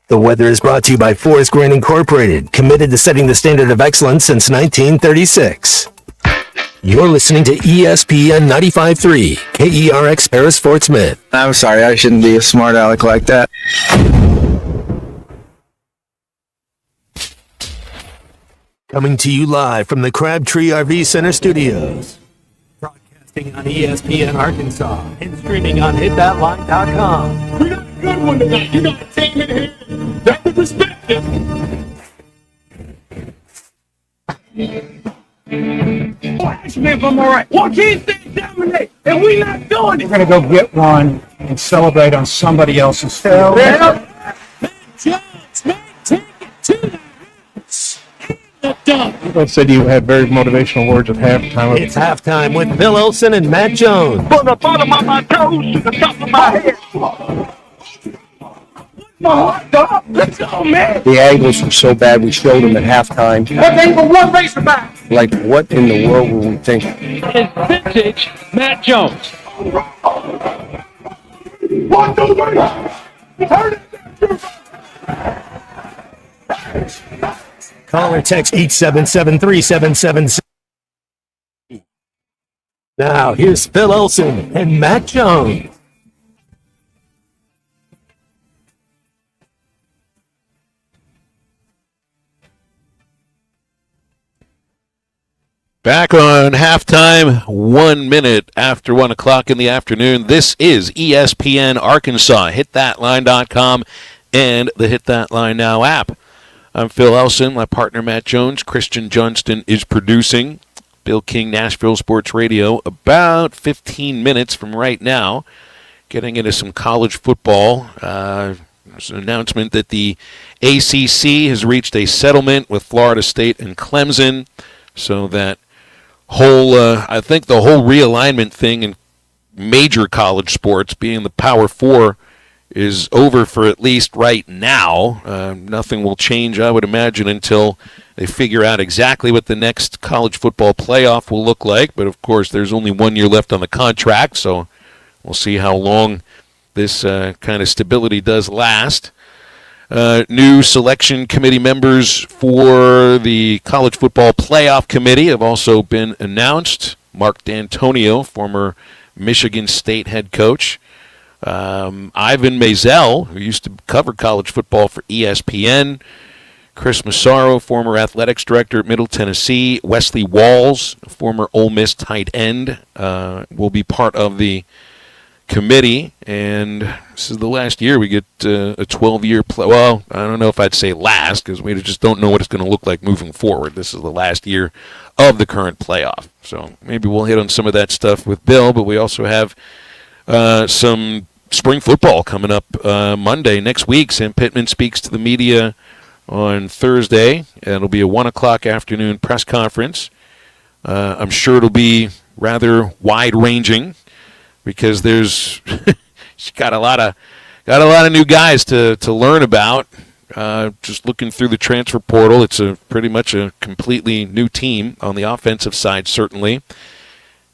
The weather is brought to you by Forest Grain Incorporated, committed to setting the standard of excellence since 1936. You're listening to ESPN 95.3, KERX Paris Fort Smith. I'm sorry, I shouldn't be a smart aleck like that. Coming to you live from the Crabtree RV Center studios. Broadcasting on ESPN Arkansas and streaming on hitthatline.com. We got a good one tonight. You got a team in here that would respect it. Ask me if I'm all right. Why can't they dominate? And we not doing it. We're going to go get one and celebrate on somebody else's field. Jones, man, take it to the house. I said you had very motivational words at halftime. It's halftime with Bill Olson and Matt Jones. From the bottom of my toes to the top of my head. My heart, dog. Let's go, man. The angles were so bad we showed them at halftime. What they were one racerback. Like, what in the world were we thinking? It's vintage Matt Jones. 1, 2, 3. Turn it. Call or text 877-3777. Now, here's Phil Olson and Matt Jones. Back on halftime, 1 minute after 1 o'clock in the afternoon. This is ESPN Arkansas. HitThatLine.com and the Hit That Line Now app. I'm Phil Elson, my partner Matt Jones. Christian Johnston is producing. Bill King, Nashville Sports Radio, about 15 minutes from right now. Getting into some college football. There's an announcement that the ACC has reached a settlement with Florida State and Clemson, so that I think the whole realignment thing in major college sports, being the Power Four, is over for at least right now. Nothing will change, I would imagine, until they figure out exactly what the next college football playoff will look like. But, of course, there's only 1 year left on the contract, so we'll see how long this kind of stability does last. New selection committee members for the College Football Playoff Committee have also been announced. Mark D'Antonio, former Michigan State head coach. Ivan Maisel, who used to cover college football for ESPN. Chris Massaro, former athletics director at Middle Tennessee. Wesley Walls, former Ole Miss tight end, will be part of the committee, and this is the last year we get a 12-year well, I don't know if I'd say last, because we just don't know what it's going to look like moving forward. This is the last year of the current playoff, so maybe we'll hit on some of that stuff with Bill, but we also have some spring football coming up Monday next week. Sam Pittman speaks to the media on Thursday, and it'll be a 1 o'clock afternoon press conference. I'm sure it'll be rather wide-ranging, because there's she's got a lot of new guys to learn about. Just looking through the transfer portal, it's pretty much a completely new team on the offensive side, certainly.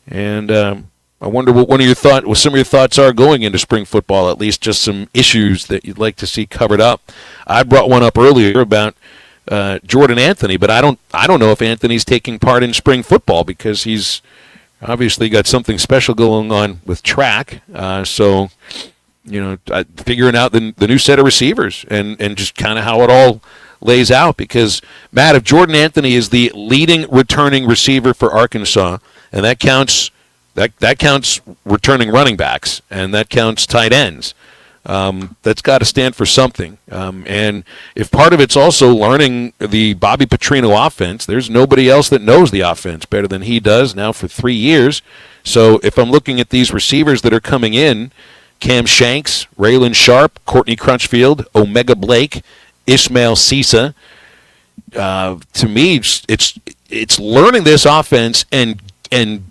And I wonder what some of your thoughts are going into spring football. At least just some issues that you'd like to see covered up. I brought one up earlier about Jordan Anthony, but I don't know if Anthony's taking part in spring football, because he's obviously got something special going on with track. So, figuring out the new set of receivers and just kind of how it all lays out. Because, Matt, if Jordan Anthony is the leading returning receiver for Arkansas, and that counts returning running backs, and that counts tight ends, that's got to stand for something. And if part of it's also learning the Bobby Petrino offense, there's nobody else that knows the offense better than he does now for 3 years. So if I'm looking at these receivers that are coming in, Cam Shanks, Raylan Sharp, Courtney Crutchfield, Omega Blake, Ishmael Cisa, to me, it's learning this offense and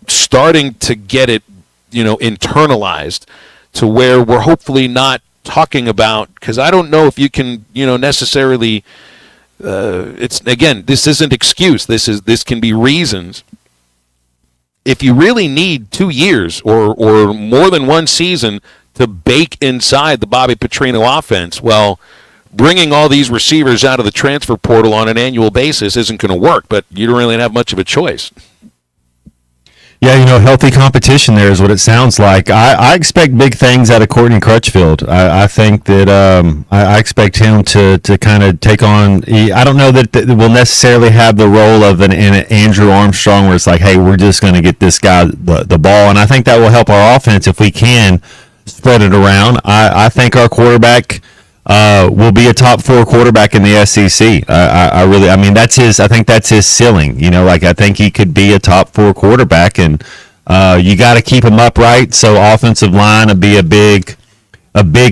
starting to get it, internalized, to where we're hopefully not talking about, because I don't know if you can, necessarily, this isn't excuse. This can be reasons. If you really need 2 years or more than one season to bake inside the Bobby Petrino offense, well, bringing all these receivers out of the transfer portal on an annual basis isn't going to work, but you don't really have much of a choice. Yeah, healthy competition there is what it sounds like. I expect big things out of Courtney Crutchfield. I think that I expect him to kind of take on. I don't know that we'll necessarily have the role of an Andrew Armstrong, where it's like, hey, we're just going to get this guy the ball, and I think that will help our offense if we can spread it around. I think our quarterback will be a top 4 quarterback in the SEC. I think that's his ceiling. I think he could be a top 4 quarterback, and you got to keep him upright. So offensive line will be a big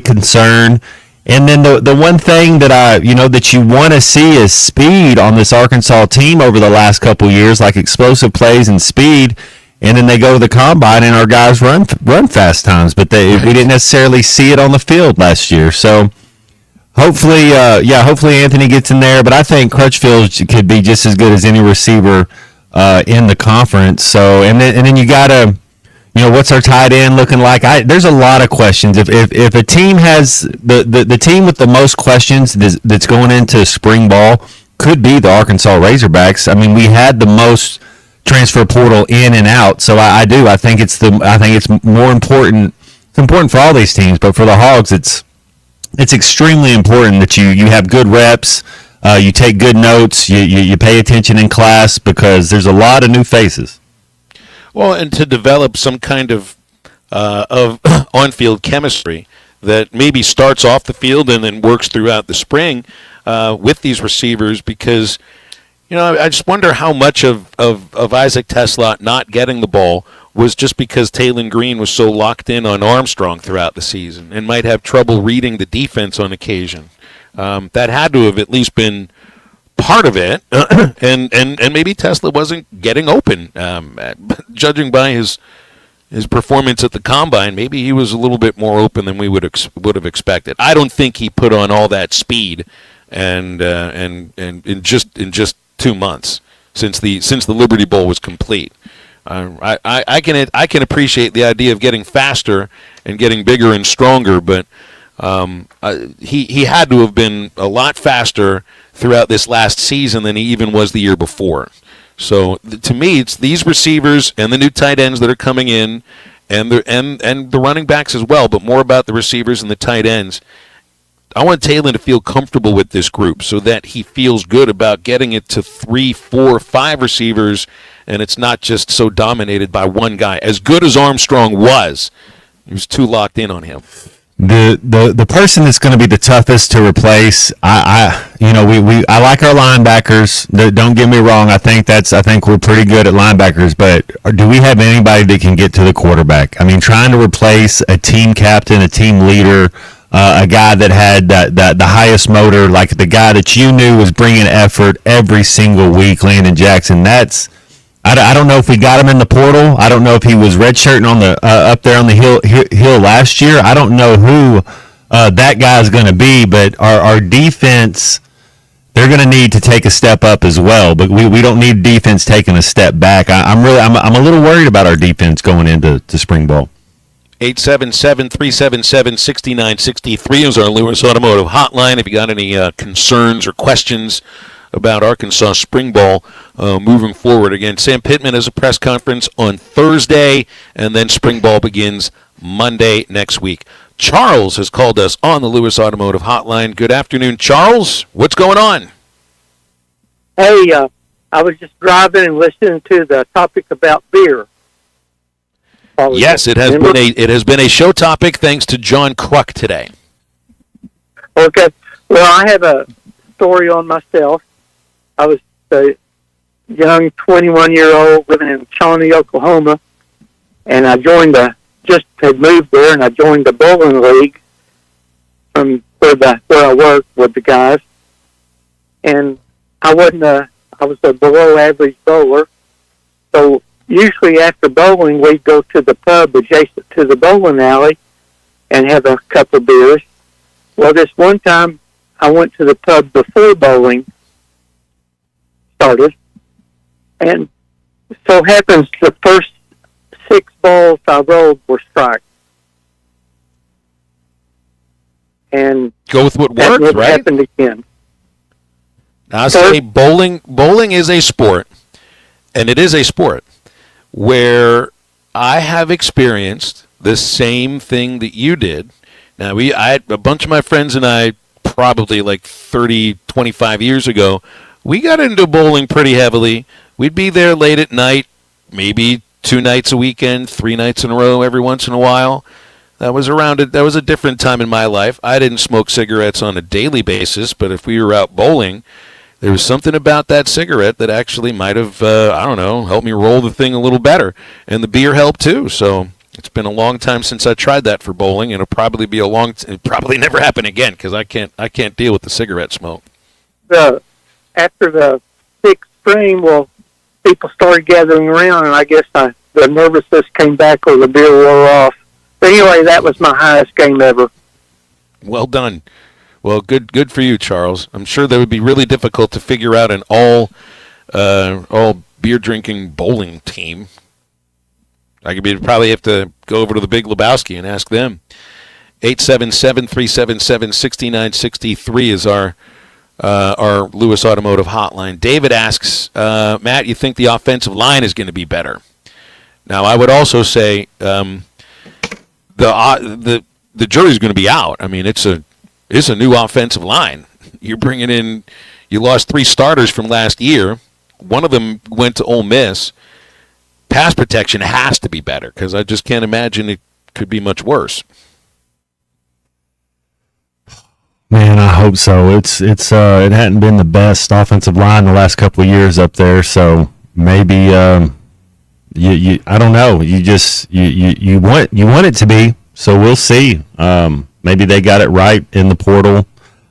concern. And then the one thing that that you want to see is speed on this Arkansas team over the last couple years, like explosive plays and speed. And then they go to the combine, and our guys run fast times, but we didn't necessarily see it on the field last year. So hopefully Anthony gets in there, but I think Crutchfield could be just as good as any receiver in the conference. So and then you gotta, what's our tight end looking like? There's a lot of questions. If a team has the team with the most questions that's going into spring ball could be the Arkansas Razorbacks. I mean, we had the most transfer portal in and out, so I think it's more important. It's important for all these teams, but for the Hogs, it's extremely important that you have good reps, you take good notes, you pay attention in class because there's a lot of new faces. Well, and to develop some kind of on-field chemistry that maybe starts off the field and then works throughout the spring with these receivers, because I just wonder how much of Isaac Teslot not getting the ball was just because Taylon Green was so locked in on Armstrong throughout the season and might have trouble reading the defense on occasion. That had to have at least been part of it, and maybe Tesla wasn't getting open. Judging by his performance at the combine, maybe he was a little bit more open than we would have expected. I don't think he put on all that speed, and in just 2 months since the Liberty Bowl was complete. I can appreciate the idea of getting faster and getting bigger and stronger, but he had to have been a lot faster throughout this last season than he even was the year before. So to me, it's these receivers and the new tight ends that are coming in, and the running backs as well, but more about the receivers and the tight ends. I want Taylor to feel comfortable with this group so that he feels good about getting it to 3, 4, 5 receivers, and it's not just so dominated by one guy. As good as Armstrong was, he was too locked in on him. The person that's going to be the toughest to replace, I like our linebackers. Don't get me wrong. I think we're pretty good at linebackers, but do we have anybody that can get to the quarterback? I mean, trying to replace a team captain, a team leader, a guy that had the highest motor, like the guy that you knew was bringing effort every single week, Landon Jackson. I don't know if we got him in the portal. I don't know if he was redshirting on the up there on the hill last year. I don't know who that guy is going to be, but our defense, they're going to need to take a step up as well. But we don't need defense taking a step back. I'm a little worried about our defense going into spring ball. 877-377-6963 is our Lewis Automotive hotline. If you got any concerns or questions about Arkansas spring ball moving forward. Again, Sam Pittman has a press conference on Thursday, and then spring ball begins Monday next week. Charles has called us on the Lewis Automotive hotline. Good afternoon, Charles. What's going on? Hey, I was just driving and listening to the topic about beer. Yes, it has been a show topic thanks to John Kruk today. Okay. Well, I have a story on myself. I was a young 21-year-old living in Shawnee, Oklahoma, and I just had moved there, and I joined the bowling league from where I worked with the guys. And I was a below average bowler, so usually after bowling, we'd go to the pub adjacent to the bowling alley and have a couple beers. Well, this one time, I went to the pub before bowling started, and so happens the first 6 balls I rolled were strikes. And go with what works, that right? Happened again. Now, I say bowling is a sport, and it is a sport where I have experienced the same thing that you did. Now, a bunch of my friends and I, probably like 30, 25 years ago, we got into bowling pretty heavily. We'd be there late at night, maybe 2 nights a weekend, 3 nights in a row every once in a while. That was a different time in my life. I didn't smoke cigarettes on a daily basis, but if we were out bowling, there was something about that cigarette that actually might have, helped me roll the thing a little better. And the beer helped too. So it's been a long time since I tried that for bowling, and it'll probably be it'll probably never happen again because I can't deal with the cigarette smoke. After the 6th frame, people started gathering around, and I guess the nervousness came back or the beer wore off. But anyway, that was my highest game ever. Well done. Well, good for you, Charles. I'm sure that would be really difficult to figure out an all beer drinking bowling team. Probably have to go over to the Big Lebowski and ask them. 877-377-6963 is our Lewis Automotive hotline. David asks, Matt, you think the offensive line is going to be better? Now, I would also say the jury's going to be out. I mean, it's a new offensive line. You're bringing in, You lost 3 starters from last year. One of them went to Ole Miss. Pass protection has to be better because I just can't imagine it could be much worse. Man, I hope so. It hadn't been the best offensive line the last couple of years up there, so maybe I don't know. You want it to be, so we'll see. Maybe they got it right in the portal.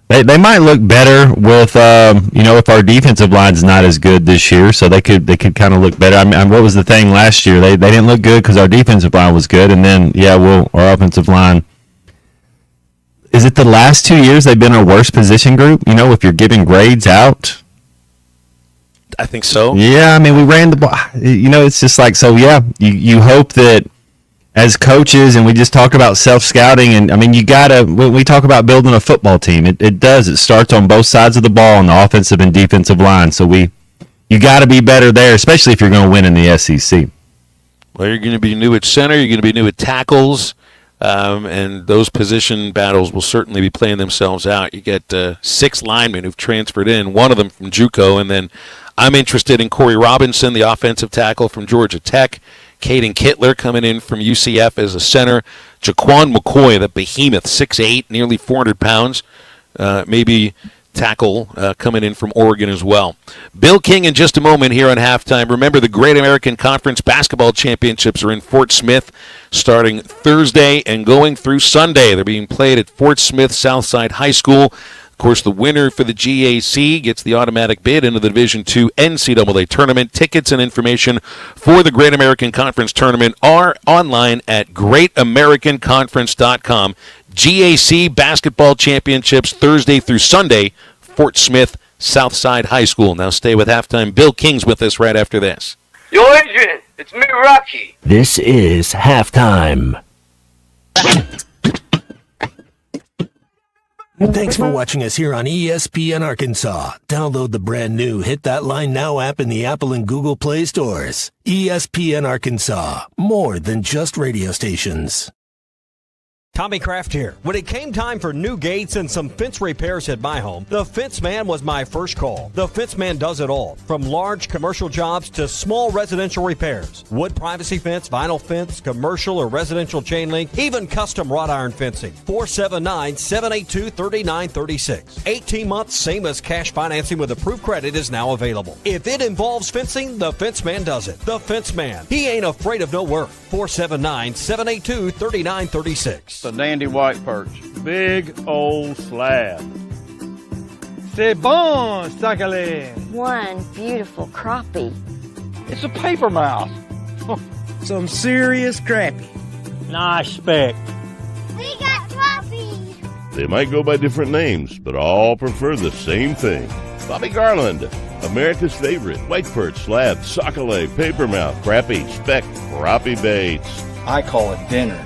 They might look better with if our defensive line's not as good this year, so they could kind of look better. I mean, what was the thing last year? They didn't look good because our defensive line was good, and then our offensive line. Is it the last 2 years they've been our worst position group? If you're giving grades out. I think so. Yeah, I mean, we ran the ball. It's just like, so yeah, you hope that as coaches, and we just talk about self-scouting, and I mean, when we talk about building a football team, it starts on both sides of the ball on the offensive and defensive line. So you got to be better there, especially if you're going to win in the SEC. Well, you're going to be new at center. You're going to be new at tackles. And those position battles will certainly be playing themselves out. You get 6 linemen who've transferred in, one of them from JUCO, and then I'm interested in Corey Robinson, the offensive tackle from Georgia Tech, Caden Kittler coming in from UCF as a center, Jaquan McCoy, the behemoth, 6'8", nearly 400 pounds, maybe tackle coming in from Oregon as well. Bill King in just a moment here on Halftime. Remember, the Great American Conference Basketball Championships are in Fort Smith starting Thursday and going through Sunday. They're being played at Fort Smith Southside High School. Of course, the winner for the GAC gets the automatic bid into the Division II NCAA tournament. Tickets and information for the Great American Conference tournament are online at greatamericanconference.com. GAC Basketball Championships Thursday through Sunday, Fort Smith Southside High School. Now stay with Halftime. Bill King's with us right after this. Yo, Adrian, it's me, Rocky. This is Halftime. Thanks for watching us here on ESPN Arkansas. Download the brand new Hit That Line Now app in the Apple and Google Play stores. ESPN Arkansas, more than just radio stations. Tommy Kraft here. When it came time for new gates and some fence repairs at my home, the Fence Man was my first call. The Fence Man does it all, from large commercial jobs to small residential repairs. Wood privacy fence, vinyl fence, commercial or residential chain link, even custom wrought iron fencing. 479-782-3936. 18 months, same as cash financing with approved credit is now available. If it involves fencing, the Fence Man does it. The Fence Man. He ain't afraid of no work. 479-782-3936. A dandy white perch. Big old slab. C'est bon, sacale. One beautiful crappie. It's a paper mouse. Some serious crappie. Nice speck. We got crappies. They might go by different names, but all prefer the same thing. Bobby Garland, America's favorite. White perch, slab, sacale, paper mouth, crappie, speck, crappie baits. I call it dinner.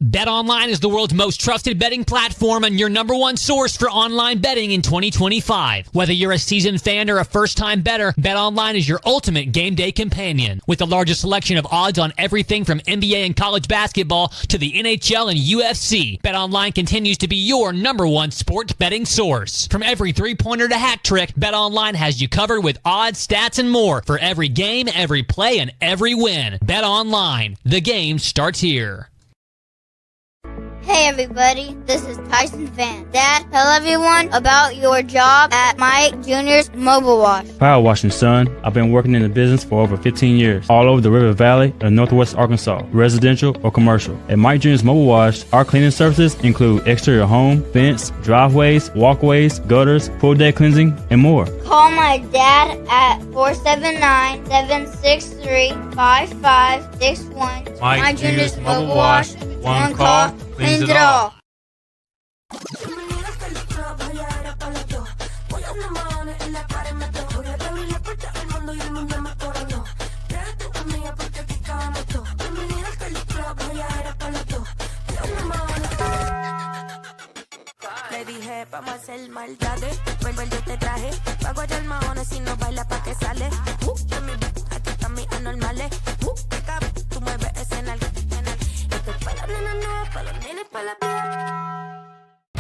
BetOnline is the world's most trusted betting platform and your number one source for online betting in 2025. Whether you're a seasoned fan or a first-time bettor, BetOnline is your ultimate game day companion. With the largest selection of odds on everything from NBA and college basketball to the NHL and UFC, BetOnline continues to be your number one sports betting source. From every three-pointer to hat trick, BetOnline has you covered with odds, stats, and more for every game, every play, and every win. BetOnline. The game starts here. Hey everybody, this is Tyson Van. Dad, tell everyone about your job at Mike Jr.'s Mobile Wash. Power washing, son. I've been working in the business for over 15 years, all over the River Valley and Northwest Arkansas, residential or commercial. At Mike Jr.'s Mobile Wash, our cleaning services include exterior home, fence, driveways, walkways, gutters, pool deck cleansing, and more. Call my dad at 479-763-5561. Mike Jr.'s Mobile Wash. One call, cleans it all. Le dije, vamos a hacer maldades. Vuelvo yo te traje. Pago ya el mahones si no baila pa' que sale. Aquí están mis anormales. Tú mueves ese nalga. Esto es pa' las nenas nuevas, pa' los nenes, pa' la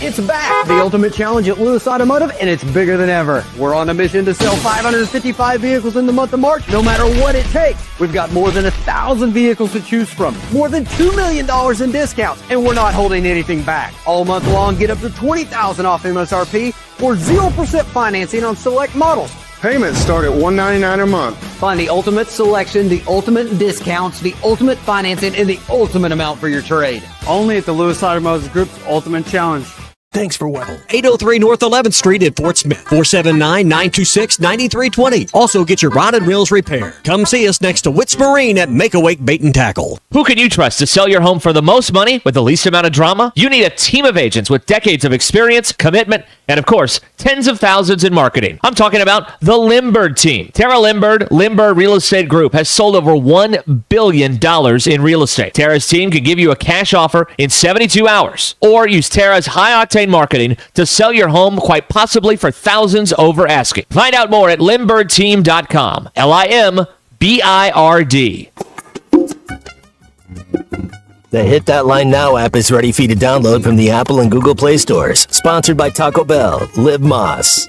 It's back, the Ultimate Challenge at Lewis Automotive, and it's bigger than ever. We're on a mission to sell 555 vehicles in the month of March, no matter what it takes. We've got more than 1,000 vehicles to choose from, more than $2 million in discounts, and we're not holding anything back. All month long, get up to $20,000 off MSRP or 0% financing on select models. Payments start at $199 a month. Find the ultimate selection, the ultimate discounts, the ultimate financing, and the ultimate amount for your trade. Only at the Lewis Automotive Group's Ultimate Challenge. Thanks for watching. 803 North 11th Street in Fort Smith. 479-926-9320. Also get your rod and reels repaired. Come see us next to Wits Marine at Make Awake Bait and Tackle. Who can you trust to sell your home for the most money with the least amount of drama? You need a team of agents with decades of experience, commitment, and of course, tens of thousands in marketing. I'm talking about the Limbird team. Tara Limbird Real Estate Group has sold over $1 billion in real estate. Tara's team can give you a cash offer in 72 hours or use Tara's high-octane marketing to sell your home quite possibly for thousands over asking. Find out more at LimbirdTeam.com. LIMBIRD. The Hit That Line Now app is ready for you to download from the Apple and Google Play stores. Sponsored by Taco Bell. Live Moss.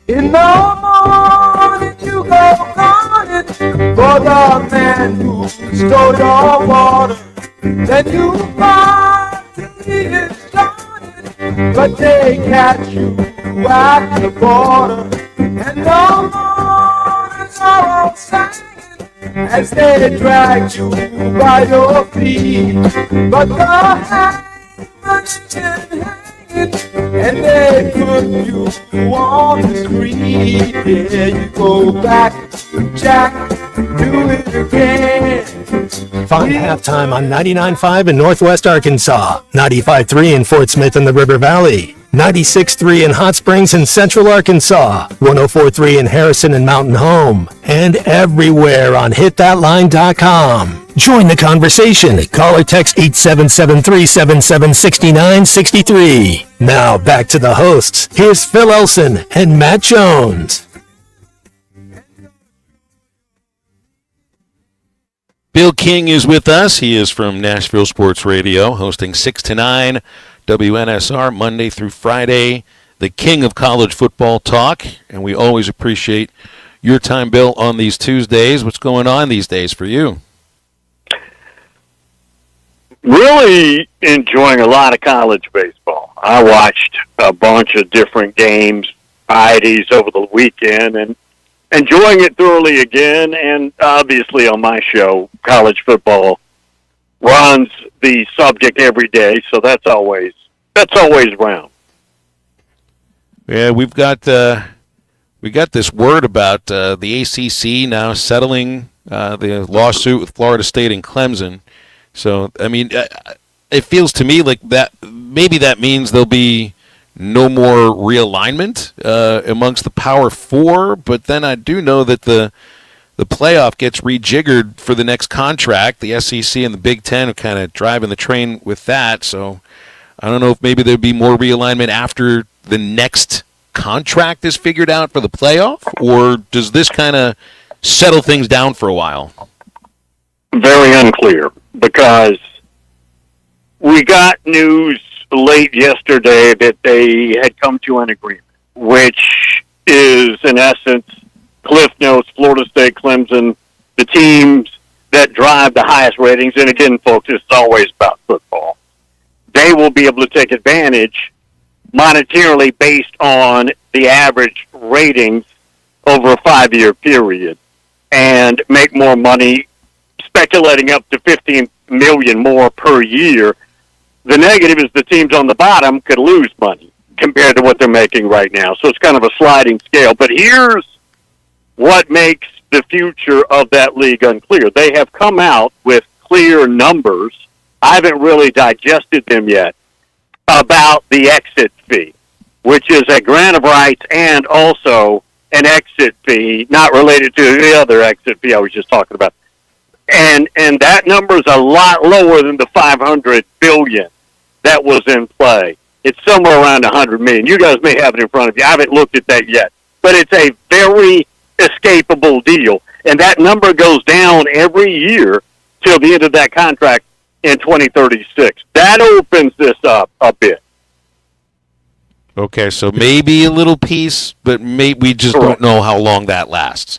In the morning you go calling for the man who stole your water. Then you find he is started, but they catch you at the border. And the mourners are all singing as they drag you by your feet. But the hangman is hanging, and they put you on the street. There you go back, Jack, do it again. Find halftime on 99.5 in Northwest Arkansas, 95.3 in Fort Smith and the River Valley, 96.3 in Hot Springs and Central Arkansas, 104.3 in Harrison and Mountain Home, and everywhere on hitthatline.com. Join the conversation. Call or text 877-377-6963. Now back to the hosts. Here's Phil Elson and Matt Jones. Bill King is with us. He is from Nashville Sports Radio, hosting 6 to 9 WNSR Monday through Friday, the king of college football talk. And we always appreciate your time, Bill, on these Tuesdays. What's going on these days for you? Really enjoying a lot of college baseball. I watched a bunch of different games, varieties over the weekend, and enjoying it thoroughly again. And obviously on my show, college football runs the subject every day, so that's always around. Yeah, we got this word about the ACC now settling the lawsuit with Florida State and Clemson. So, I mean, it feels to me like that maybe that means there'll be no more realignment amongst the Power Four, but then I do know that the playoff gets rejiggered for the next contract. The SEC and the Big Ten are kind of driving the train with that, so I don't know if maybe there'd be more realignment after the next contract is figured out for the playoff, or does this kind of settle things down for a while? Very unclear, because we got news late yesterday that they had come to an agreement, which is, in essence, Cliff Notes, Florida State, Clemson, the teams that drive the highest ratings, and again, folks, it's always about football, they will be able to take advantage monetarily based on the average ratings over a 5-year period and make more money, speculating up to $15 million more per year. The negative is the teams on the bottom could lose money compared to what they're making right now. So it's kind of a sliding scale. But here's what makes the future of that league unclear. They have come out with clear numbers. I haven't really digested them yet about the exit fee, which is a grant of rights and also an exit fee, not related to the other exit fee I was just talking about. And that number is a lot lower than the $500 billion that was in play. It's somewhere around $100 million. You guys may have it in front of you. I haven't looked at that yet. But it's a very escapable deal. And that number goes down every year till the end of that contract in 2036. That opens this up a bit. Okay, so maybe a little piece, but we just don't know how long that lasts.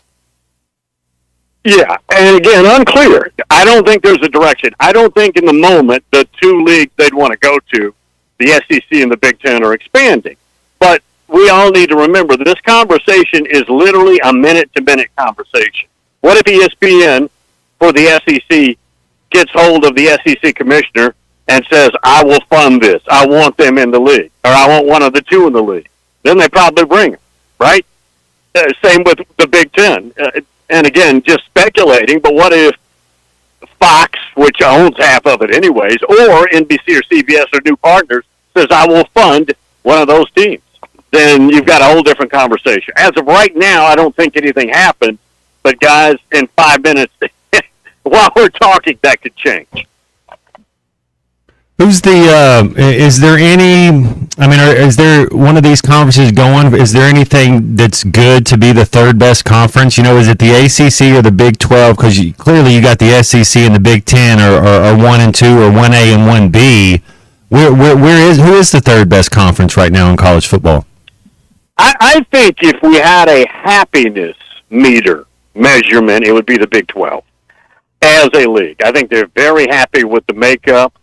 Yeah, and again, unclear. I don't think there's a direction. I don't think in the moment the two leagues they'd want to go to, the SEC and the Big Ten, are expanding. But we all need to remember that this conversation is literally a minute-to-minute conversation. What if ESPN for the SEC gets hold of the SEC commissioner and says, I will fund this, I want them in the league, or I want one of the two in the league? Then they probably bring them, right? Same with the Big Ten. And again, just speculating, but what if Fox, which owns half of it anyways, or NBC or CBS or new partners, says, I will fund one of those teams? Then you've got a whole different conversation. As of right now, I don't think anything happened, but guys, in 5 minutes, while we're talking, that could change. Who's the, is there is there one of these conferences going? Is there anything that's good to be the third best conference? Is it the ACC or the Big 12? Because clearly you got the SEC and the Big 10 or 1 and 2 or 1A and 1B. Who is the third best conference right now in college football? I think if we had a happiness measurement, it would be the Big 12 as a league. I think they're very happy with the makeup.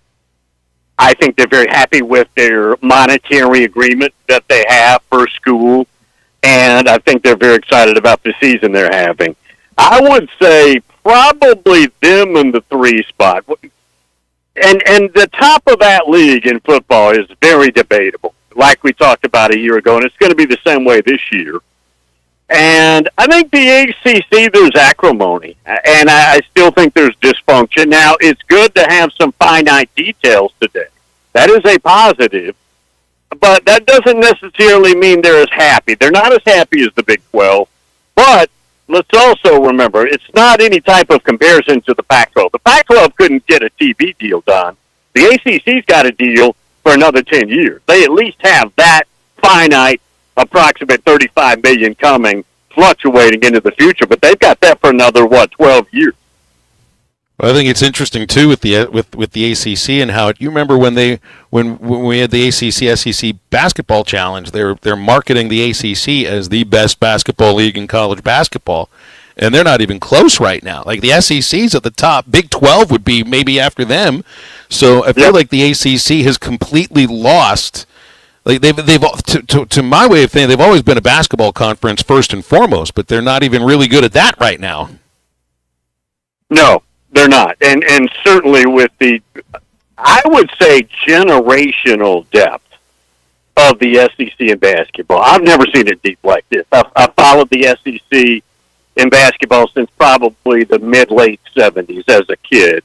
I think they're very happy with their monetary agreement that they have per school, and I think they're very excited about the season they're having. I would say probably them in the 3 spot. And the top of that league in football is very debatable, like we talked about a year ago, and it's going to be the same way this year. And I think the ACC, there's acrimony, and I still think there's dysfunction. Now, it's good to have some finite details today. That is a positive, but that doesn't necessarily mean they're as happy. They're not as happy as the Big 12, but let's also remember, it's not any type of comparison to the Pac-12. The Pac-12 couldn't get a TV deal done. The ACC's got a deal for another 10 years. They at least have that finite approximate $35 million coming, fluctuating into the future, but they've got that for another 12 years. Well, I think it's interesting too with the ACC and how you remember when we had the ACC SEC basketball challenge, they're marketing the ACC as the best basketball league in college basketball, and they're not even close right now. Like the SEC's at the top, Big 12 would be maybe after them. So I feel like the ACC has completely lost. Like they've to my way of thinking, they've always been a basketball conference first and foremost, but they're not even really good at that right now. No, they're not, and certainly with the, I would say, generational depth of the SEC in basketball. I've never seen it deep like this. I've followed the SEC in basketball since probably the mid-late 70s as a kid,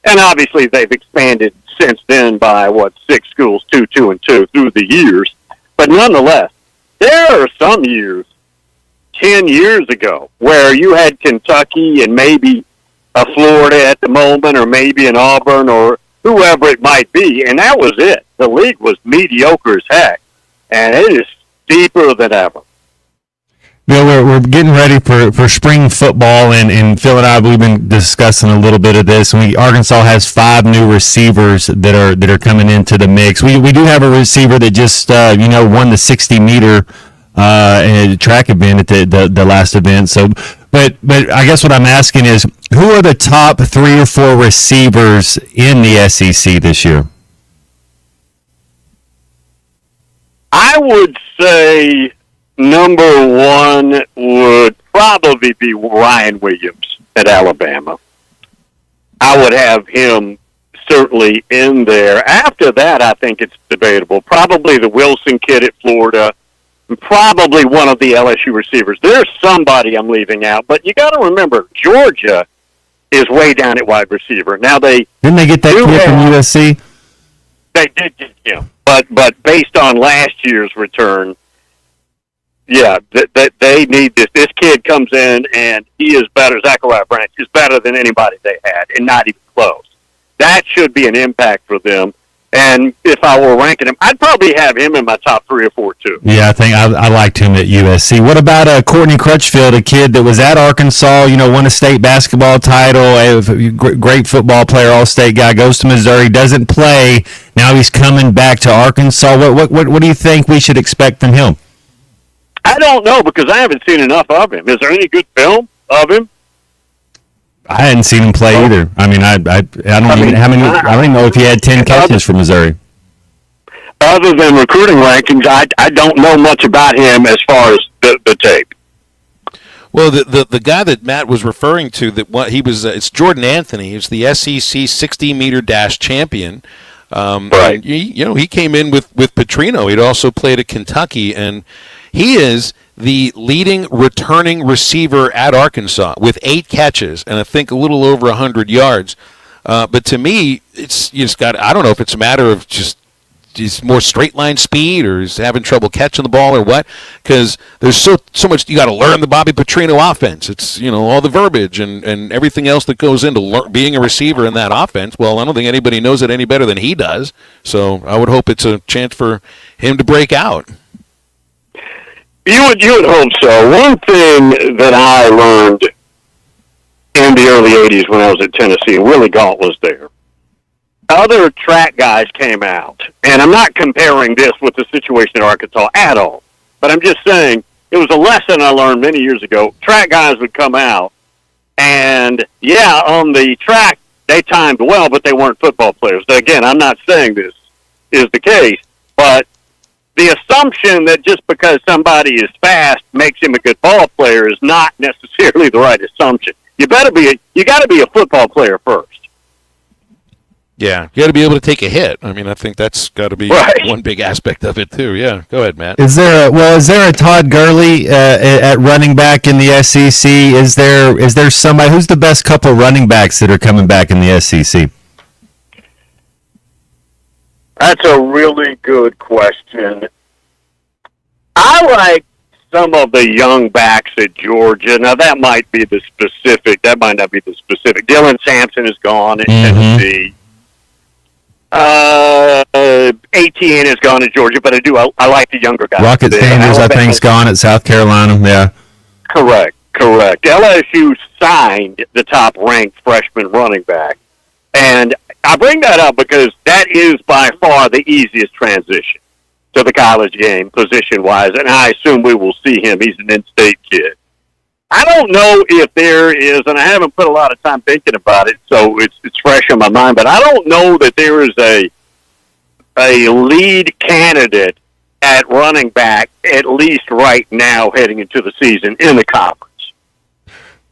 and obviously they've expanded since then by 6 schools, 2, 2, and 2 through the years. But nonetheless, there are some years, 10 years ago, where you had Kentucky and maybe a Florida at the moment, or maybe an Auburn or whoever it might be, and that was it. The league was mediocre as heck, and it is deeper than ever. Bill, we're getting ready for spring football, and Phil and I, we've been discussing a little bit of this. Arkansas has 5 new receivers that are coming into the mix. We do have a receiver that just won the 60-meter track event at the last event. So, but I guess what I'm asking is, Who are the top 3 or 4 receivers in the SEC this year? I would say number 1 would probably be Ryan Williams at Alabama. I would have him certainly in there. After that, I think it's debatable. Probably the Wilson kid at Florida, and probably one of the LSU receivers. There's somebody I'm leaving out, but you got to remember, Georgia is way down at wide receiver. Now didn't they get that kid from USC? They did get him, but based on last year's return, yeah, they need this. This kid comes in and he is better. Zachariah Branch is better than anybody they had, and not even close. That should be an impact for them. And if I were ranking him, I'd probably have him in my top 3 or 4 too. Yeah, I think I liked him at USC. What about Courtney Crutchfield, a kid that was at Arkansas, won a state basketball title, a great football player, all-state guy, goes to Missouri, doesn't play. Now he's coming back to Arkansas. What do you think we should expect from him? I don't know, because I haven't seen enough of him. Is there any good film of him? I hadn't seen him play either. I mean, I don't even know if he had 10 catches for Missouri. Other than recruiting rankings, I don't know much about him as far as the tape. Well, the guy that Matt was referring to, it's Jordan Anthony. He was the SEC 60-meter dash champion. Right. He came in with Petrino. He'd also played at Kentucky, and he is the leading returning receiver at Arkansas with 8 catches and I think a little over 100 yards. But to me, I don't know if it's a matter of just he's more straight line speed or he's having trouble catching the ball or what, because there's so much you got to learn the Bobby Petrino offense. It's all the verbiage and everything else that goes into being a receiver in that offense. Well, I don't think anybody knows it any better than he does. So I would hope it's a chance for him to break out. You would hope so. One thing that I learned in the early 80s when I was at Tennessee, and Willie Galt was there, other track guys came out, and I'm not comparing this with the situation in Arkansas at all, but I'm just saying it was a lesson I learned many years ago. Track guys would come out, and on the track, they timed well, but they weren't football players. Again, I'm not saying this is the case, but the assumption that just because somebody is fast makes him a good ball player is not necessarily the right assumption. You got to be a football player first. Yeah, you got to be able to take a hit. I mean, I think that's got to be one big aspect of it too. Yeah, go ahead, Matt. Is there a Todd Gurley at running back in the SEC? Is there somebody who's the best couple running backs that are coming back in the SEC? That's a really good question. I like some of the young backs at Georgia. Now, that might not be the specific. Dylan Sampson is gone at Tennessee. ATN is gone at Georgia, but I like the younger guys. Rocket Sanders, I think, is gone at South Carolina. Yeah. Correct. LSU signed the top-ranked freshman running back. And I bring that up because that is by far the easiest transition to the college game, position-wise, and I assume we will see him. He's an in-state kid. I don't know if there is, and I haven't put a lot of time thinking about it, so it's fresh on my mind, but I don't know that there is a lead candidate at running back, at least right now heading into the season, in the conference.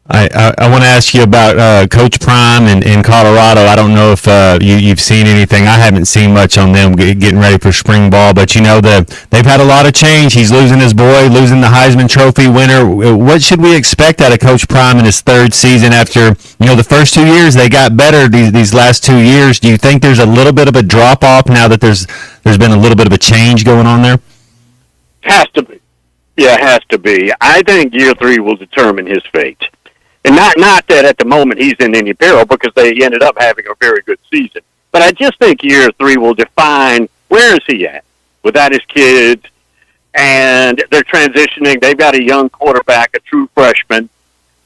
I want to ask you about Coach Prime in Colorado. I don't know if you've seen anything. I haven't seen much on them getting ready for spring ball, but they've had a lot of change. He's losing his boy, losing the Heisman Trophy winner. What should we expect out of Coach Prime in his 3rd season after the first 2 years they got better? These last 2 years, do you think there's a little bit of a drop off now that there's been a little bit of a change going on there? Has to be. Yeah, it has to be. I think year 3 will determine his fate. And not that at the moment he's in any peril, because they ended up having a very good season. But I just think year 3 will define where is he at without his kids. And they're transitioning. They've got a young quarterback, a true freshman,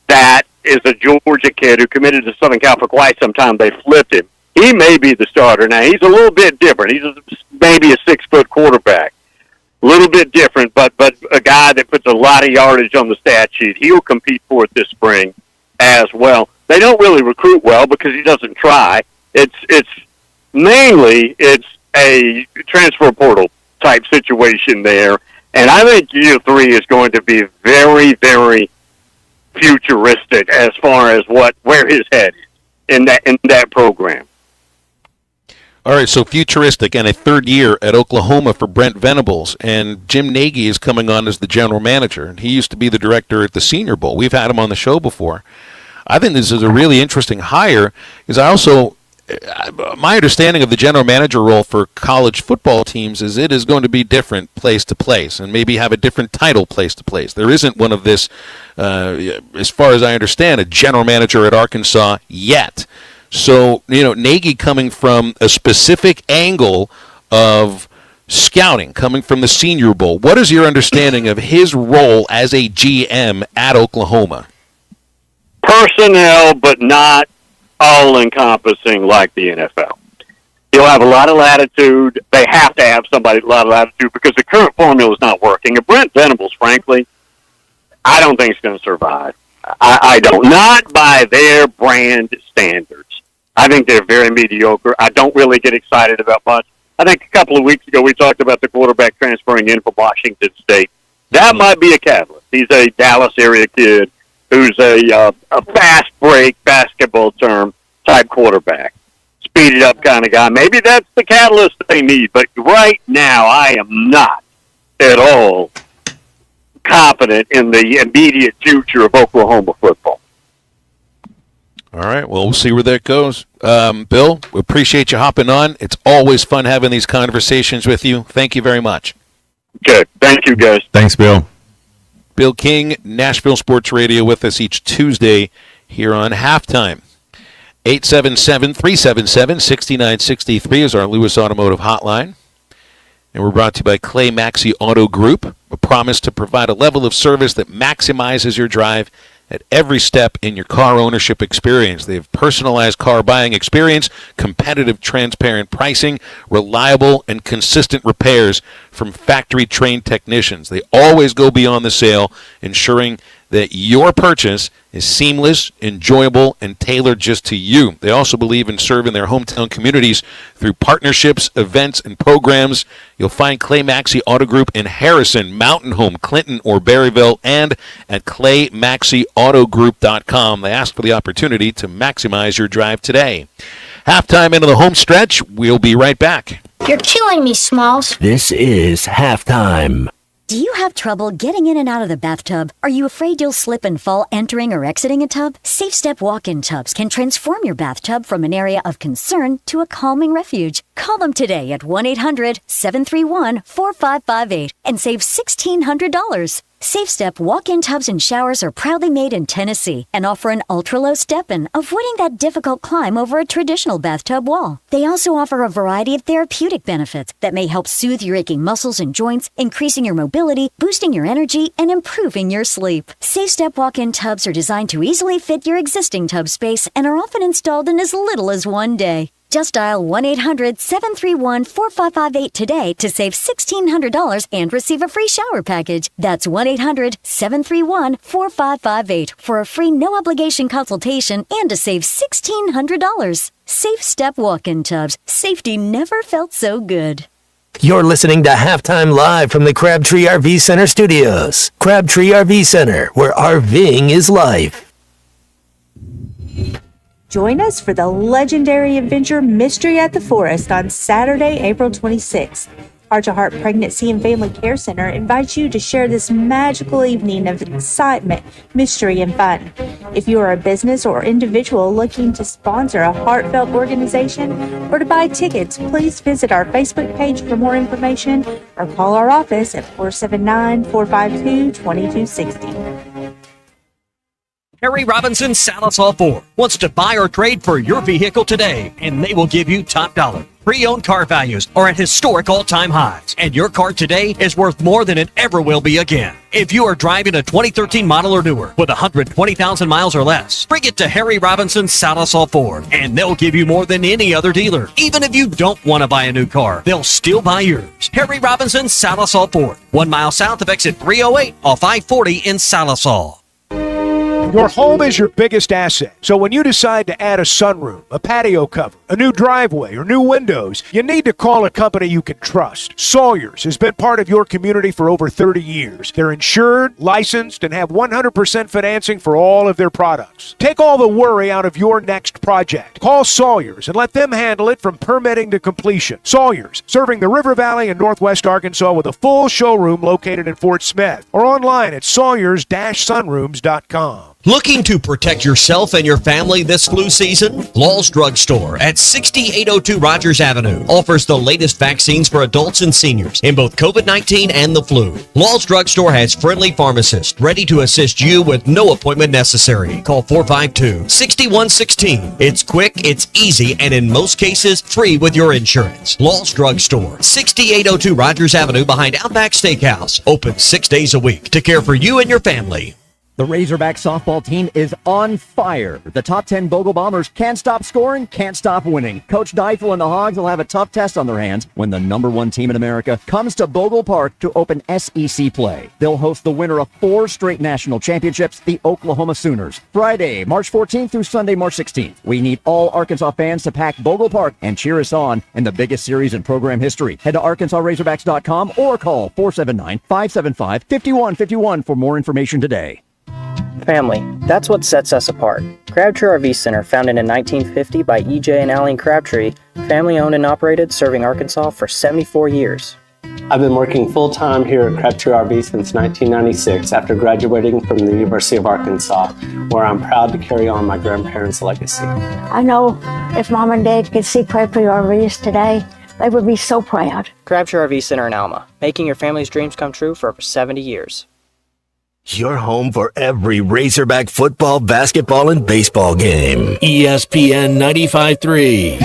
that is a Georgia kid who committed to Southern Cal for quite some time. They flipped him. He may be the starter. Now, he's a little bit different. He's maybe a 6-foot quarterback. A little bit different, but a guy that puts a lot of yardage on the stat sheet. He'll compete for it this spring as well. They don't really recruit well because he doesn't try. It's mainly a transfer portal type situation there. And I think year 3 is going to be very, very futuristic as far as where his head is in that program. All right, so futuristic and a third year at Oklahoma for Brent Venables, and Jim Nagy is coming on as the general manager, and he used to be the director at the Senior Bowl. We've had him on the show before. I think this is a really interesting hire, because my understanding of the general manager role for college football teams is it is going to be different place to place, and maybe have a different title place to place. There isn't one of this, as far as I understand, a general manager at Arkansas yet. So, Nagy coming from a specific angle of scouting, coming from the Senior Bowl. What is your understanding of his role as a GM at Oklahoma? Personnel, but not all-encompassing like the NFL. He'll have a lot of latitude. They have to have somebody with a lot of latitude because the current formula is not working. And Brent Venables, frankly, I don't think he's going to survive. I don't. Not by their brand standards. I think they're very mediocre. I don't really get excited about much. I think a couple of weeks ago we talked about the quarterback transferring in from Washington State. That might be a catalyst. He's a Dallas area kid who's a fast break basketball term type quarterback. Speeded up kind of guy. Maybe that's the catalyst they need. But right now I am not at all confident in the immediate future of Oklahoma football. All right, well, we'll see where that goes. Bill, we appreciate you hopping on. It's always fun having these conversations with you. Thank you very much. Okay, thank you, guys. Thanks, Bill. Bill King, Nashville Sports Radio, with us each Tuesday here on Halftime. 877-377-6963 is our Lewis Automotive hotline. And we're brought to you by Clay Maxey Auto Group, a promise to provide a level of service that maximizes your drive at every step in your car ownership experience. They have personalized car buying experience, competitive, transparent pricing, reliable and consistent repairs from factory-trained technicians. They always go beyond the sale, ensuring that your purchase is seamless, enjoyable, and tailored just to you. They also believe in serving their hometown communities through partnerships, events, and programs. You'll find Clay Maxey Auto Group in Harrison, Mountain Home, Clinton, or Berryville, and at ClayMaxeyAutoGroup.com. They ask for the opportunity to maximize your drive today. Halftime into the home stretch. We'll be right back. You're killing me, Smalls. This is Halftime. Do you have trouble getting in and out of the bathtub? Are you afraid you'll slip and fall entering or exiting a tub? Safe Step walk-in tubs can transform your bathtub from an area of concern to a calming refuge. Call them today at 1-800-731-4558 and save $1,600. Safe Step walk-in tubs and showers are proudly made in Tennessee and offer an ultra-low step-in, avoiding that difficult climb over a traditional bathtub wall. They also offer a variety of therapeutic benefits that may help soothe your aching muscles and joints, increasing your mobility, boosting your energy, and improving your sleep. Safe Step walk-in tubs are designed to easily fit your existing tub space and are often installed in as little as one day. Just dial 1-800-731-4558 today to save $1,600 and receive a free shower package. That's 1-800-731-4558 for a free no-obligation consultation and to save $1,600. Safe Step walk-in tubs. Safety never felt so good. You're listening to Halftime Live from the Crabtree RV Center studios. Crabtree RV Center, where RVing is life. Join us for the legendary adventure Mystery at the Forest on Saturday, April 26th. Heart to Heart Pregnancy and Family Care Center invites you to share this magical evening of excitement, mystery, and fun. If you are a business or individual looking to sponsor a heartfelt organization or to buy tickets, please visit our Facebook page for more information or call our office at 479-452-2260. Harry Robinson Salisal Ford wants to buy or trade for your vehicle today, and they will give you top dollar. Pre-owned car values are at historic all-time highs, and your car today is worth more than it ever will be again. If you are driving a 2013 model or newer with 120,000 miles or less, bring it to Harry Robinson Salisal Ford, and they'll give you more than any other dealer. Even if you don't want to buy a new car, they'll still buy yours. Harry Robinson Salisal Ford, 1 mile south of exit 308 off I-40 in Salisal. Your home is your biggest asset. So when you decide to add a sunroom, a patio cover, a new driveway, or new windows, you need to call a company you can trust. Sawyers has been part of your community for over 30 years. They're insured, licensed, and have 100% financing for all of their products. Take all the worry out of your next project. Call Sawyers and let them handle it from permitting to completion. Sawyers, serving the River Valley and Northwest Arkansas with a full showroom located in Fort Smith, or online at sawyers-sunrooms.com. Looking to protect yourself and your family this flu season? Law's Drug Store at 6802 Rogers Avenue offers the latest vaccines for adults and seniors in both COVID-19 and the flu. Law's Drug Store has friendly pharmacists ready to assist you with no appointment necessary. Call 452-6116. It's quick, it's easy, and in most cases, free with your insurance. Law's Drug Store, 6802 Rogers Avenue behind Outback Steakhouse. Open 6 days a week to care for you and your family. The Razorback softball team is on fire. The top 10 Bogle Bombers can't stop scoring, can't stop winning. Coach Deifel and the Hogs will have a tough test on their hands when the #1 team in America comes to Bogle Park to open SEC play. They'll host the winner of 4 straight national championships, the Oklahoma Sooners. Friday, March 14th through Sunday, March 16th. We need all Arkansas fans to pack Bogle Park and cheer us on in the biggest series in program history. Head to ArkansasRazorbacks.com or call 479-575-5151 for more information today. Family, that's what sets us apart. Crabtree RV Center, founded in 1950 by E.J. and Aline Crabtree, family owned and operated, serving Arkansas for 74 years. I've been working full-time here at Crabtree RV since 1996 after graduating from the University of Arkansas, where I'm proud to carry on my grandparents' legacy. I know if Mom and Dad could see Crabtree RVs today, they would be so proud. Crabtree RV Center in Alma, making your family's dreams come true for over 70 years. Your home for every Razorback football, basketball, and baseball game. ESPN 95.3.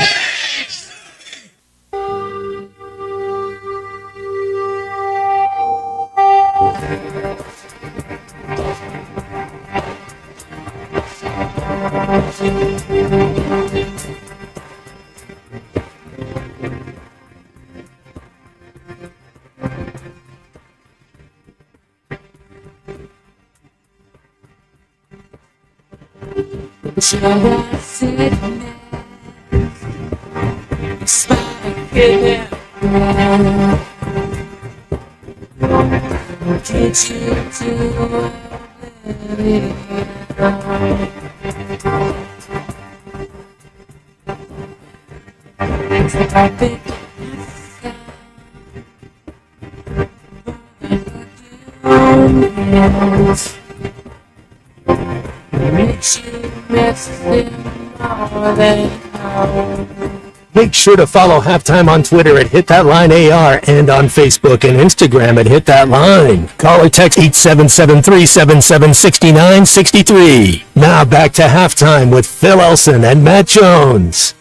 Make sure to follow Halftime on Twitter at HitThatLineAR and on Facebook and Instagram at HitThatLine. Call or text 877-377-6963. Now back to Halftime with Phil Elson and Matt Jones.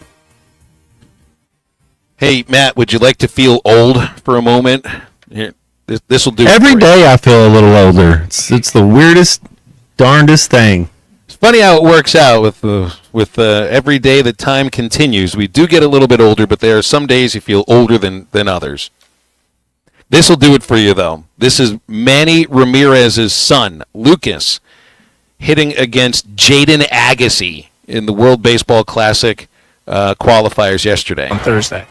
Hey, Matt, would you like to feel old for a moment? Here, this will do. Every day I feel a little older. It's the weirdest, darndest thing. It's funny how it works out with every day that time continues. We do get a little bit older, but there are some days you feel older than others. This will do it for you, though. This is Manny Ramirez's son, Lucas, hitting against Jaden Agassi in the World Baseball Classic qualifiers yesterday. On Thursday.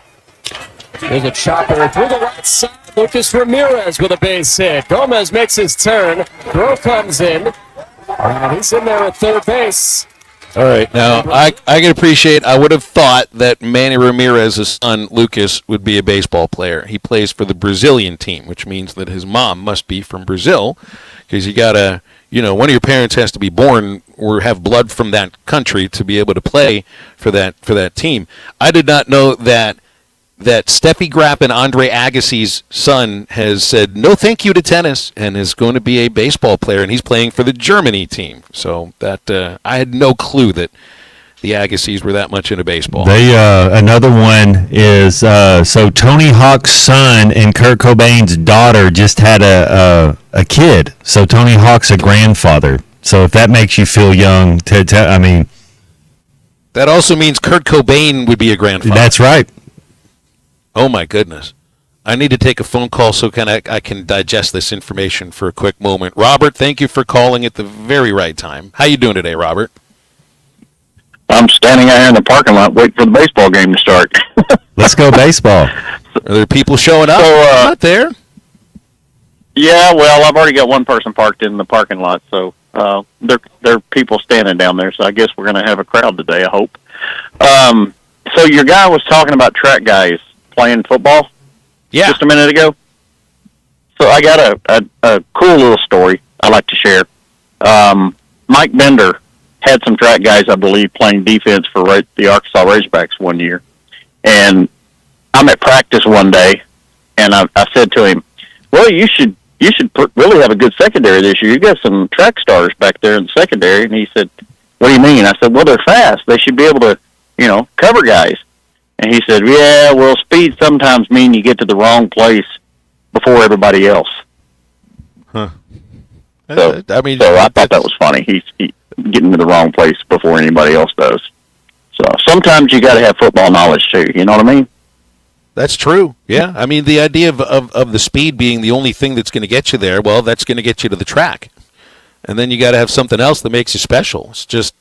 There's a chopper through the right side. Lucas Ramirez with a base hit. Gomez makes his turn. Throw comes in. And he's in there at third base. All right. Now, I can appreciate, I would have thought that Manny Ramirez's son, Lucas, would be a baseball player. He plays for the Brazilian team, which means that his mom must be from Brazil, because you got to, one of your parents has to be born or have blood from that country to be able to play for that team. I did not know that Steffi Grapp and Andre Agassi's son has said no thank you to tennis and is going to be a baseball player, and he's playing for the Germany team. So that I had no clue that the Agassis were that much into baseball. Another one is so Tony Hawk's son and Kurt Cobain's daughter just had a kid. So Tony Hawk's a grandfather. So if that makes you feel young, that also means Kurt Cobain would be a grandfather. That's right. Oh, my goodness. I need to take a phone call so I can digest this information for a quick moment. Robert, thank you for calling at the very right time. How you doing today, Robert? I'm standing out here in the parking lot waiting for the baseball game to start. Let's go baseball. Are there people showing up? Not there? Yeah, well, I've already got one person parked in the parking lot, so there are people standing down there, so I guess we're going to have a crowd today, I hope. So your guy was talking about track guys playing football just a minute ago. So I got a cool little story I like to share. Mike Bender had some track guys, I believe, playing defense for the Arkansas Razorbacks one year. And I'm at practice one day, and I said to him, well, you should really have a good secondary this year. You got some track stars back there in the secondary. And he said, what do you mean? I said, well, they're fast. They should be able to, cover guys. And he said, yeah, well, speed sometimes mean you get to the wrong place before everybody else. Huh. So I thought that was funny. He's getting to the wrong place before anybody else does. So sometimes you got to have football knowledge too. You know what I mean? That's true. Yeah. I mean, the idea of the speed being the only thing that's going to get you there, well, that's going to get you to the track. And then you got to have something else that makes you special. It's just,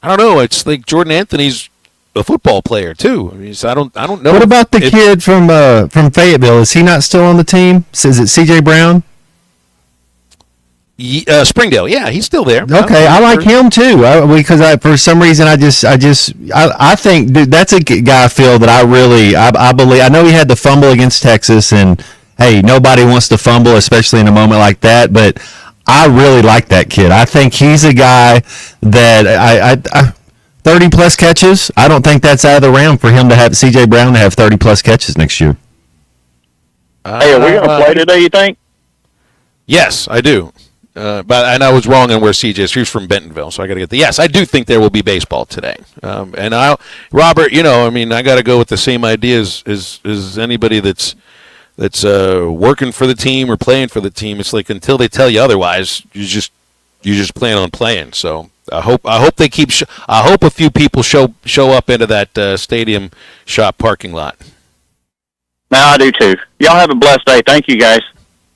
I don't know. It's like Jordan Anthony's a football player too. I mean, so I don't know. What about the kid from Fayetteville? Is he not still on the team? Is it C.J. Brown? Springdale, yeah, he's still there. Okay, I like him too because for some reason I think that's a guy, Phil, that I believe. I know he had the fumble against Texas, and hey, nobody wants to fumble, especially in a moment like that. But I really like that kid. I think he's a guy that I 30 plus catches. I don't think that's out of the realm for him to have C.J. Brown to have 30 plus catches next year. Hey, are we going to play today? You think? Yes, I do. But I was wrong on where CJ is. He's from Bentonville, so I got to get the yes. I do think there will be baseball today. And Robert, I got to go with the same ideas as anybody that's working for the team or playing for the team. It's like until they tell you otherwise, you just plan on playing. So I hope they keep. I hope a few people show up into that stadium shop parking lot. No, I do too. Y'all have a blessed day. Thank you, guys.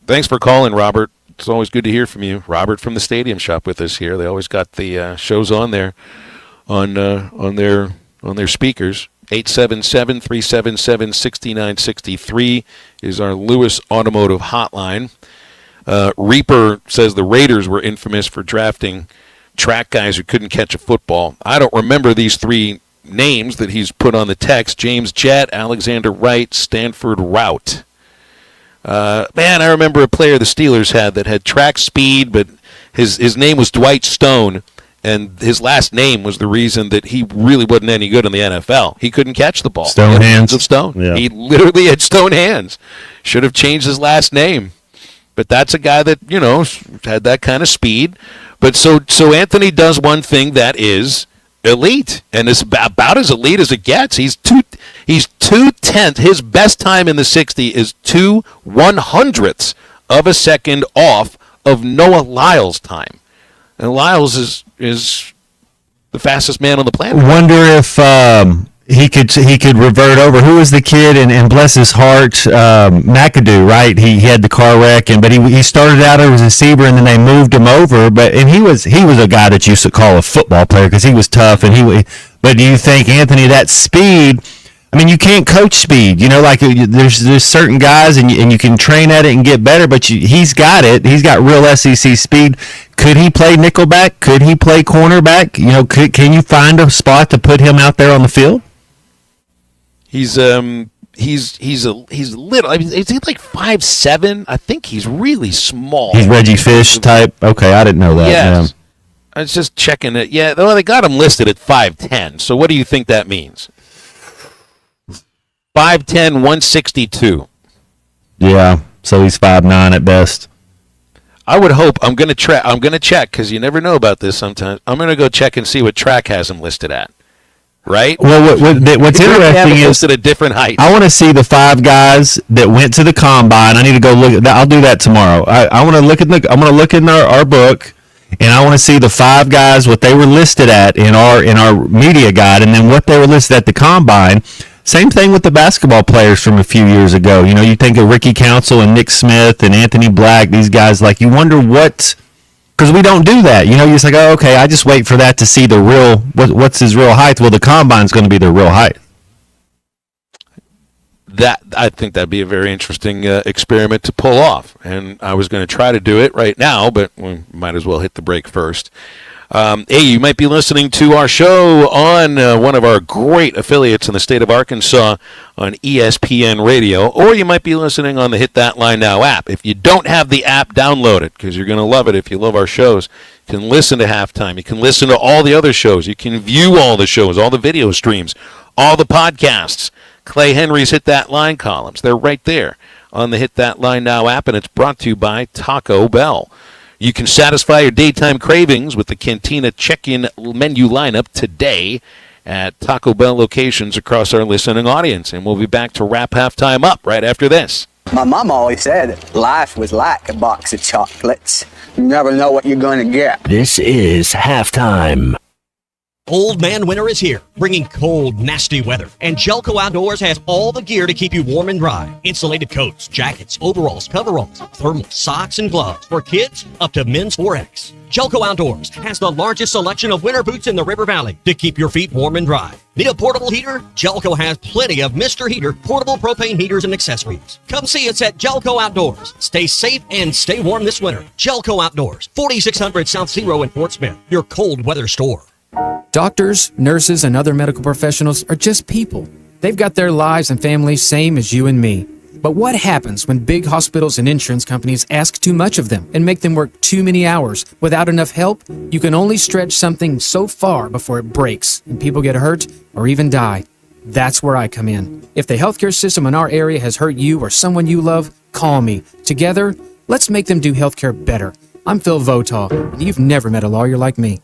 Thanks for calling, Robert. It's always good to hear from you. Robert from the Stadium Shop with us here. They always got the shows on there on their speakers. 877-377-6963 is our Lewis Automotive hotline. Reaper says the Raiders were infamous for drafting track guys who couldn't catch a football. I don't remember these three names that he's put on the text. James Jett, Alexander Wright, Stanford Rout. Man, I remember a player the Steelers had that had track speed, but his name was Dwight Stone, and his last name was the reason that he really wasn't any good in the NFL. He couldn't catch the ball. Stone hands. Of stone. Yeah. He literally had stone hands. Should have changed his last name. But that's a guy that, had that kind of speed. But so Anthony does one thing that is elite, and is about as elite as it gets. He's 2/10. His best time in the 60 is 2/100ths of a second off of Noah Lyles' time, and Lyles is the fastest man on the planet. Wonder if he could revert over. Who was the kid? And bless his heart, McAdoo, right? He had the car wreck, but he started out as a receiver, and then they moved him over. And he was a guy that you used to call a football player because he was tough. But do you think, Anthony, that speed? I mean, you can't coach speed. Like there's certain guys, and you can train at it and get better. But he's got it. He's got real SEC speed. Could he play nickelback? Could he play cornerback? Can you find a spot to put him out there on the field? He's a little. I mean, is he like 5'7"? I think he's really small. He's Reggie Fish type. Okay, I didn't know that. Yes. Yeah. I was just checking it. Yeah, well, they got him listed at 5'10". So what do you think that means? 5'10", 162. Yeah, so he's 5'9" at best. I would hope. I'm gonna check because you never know about this sometimes. I'm gonna go check and see what track has him listed at. Right. Well, what's interesting is at a different height. I want to see the 5 guys that went to the combine. I need to go look at that. I'll do that tomorrow. I want to look at I'm going to look in our book, and I want to see the 5 guys what they were listed at in our media guide, and then what they were listed at the combine. Same thing with the basketball players from a few years ago. You know, you think of Ricky Council and Nick Smith and Anthony Black, these guys, like, you wonder what, because we don't do that. You know, you're just like, oh, okay, I just wait for that to see the real, what's his real height? Well, the combine's going to be their real height. That, I think that'd be a very interesting experiment to pull off. And I was going to try to do it right now, but we might as well hit the break first. Hey, you might be listening to our show on one of our great affiliates in the state of Arkansas on ESPN Radio, or you might be listening on the Hit That Line Now app. If you don't have the app, download it, because you're going to love it if you love our shows. You can listen to Halftime. You can listen to all the other shows. You can view all the shows, all the video streams, all the podcasts. Clay Henry's Hit That Line columns. They're right there on the Hit That Line Now app, and it's brought to you by Taco Bell. You can satisfy your daytime cravings with the Cantina check-in menu lineup today at Taco Bell locations across our listening audience. And we'll be back to wrap halftime up right after this. My mom always said life was like a box of chocolates. You never know what you're going to get. This is Halftime. Old Man Winter is here, bringing cold, nasty weather. And Jelco Outdoors has all the gear to keep you warm and dry. Insulated coats, jackets, overalls, coveralls, thermal socks, and gloves for kids up to men's 4X. Jelco Outdoors has the largest selection of winter boots in the River Valley to keep your feet warm and dry. Need a portable heater? Jelco has plenty of Mr. Heater portable propane heaters and accessories. Come see us at Jelco Outdoors. Stay safe and stay warm this winter. Jelco Outdoors, 4600 South Zero in Fort Smith, your cold weather store. Doctors, nurses, and other medical professionals are just people. They've got their lives and families same as you and me. But what happens when big hospitals and insurance companies ask too much of them and make them work too many hours without enough help? You can only stretch something so far before it breaks and people get hurt or even die. That's where I come in. If the healthcare system in our area has hurt you or someone you love, call me. Together, let's make them do healthcare better. I'm Phil Votaw, and you've never met a lawyer like me.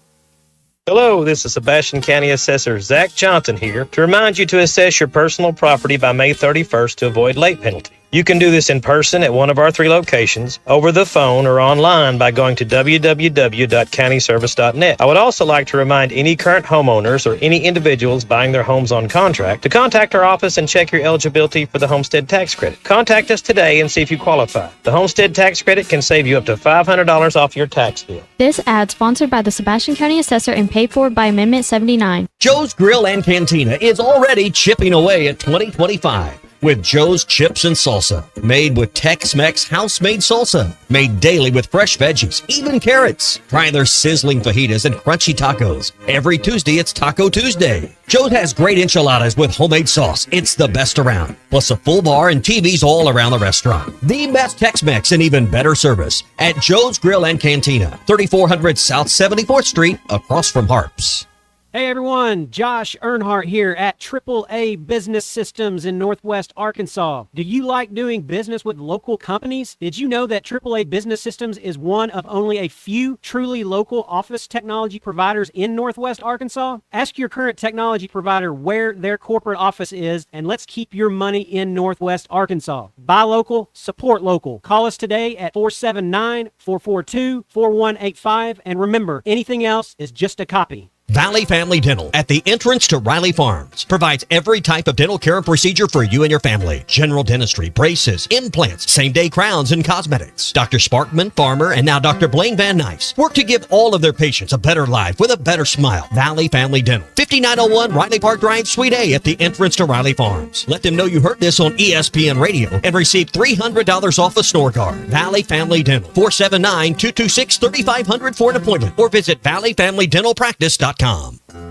Hello, this is Sebastian County Assessor Zach Johnson here to remind you to assess your personal property by May 31st to avoid late penalty. You can do this in person at one of our 3 locations, over the phone, or online by going to www.countyservice.net. I would also like to remind any current homeowners or any individuals buying their homes on contract to contact our office and check your eligibility for the homestead tax credit. Contact us today and see if you qualify. The homestead tax credit can save you up to $500 off your tax bill. This ad sponsored by the Sebastian County Assessor and paid for by Amendment 79. Joe's Grill and Cantina is already chipping away at 2025. With Joe's Chips and Salsa, made with Tex-Mex house-made salsa, made daily with fresh veggies, even carrots. Try their sizzling fajitas and crunchy tacos. Every Tuesday, it's Taco Tuesday. Joe's has great enchiladas with homemade sauce. It's the best around. Plus a full bar and TVs all around the restaurant. The best Tex-Mex and even better service at Joe's Grill and Cantina, 3400 South 74th Street, across from Harps. Hey everyone, Josh Earnhardt here at AAA Business Systems in Northwest Arkansas. Do you like doing business with local companies? Did you know that AAA Business Systems is one of only a few truly local office technology providers in Northwest Arkansas? Ask your current technology provider where their corporate office is, and let's keep your money in Northwest Arkansas. Buy local, support local. Call us today at 479-442-4185, and remember, anything else is just a copy. Valley Family Dental at the entrance to Riley Farms provides every type of dental care and procedure for you and your family. General dentistry, braces, implants, same-day crowns, and cosmetics. Dr. Sparkman, Farmer, and now Dr. Blaine Van Nice work to give all of their patients a better life with a better smile. Valley Family Dental, 5901 Riley Park Drive, Suite A at the entrance to Riley Farms. Let them know you heard this on ESPN Radio and receive $300 off a snore guard. Valley Family Dental, 479-226-3500 for an appointment, or visit valleyfamilydentalpractice.com.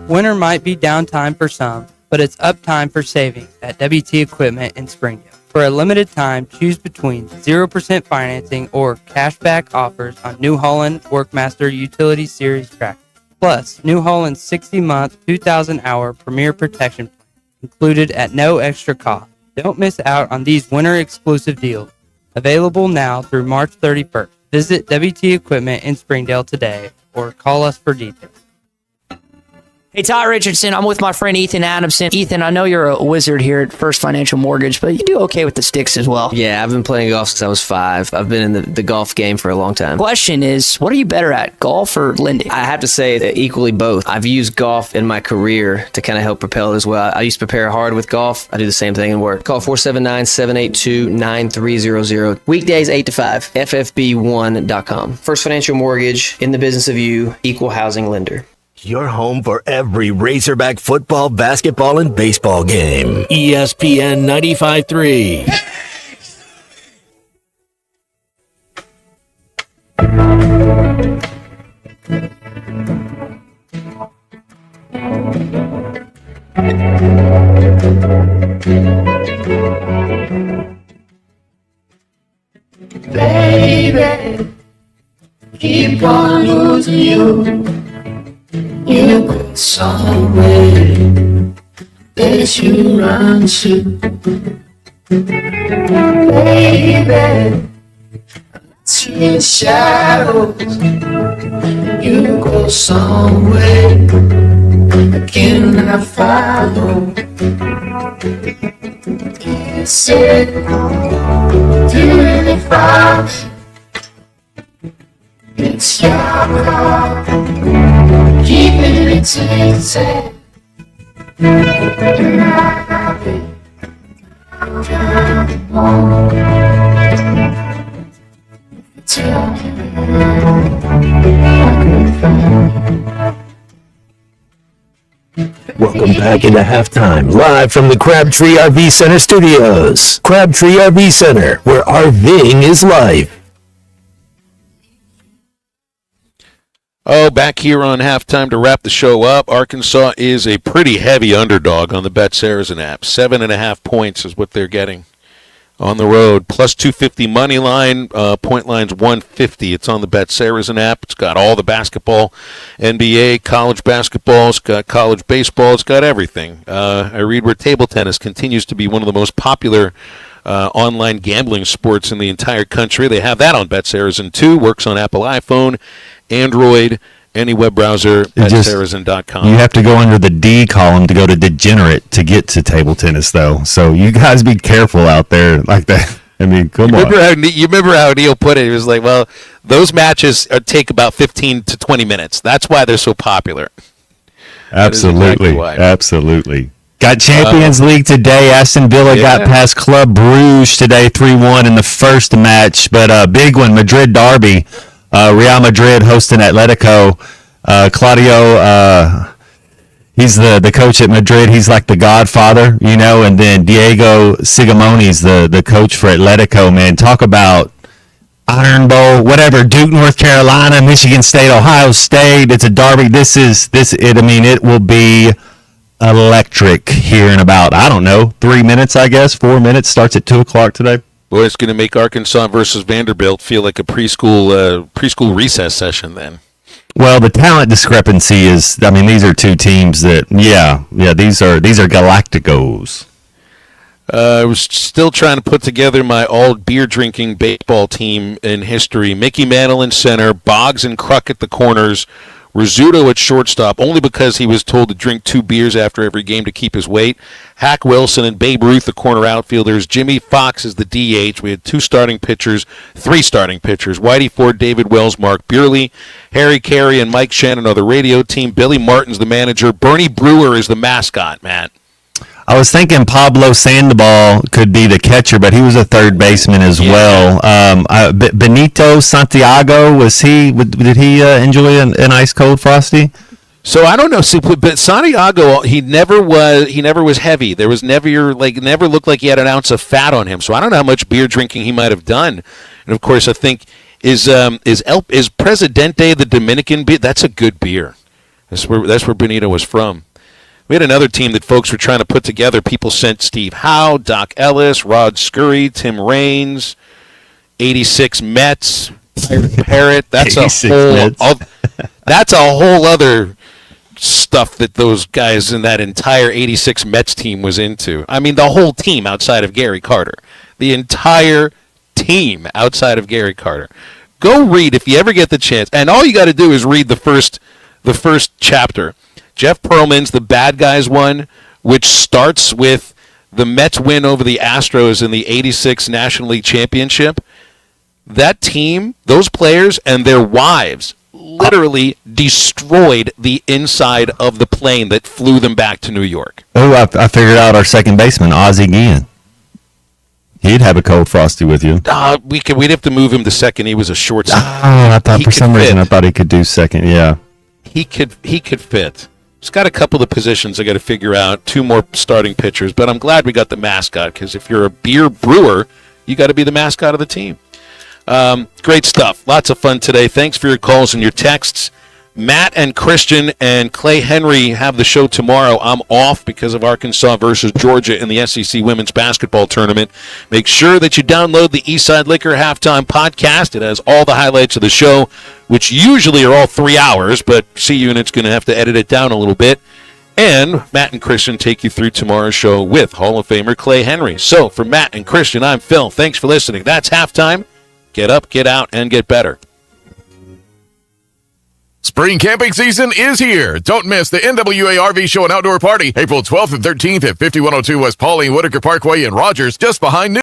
Winter might be downtime for some, but it's uptime for savings at WT Equipment in Springdale. For a limited time, choose between 0% financing or cashback offers on New Holland Workmaster Utility Series tractors. Plus, New Holland's 60-month, 2,000-hour Premier Protection Plan included at no extra cost. Don't miss out on these winter-exclusive deals. Available now through March 31st. Visit WT Equipment in Springdale today or call us for details. Hey, Todd Richardson, I'm with my friend Ethan Adamson. Ethan, I know you're a wizard here at First Financial Mortgage, but you do okay with the sticks as well. Yeah, I've been playing golf since I was 5. I've been in the golf game for a long time. Question is, what are you better at, golf or lending? I have to say equally both. I've used golf in my career to kind of help propel it as well. I used to prepare hard with golf. I do the same thing in work. Call 479-782-9300. Weekdays 8 to 5. FFB1.com. First Financial Mortgage, in the business of you, equal housing lender. Your home for every Razorback football, basketball, and baseball game. ESPN 95.3. Baby, keep on losing you. You go somewhere that you run to. Baby, see shadows. You go somewhere I cannot follow. You said, do you find it's your heart, keeping it easy. Welcome back into halftime, live from the Crabtree RV Center studios. Crabtree RV Center, where RVing is life. Oh, back here on halftime to wrap the show up. Arkansas is a pretty heavy underdog on the Bet Saracen app. 7.5 points is what they're getting on the road. Plus 250 money line. Point line's 150. It's on the Bet Saracen app. It's got all the basketball, NBA, college basketball. It's got college baseball. It's got everything. I read where table tennis continues to be one of the most popular online gambling sports in the entire country. They have that on Bet Saracen too. Works on Apple iPhone, Android, any web browser, BetSaracen.com. You have to go under the D column to go to degenerate to get to table tennis, though. So you guys be careful out there like that. I mean, come on. You remember how Neil put it? He was like, well, those matches take about 15 to 20 minutes. That's why they're so popular. Absolutely. Exactly absolutely. Got Champions League today. Aston Villa got past Club Brugge today, 3-1 in the first match. But a big one, Madrid derby. Real Madrid hosting Atletico. Claudio, he's the coach at Madrid. He's like the godfather, you know. And then Diego Simeone's the coach for Atletico, man. Talk about Iron Bowl, whatever, Duke, North Carolina, Michigan State, Ohio State. It's a derby. It will be electric here in about, 3 minutes, 4 minutes. Starts at 2 o'clock today. Boy, it's going to make Arkansas versus Vanderbilt feel like a preschool recess session then. Well, the talent discrepancy is, these are two teams that, these are Galacticos. I was still trying to put together my all-beer-drinking baseball team in history. Mickey Mantle in center, Boggs and Kruk at the corners, Rizzuto at shortstop, only because he was told to drink 2 beers after every game to keep his weight. Hack Wilson and Babe Ruth, the corner outfielders. Jimmy Fox is the DH. We had 3 starting pitchers. Whitey Ford, David Wells, Mark Buehrle. Harry Carey and Mike Shannon are the radio team. Billy Martin's the manager. Bernie Brewer is the mascot, Matt. I was thinking Pablo Sandoval could be the catcher, but he was a third baseman as well. Benito Santiago, did he enjoy an ice cold Frosty? So I don't know, but Santiago, he never was heavy. There was never looked like he had an ounce of fat on him. So I don't know how much beer drinking he might have done. And of course, I think is Presidente the Dominican beer? That's a good beer. That's where Benito was from. We had another team that folks were trying to put together. People sent Steve Howe, Doc Ellis, Rod Scurry, Tim Raines, 86 Mets, Parrott. That's a whole other stuff that those guys in that entire 86 Mets team was into. The whole team outside of Gary Carter. The entire team outside of Gary Carter. Go read if you ever get the chance. And all you got to do is read the first the first chapter. Jeff Pearlman's The Bad Guys one, which starts with the Mets win over the Astros in the 86 National League Championship. That team, those players and their wives literally destroyed the inside of the plane that flew them back to New York. Oh, I figured out our second baseman, Ozzie Guillen. He'd have a cold frosty with you. We'd have to move him to second. He was a shortstop. I thought for some reason I thought he could do second. Yeah, he could fit. He's got a couple of positions I got to figure out. 2 more starting pitchers, but I'm glad we got the mascot, because if you're a beer brewer, you got to be the mascot of the team. Great stuff. Lots of fun today. Thanks for your calls and your texts. Matt and Christian and Clay Henry have the show tomorrow. I'm off because of Arkansas versus Georgia in the SEC Women's Basketball Tournament. Make sure that you download the Eastside Liquor Halftime Podcast. It has all the highlights of the show, which usually are all 3 hours, but C-Unit's going to have to edit it down a little bit. And Matt and Christian take you through tomorrow's show with Hall of Famer Clay Henry. So for Matt and Christian, I'm Phil. Thanks for listening. That's Halftime. Get up, get out, and get better. Spring camping season is here. Don't miss the NWA RV Show and Outdoor Party, April 12th and 13th at 5102 West Pauline Whitaker Parkway in Rogers, just behind New